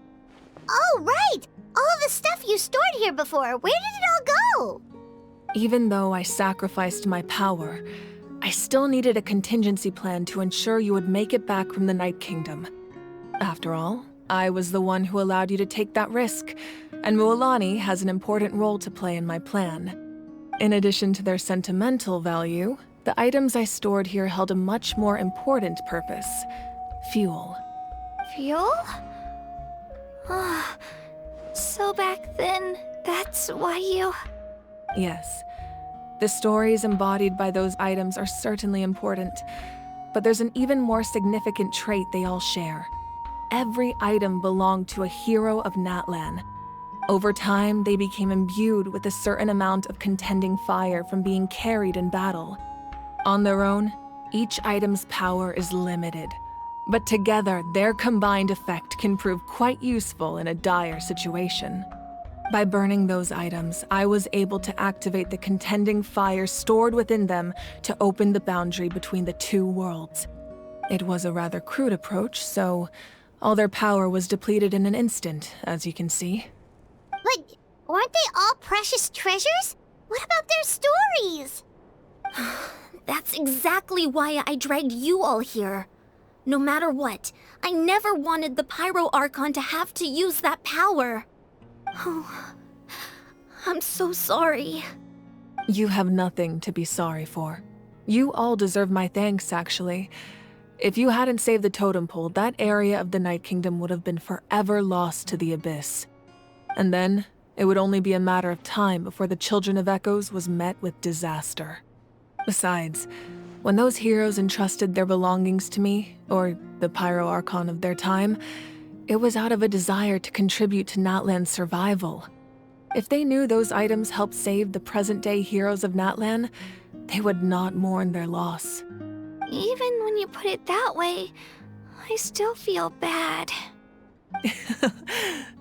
Oh, Oh, right! All of the stuff you stored here before, where did it all go? Even though I sacrificed my power, I still needed a contingency plan to ensure you would make it back from the Night Kingdom. After all, I was the one who allowed you to take that risk, and Mualani has an important role to play in my plan. In addition to their sentimental value, the items I stored here held a much more important purpose: fuel. Fuel? So back then, that's why you... Yes. The stories embodied by those items are certainly important, but there's an even more significant trait they all share. Every item belonged to a hero of Natlan. Over time, they became imbued with a certain amount of contending fire from being carried in battle. On their own, each item's power is limited, but together, their combined effect can prove quite useful in a dire situation. By burning those items, I was able to activate the contending fire stored within them to open the boundary between the two worlds. It was a rather crude approach, so all their power was depleted in an instant, as you can see. But weren't they all precious treasures? What about their stories? That's exactly why I dragged you all here. No matter what, I never wanted the Pyro Archon to have to use that power. Oh, I'm so sorry. You have nothing to be sorry for. You all deserve my thanks, actually. If you hadn't saved the totem pole, that area of the Night Kingdom would have been forever lost to the Abyss. And then, it would only be a matter of time before the Children of Echoes was met with disaster. Besides, when those heroes entrusted their belongings to me, or the Pyro Archon of their time, it was out of a desire to contribute to Natlan's survival. If they knew those items helped save the present-day heroes of Natlan, they would not mourn their loss. Even when you put it that way, I still feel bad.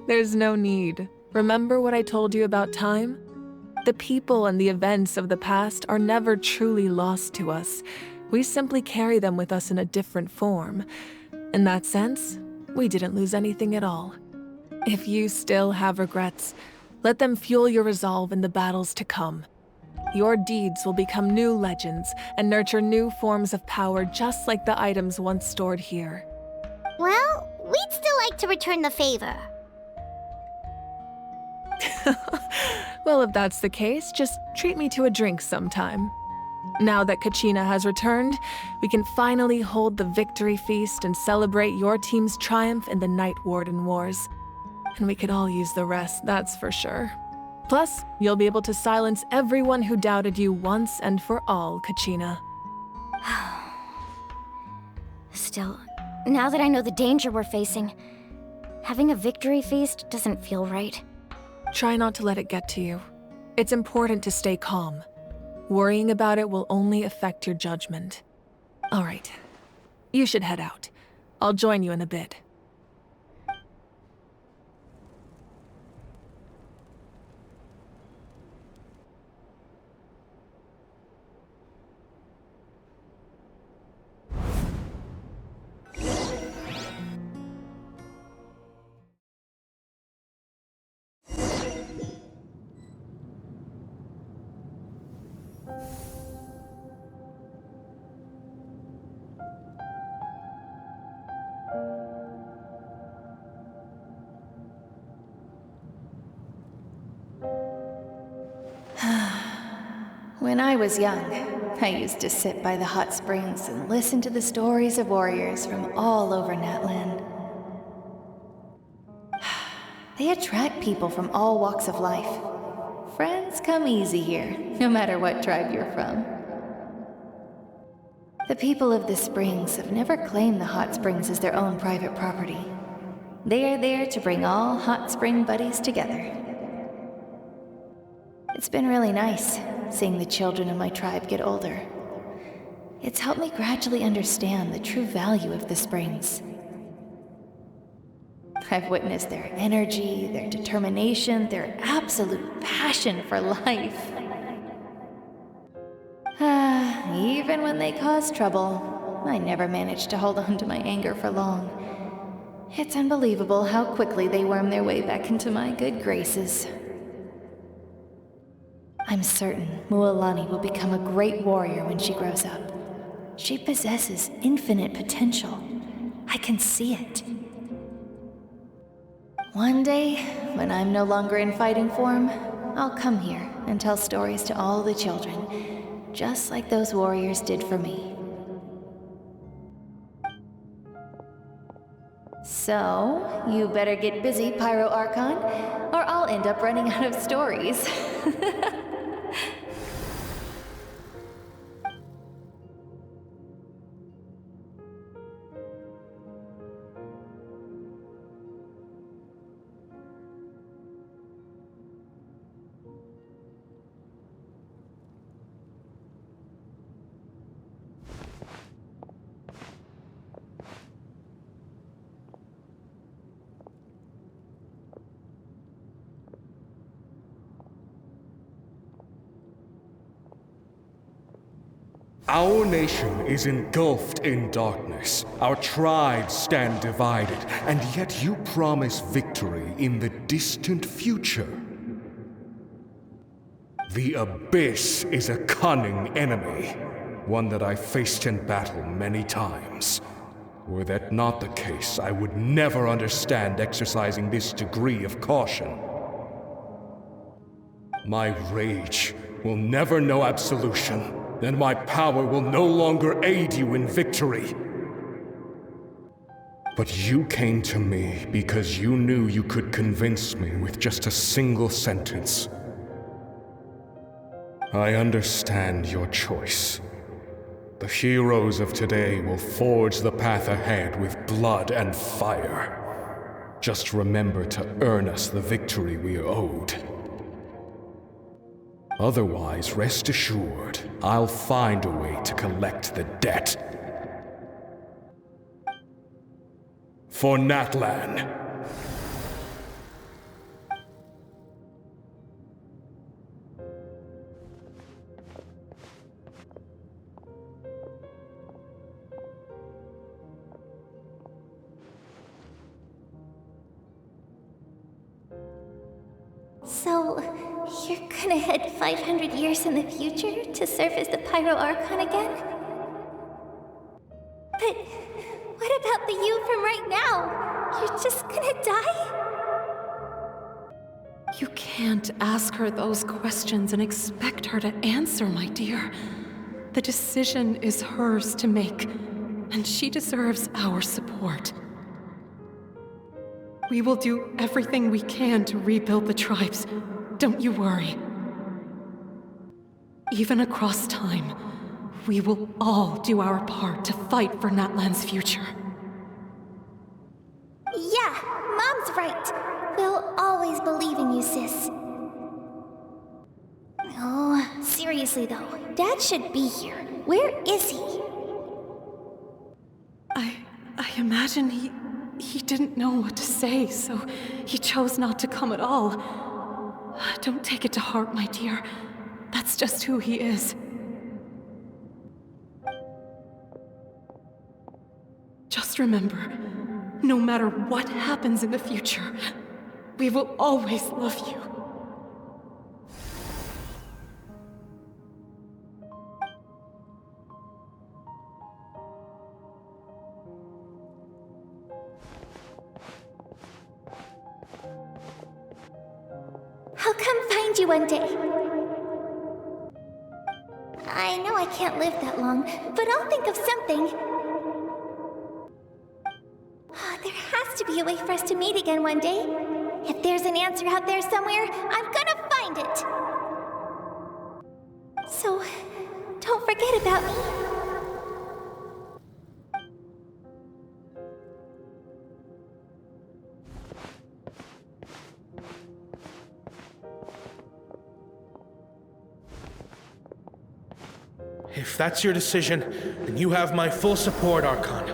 There's no need. Remember what I told you about time? The people and the events of the past are never truly lost to us. We simply carry them with us in a different form. In that sense, we didn't lose anything at all. If you still have regrets, let them fuel your resolve in the battles to come. Your deeds will become new legends and nurture new forms of power just like the items once stored here. Well, we'd still like to return the favor. Well, if that's the case, just treat me to a drink sometime. Now that Kachina has returned, we can finally hold the victory feast and celebrate your team's triumph in the Night Warden Wars. And we could all use the rest, that's for sure. Plus, you'll be able to silence everyone who doubted you once and for all, Kachina. Still, now that I know the danger we're facing, having a victory feast doesn't feel right. Try not to let it get to you. It's important to stay calm. Worrying about it will only affect your judgment. All right, you should head out. I'll join you in a bit. When I was young, I used to sit by the hot springs and listen to the stories of warriors from all over Natlan. They attract people from all walks of life. Friends come easy here, no matter what tribe you're from. The people of the springs have never claimed the hot springs as their own private property. They are there to bring all hot spring buddies together. It's been really nice, seeing the children of my tribe get older. It's helped me gradually understand the true value of the springs. I've witnessed their energy, their determination, their absolute passion for life. Even when they cause trouble, I never managed to hold on to my anger for long. It's unbelievable how quickly they worm their way back into my good graces. I'm certain Mualani will become a great warrior when she grows up. She possesses infinite potential. I can see it. One day, when I'm no longer in fighting form, I'll come here and tell stories to all the children, just like those warriors did for me. So, you better get busy, Pyro Archon, or I'll end up running out of stories. Our nation is engulfed in darkness. Our tribes stand divided, and yet you promise victory in the distant future. The Abyss is a cunning enemy, one that I faced in battle many times. Were that not the case, I would never understand exercising this degree of caution. My rage will never know absolution, and my power will no longer aid you in victory. But you came to me because you knew you could convince me with just a single sentence. I understand your choice. The heroes of today will forge the path ahead with blood and fire. Just remember to earn us the victory we are owed. Otherwise, rest assured, I'll find a way to collect the debt. For Natlan. So, you're gonna head 500 years in the future to serve as the Pyro Archon again? But what about the you from right now? You're just gonna die? You can't ask her those questions and expect her to answer, my dear. The decision is hers to make, and she deserves our support. We will do everything we can to rebuild the tribes. Don't you worry. Even across time, we will all do our part to fight for Natlan's future. Yeah, Mom's right. We'll always believe in you, sis. Oh, seriously though, Dad should be here. Where is he? I imagine he didn't know what to say, so he chose not to come at all. Don't take it to heart, my dear. That's just who he is. Just remember, no matter what happens in the future, we will always love you. I'll come find you one day. I know I can't live that long, but I'll think of something. There has to be a way for us to meet again one day. If there's an answer out there somewhere, I'm gonna find it. So, don't forget about me. If that's your decision, then you have my full support, Archon.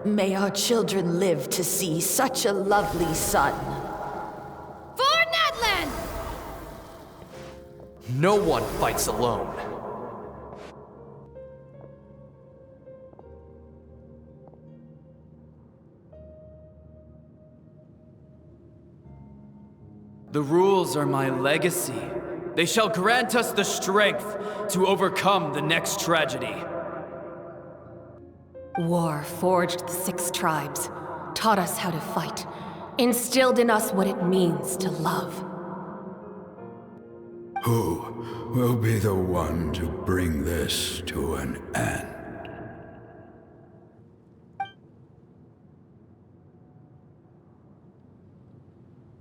May our children live to see such a lovely son. For Natlan! No one fights alone. The rules are my legacy. They shall grant us the strength to overcome the next tragedy. War forged the 6 tribes, taught us how to fight, instilled in us what it means to love. Who will be the one to bring this to an end?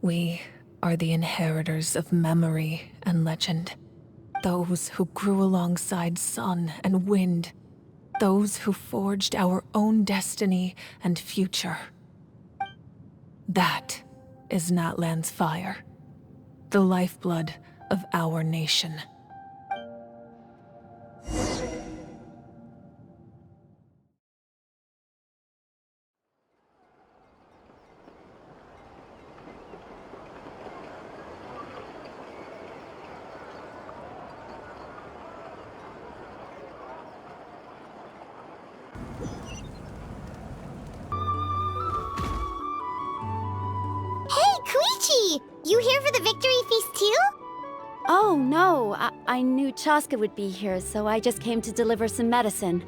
We are the inheritors of memory and legend. Those who grew alongside sun and wind. Those who forged our own destiny and future. That is Natlan's fire. The lifeblood of our nation. You here for the victory feast too? Oh, no. I knew Chaska would be here, so I just came to deliver some medicine.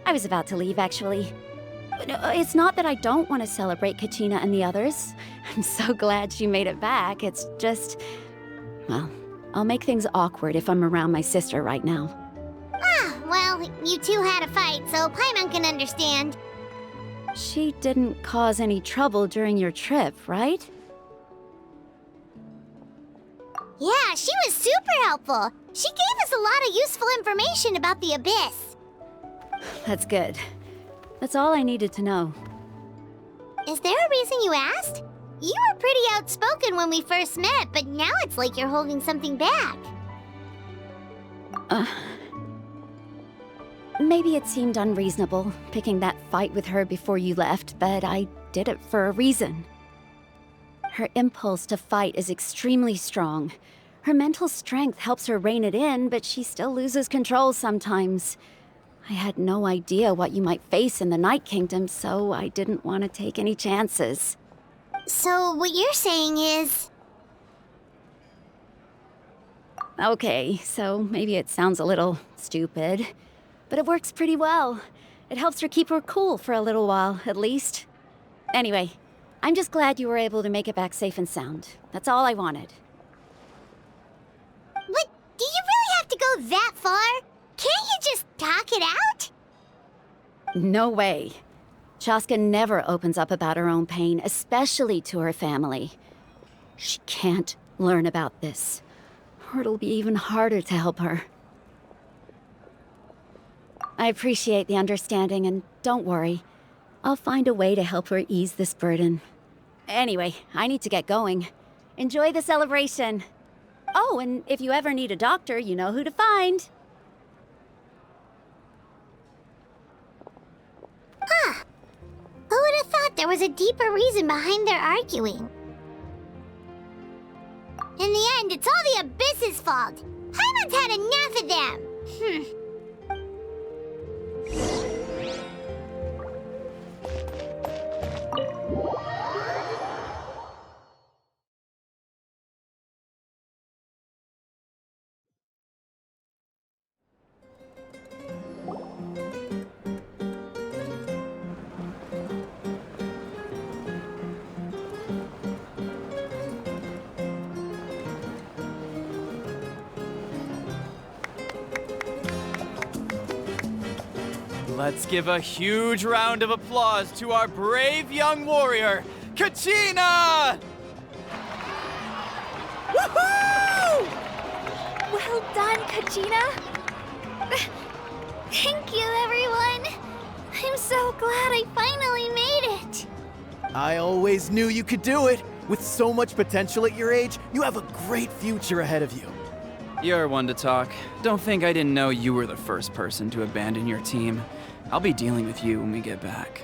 I was about to leave, actually. But it's not that I don't want to celebrate Kachina and the others. I'm so glad she made it back. It's just... well, I'll make things awkward if I'm around my sister right now. Ah, well, you two had a fight, so Paimon can understand. She didn't cause any trouble during your trip, right? Yeah, she was super helpful. She gave us a lot of useful information about the Abyss. That's good. That's all I needed to know. Is there a reason you asked? You were pretty outspoken when we first met, but now it's like you're holding something back. Maybe it seemed unreasonable, picking that fight with her before you left, but I did it for a reason. Her impulse to fight is extremely strong. Her mental strength helps her rein it in, but she still loses control sometimes. I had no idea what you might face in the Night Kingdom, so I didn't want to take any chances. So what you're saying is... Okay, so maybe it sounds a little stupid, but it works pretty well. It helps her keep her cool for a little while, at least. Anyway, I'm just glad you were able to make it back safe and sound. That's all I wanted. But do you really have to go that far? Can't you just talk it out? No way. Chaska never opens up about her own pain, especially to her family. She can't learn about this, or it'll be even harder to help her. I appreciate the understanding, and don't worry. I'll find a way to help her ease this burden. Anyway, I need to get going. Enjoy the celebration. Oh, and if you ever need a doctor, you know who to find. Huh. Who would have thought there was a deeper reason behind their arguing? In the end, it's all the Abyss's fault. Paimon's had enough of them. Let's give a huge round of applause to our brave young warrior, Kachina! Woohoo! Well done, Kachina! Thank you, everyone! I'm so glad I finally made it! I always knew you could do it! With so much potential at your age, you have a great future ahead of you. You're one to talk. Don't think I didn't know you were the first person to abandon your team. I'll be dealing with you when we get back.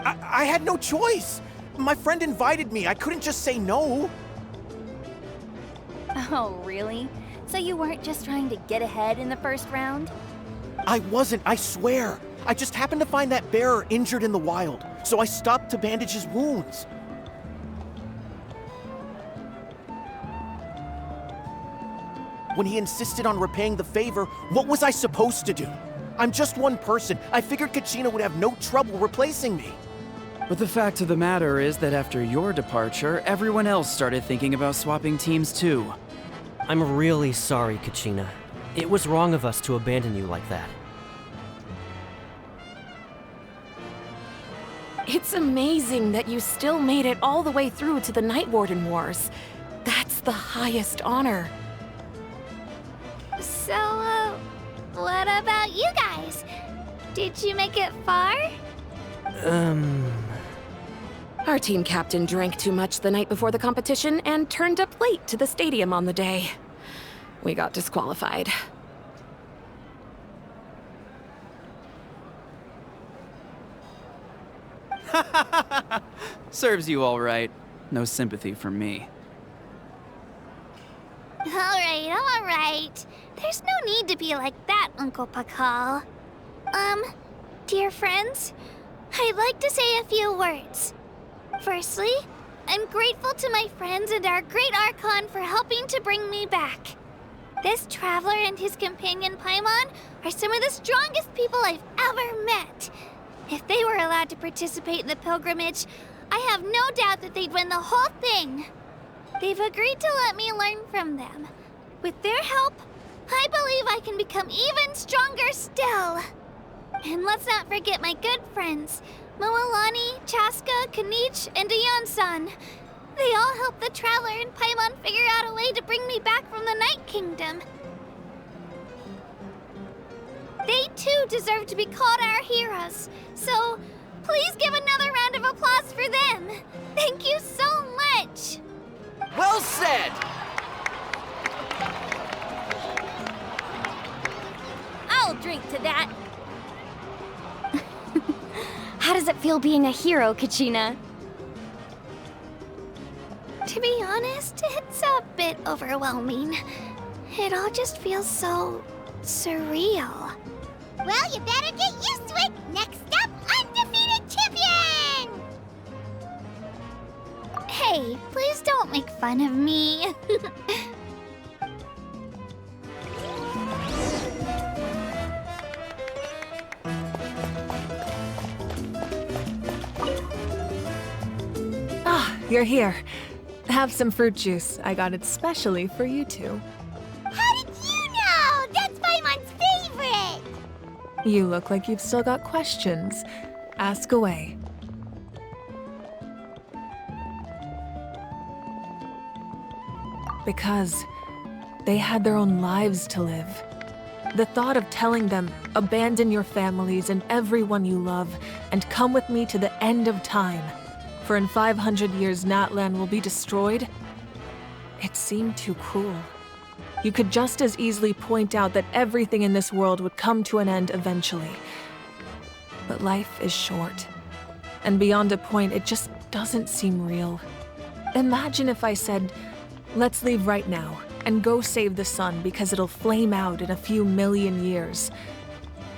I had no choice! My friend invited me, I couldn't just say no! Oh, really? So you weren't just trying to get ahead in the first round? I wasn't, I swear! I just happened to find that bearer injured in the wild, so I stopped to bandage his wounds. When he insisted on repaying the favor, what was I supposed to do? I'm just one person. I figured Kachina would have no trouble replacing me. But the fact of the matter is that after your departure, everyone else started thinking about swapping teams too. I'm really sorry, Kachina. It was wrong of us to abandon you like that. It's amazing that you still made it all the way through to the Night Warden Wars. That's the highest honor. So, what about you guys? Did you make it far? Our team captain drank too much the night before the competition and turned up late to the stadium on the day. We got disqualified. Serves you all right. No sympathy from me. Alright. There's no need to be like that, Uncle Pakal. Dear friends, I'd like to say a few words. Firstly, I'm grateful to my friends and our great Archon for helping to bring me back. This traveler and his companion Paimon are some of the strongest people I've ever met. If they were allowed to participate in the pilgrimage, I have no doubt that they'd win the whole thing. They've agreed to let me learn from them. With their help, I believe I can become even stronger still. And let's not forget my good friends, Moalani, Chaska, Kanich, and Ayan-san. They all helped the Traveler and Paimon figure out a way to bring me back from the Night Kingdom. They too deserve to be called our heroes, so please give another round of applause for them. Thank you so much! Well said! I'll drink to that. How does it feel being a hero, Kachina? To be honest, it's a bit overwhelming. It all just feels so surreal. Well, you better get used to it. Next up, undefeated champion! Hey, please don't make fun of me. You're here. Have some fruit juice. I got it specially for you two. How did you know? That's Paimon's favorite! You look like you've still got questions. Ask away. Because they had their own lives to live. The thought of telling them, abandon your families and everyone you love, and come with me to the end of time, for in 500 years Natlan will be destroyed, it seemed too cruel. You could just as easily point out that everything in this world would come to an end eventually. But life is short, and beyond a point, it just doesn't seem real. Imagine if I said, let's leave right now and go save the sun because it'll flame out in a few million years.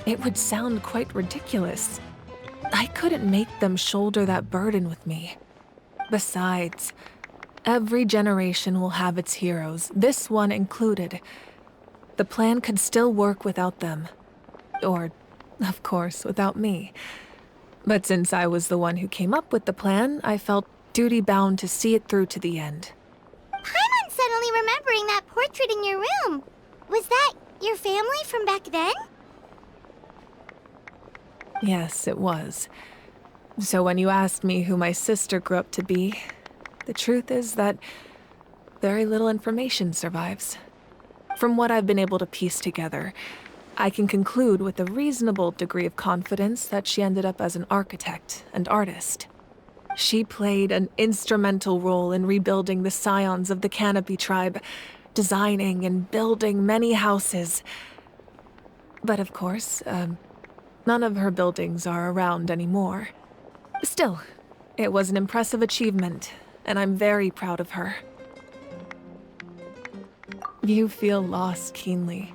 It would sound quite ridiculous. I couldn't make them shoulder that burden with me. Besides, every generation will have its heroes, this one included. The plan could still work without them. Or, of course, without me. But since I was the one who came up with the plan, I felt duty-bound to see it through to the end. Paimon's suddenly remembering that portrait in your room. Was that your family from back then? Yes, it was. So when you asked me who my sister grew up to be, the truth is that very little information survives. From what I've been able to piece together, I can conclude with a reasonable degree of confidence that she ended up as an architect and artist. She played an instrumental role in rebuilding the scions of the Canopy tribe, designing and building many houses. But of course, none of her buildings are around anymore. Still, it was an impressive achievement, and I'm very proud of her. You feel loss keenly.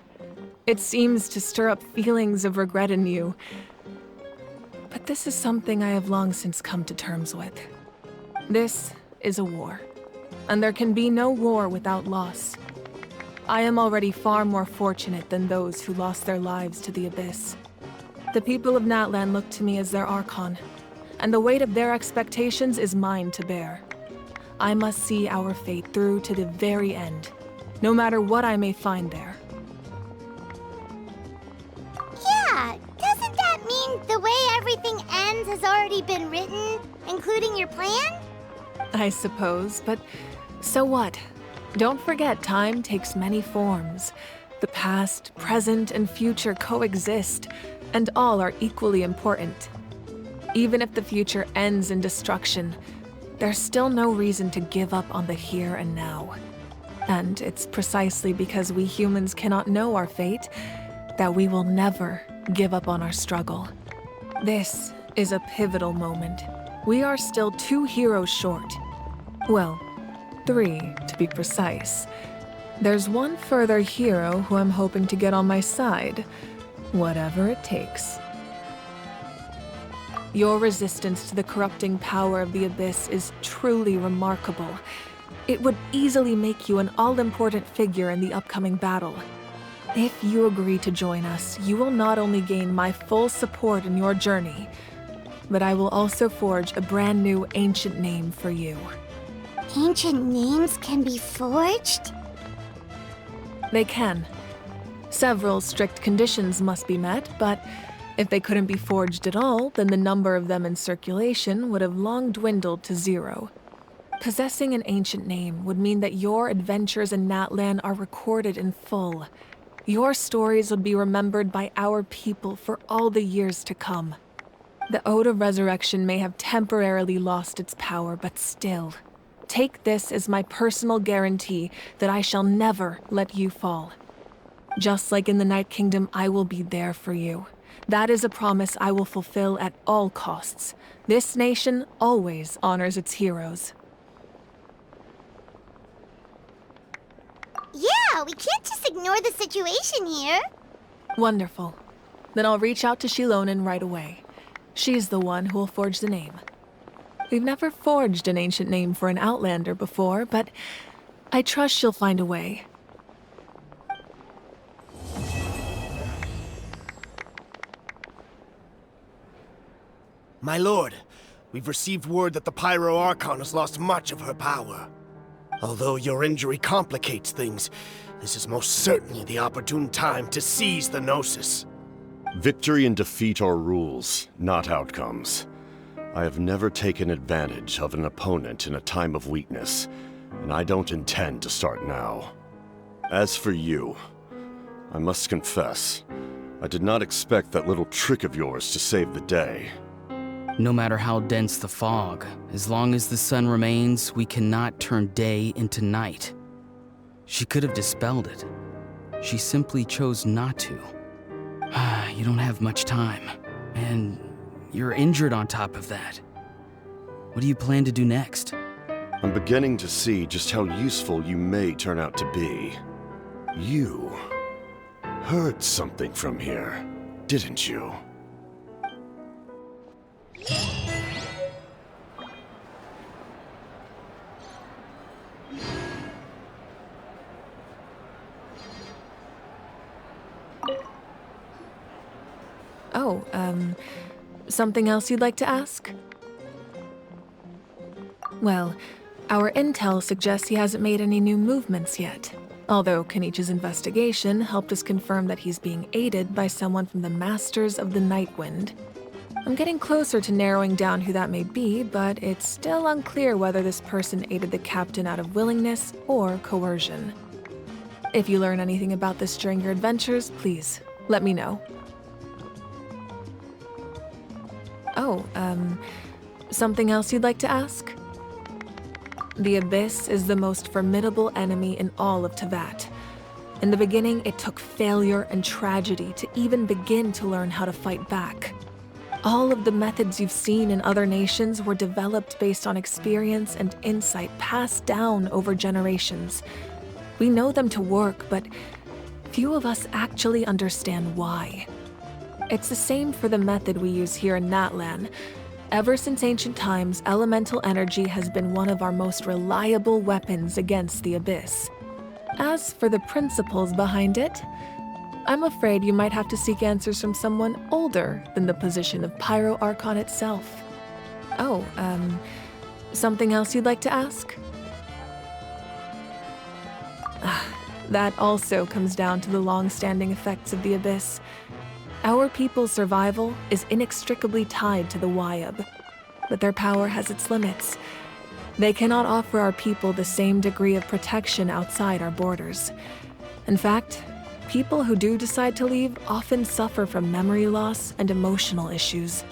It seems to stir up feelings of regret in you. But this is something I have long since come to terms with. This is a war, and there can be no war without loss. I am already far more fortunate than those who lost their lives to the Abyss. The people of Natlan look to me as their Archon, and the weight of their expectations is mine to bear. I must see our fate through to the very end, no matter what I may find there. Yeah, doesn't that mean the way everything ends has already been written, including your plan? I suppose, but so what? Don't forget, time takes many forms. The past, present, and future coexist, and all are equally important. Even if the future ends in destruction, there's still no reason to give up on the here and now. And it's precisely because we humans cannot know our fate that we will never give up on our struggle. This is a pivotal moment. We are still 2 heroes short. Well, 3 to be precise. There's one further hero who I'm hoping to get on my side, whatever it takes. Your resistance to the corrupting power of the Abyss is truly remarkable. It would easily make you an all-important figure in the upcoming battle. If you agree to join us, you will not only gain my full support in your journey, but I will also forge a brand new ancient name for you. Ancient names can be forged? They can. Several strict conditions must be met, but if they couldn't be forged at all, then the number of them in circulation would have long dwindled to 0. Possessing an ancient name would mean that your adventures in Natlan are recorded in full. Your stories would be remembered by our people for all the years to come. The Ode of Resurrection may have temporarily lost its power, but still, take this as my personal guarantee that I shall never let you fall. Just like in the Night Kingdom, I will be there for you. That is a promise I will fulfill at all costs. This nation always honors its heroes. Yeah, we can't just ignore the situation here. Wonderful. Then I'll reach out to Shilonen right away. She's the one who will forge the name. We've never forged an ancient name for an Outlander before, but I trust she'll find a way. My lord, we've received word that the Pyro Archon has lost much of her power. Although your injury complicates things, this is most certainly the opportune time to seize the Gnosis. Victory and defeat are rules, not outcomes. I have never taken advantage of an opponent in a time of weakness, and I don't intend to start now. As for you, I must confess, I did not expect that little trick of yours to save the day. No matter how dense the fog, as long as the sun remains, we cannot turn day into night. She could have dispelled it. She simply chose not to. You don't have much time, and you're injured on top of that. What do you plan to do next? I'm beginning to see just how useful you may turn out to be. You heard something from here, didn't you? Oh, something else you'd like to ask? Well, our intel suggests he hasn't made any new movements yet. Although Kenichi's investigation helped us confirm that he's being aided by someone from the Masters of the Nightwind. I'm getting closer to narrowing down who that may be, but it's still unclear whether this person aided the captain out of willingness or coercion. If you learn anything about this during your adventures, please let me know. Oh, something else you'd like to ask? The Abyss is the most formidable enemy in all of Teyvat. In the beginning, it took failure and tragedy to even begin to learn how to fight back. All of the methods you've seen in other nations were developed based on experience and insight passed down over generations. We know them to work, but few of us actually understand why. It's the same for the method we use here in Natlan. Ever since ancient times, elemental energy has been one of our most reliable weapons against the Abyss. As for the principles behind it, I'm afraid you might have to seek answers from someone older than the position of Pyro Archon itself. Oh, something else you'd like to ask? That also comes down to the long-standing effects of the Abyss. Our people's survival is inextricably tied to the Wyab, but their power has its limits. They cannot offer our people the same degree of protection outside our borders. In fact, people who do decide to leave often suffer from memory loss and emotional issues.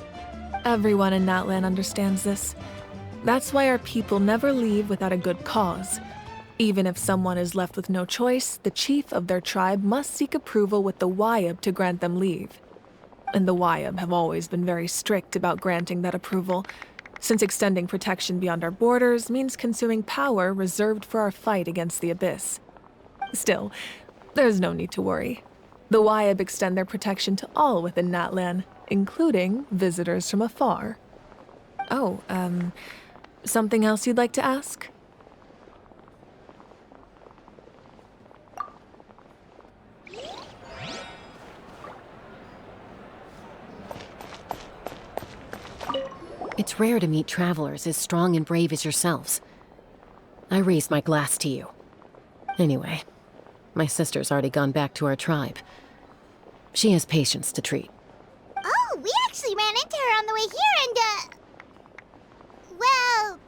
Everyone in Natlan understands this. That's why our people never leave without a good cause. Even if someone is left with no choice, the chief of their tribe must seek approval with the Wyab to grant them leave. And the Wyab have always been very strict about granting that approval, since extending protection beyond our borders means consuming power reserved for our fight against the Abyss. Still, there's no need to worry. The Wyab extend their protection to all within Natlan, including visitors from afar. Oh, something else you'd like to ask? It's rare to meet travelers as strong and brave as yourselves. I raise my glass to you. Anyway, my sister's already gone back to our tribe. She has patients to treat. Oh, we actually ran into her on the way here and, well,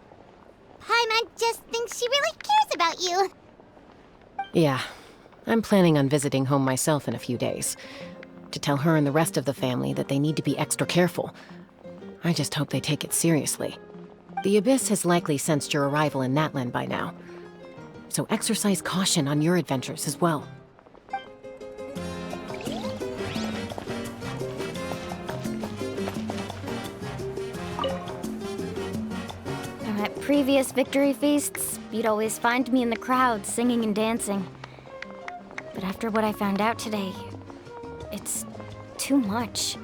Paimon just thinks she really cares about you. Yeah, I'm planning on visiting home myself in a few days. To tell her and the rest of the family that they need to be extra careful. I just hope they take it seriously. The Abyss has likely sensed your arrival in Natlan by now. So exercise caution on your adventures as well. At previous victory feasts, you'd always find me in the crowd singing and dancing. But after what I found out today, it's too much.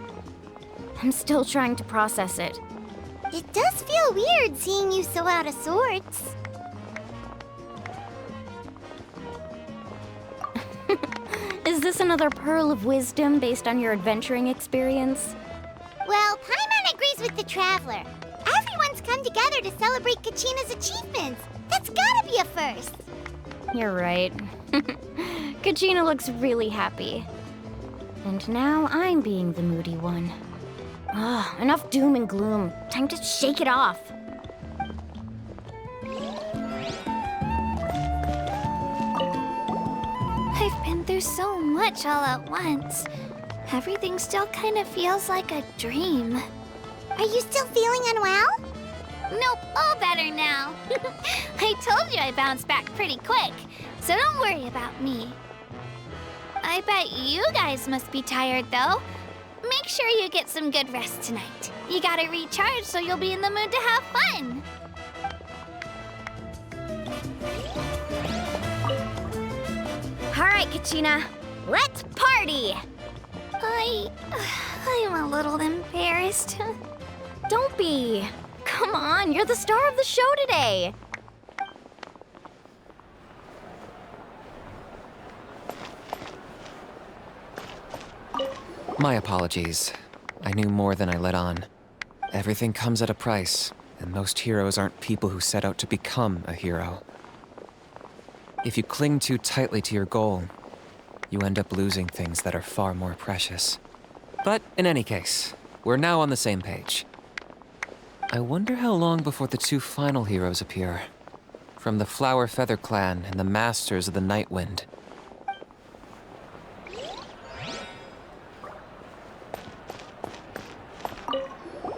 I'm still trying to process it. It does feel weird seeing you so out of sorts. Is this another pearl of wisdom based on your adventuring experience? Well, Paimon agrees with the Traveler. Everyone's come together to celebrate Kachina's achievements. That's gotta be a first. You're right. Kachina looks really happy. And now I'm being the moody one. Enough doom and gloom. Time to shake it off. I've been through so much all at once. Everything still kind of feels like a dream. Are you still feeling unwell? Nope, all better now. I told you I bounced back pretty quick, so don't worry about me. I bet you guys must be tired, though. Make sure you get some good rest tonight. You gotta recharge so you'll be in the mood to have fun. All right, Kachina, let's party! I'm a little embarrassed. Don't be. Come on, you're the star of the show today. My apologies. I knew more than I let on. Everything comes at a price, and most heroes aren't people who set out to become a hero. If you cling too tightly to your goal, you end up losing things that are far more precious. But in any case, we're now on the same page. I wonder how long before the two final heroes appear. From the Flower Feather Clan and the Masters of the Night Wind.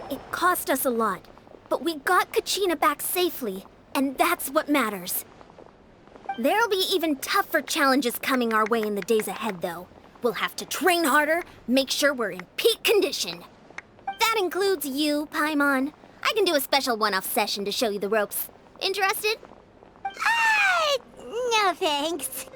It cost us a lot, but we got Kachina back safely, and that's what matters. There'll be even tougher challenges coming our way in the days ahead, though. We'll have to train harder, make sure we're in peak condition. That includes you, Paimon. I can do a special one-off session to show you the ropes. Interested? No thanks.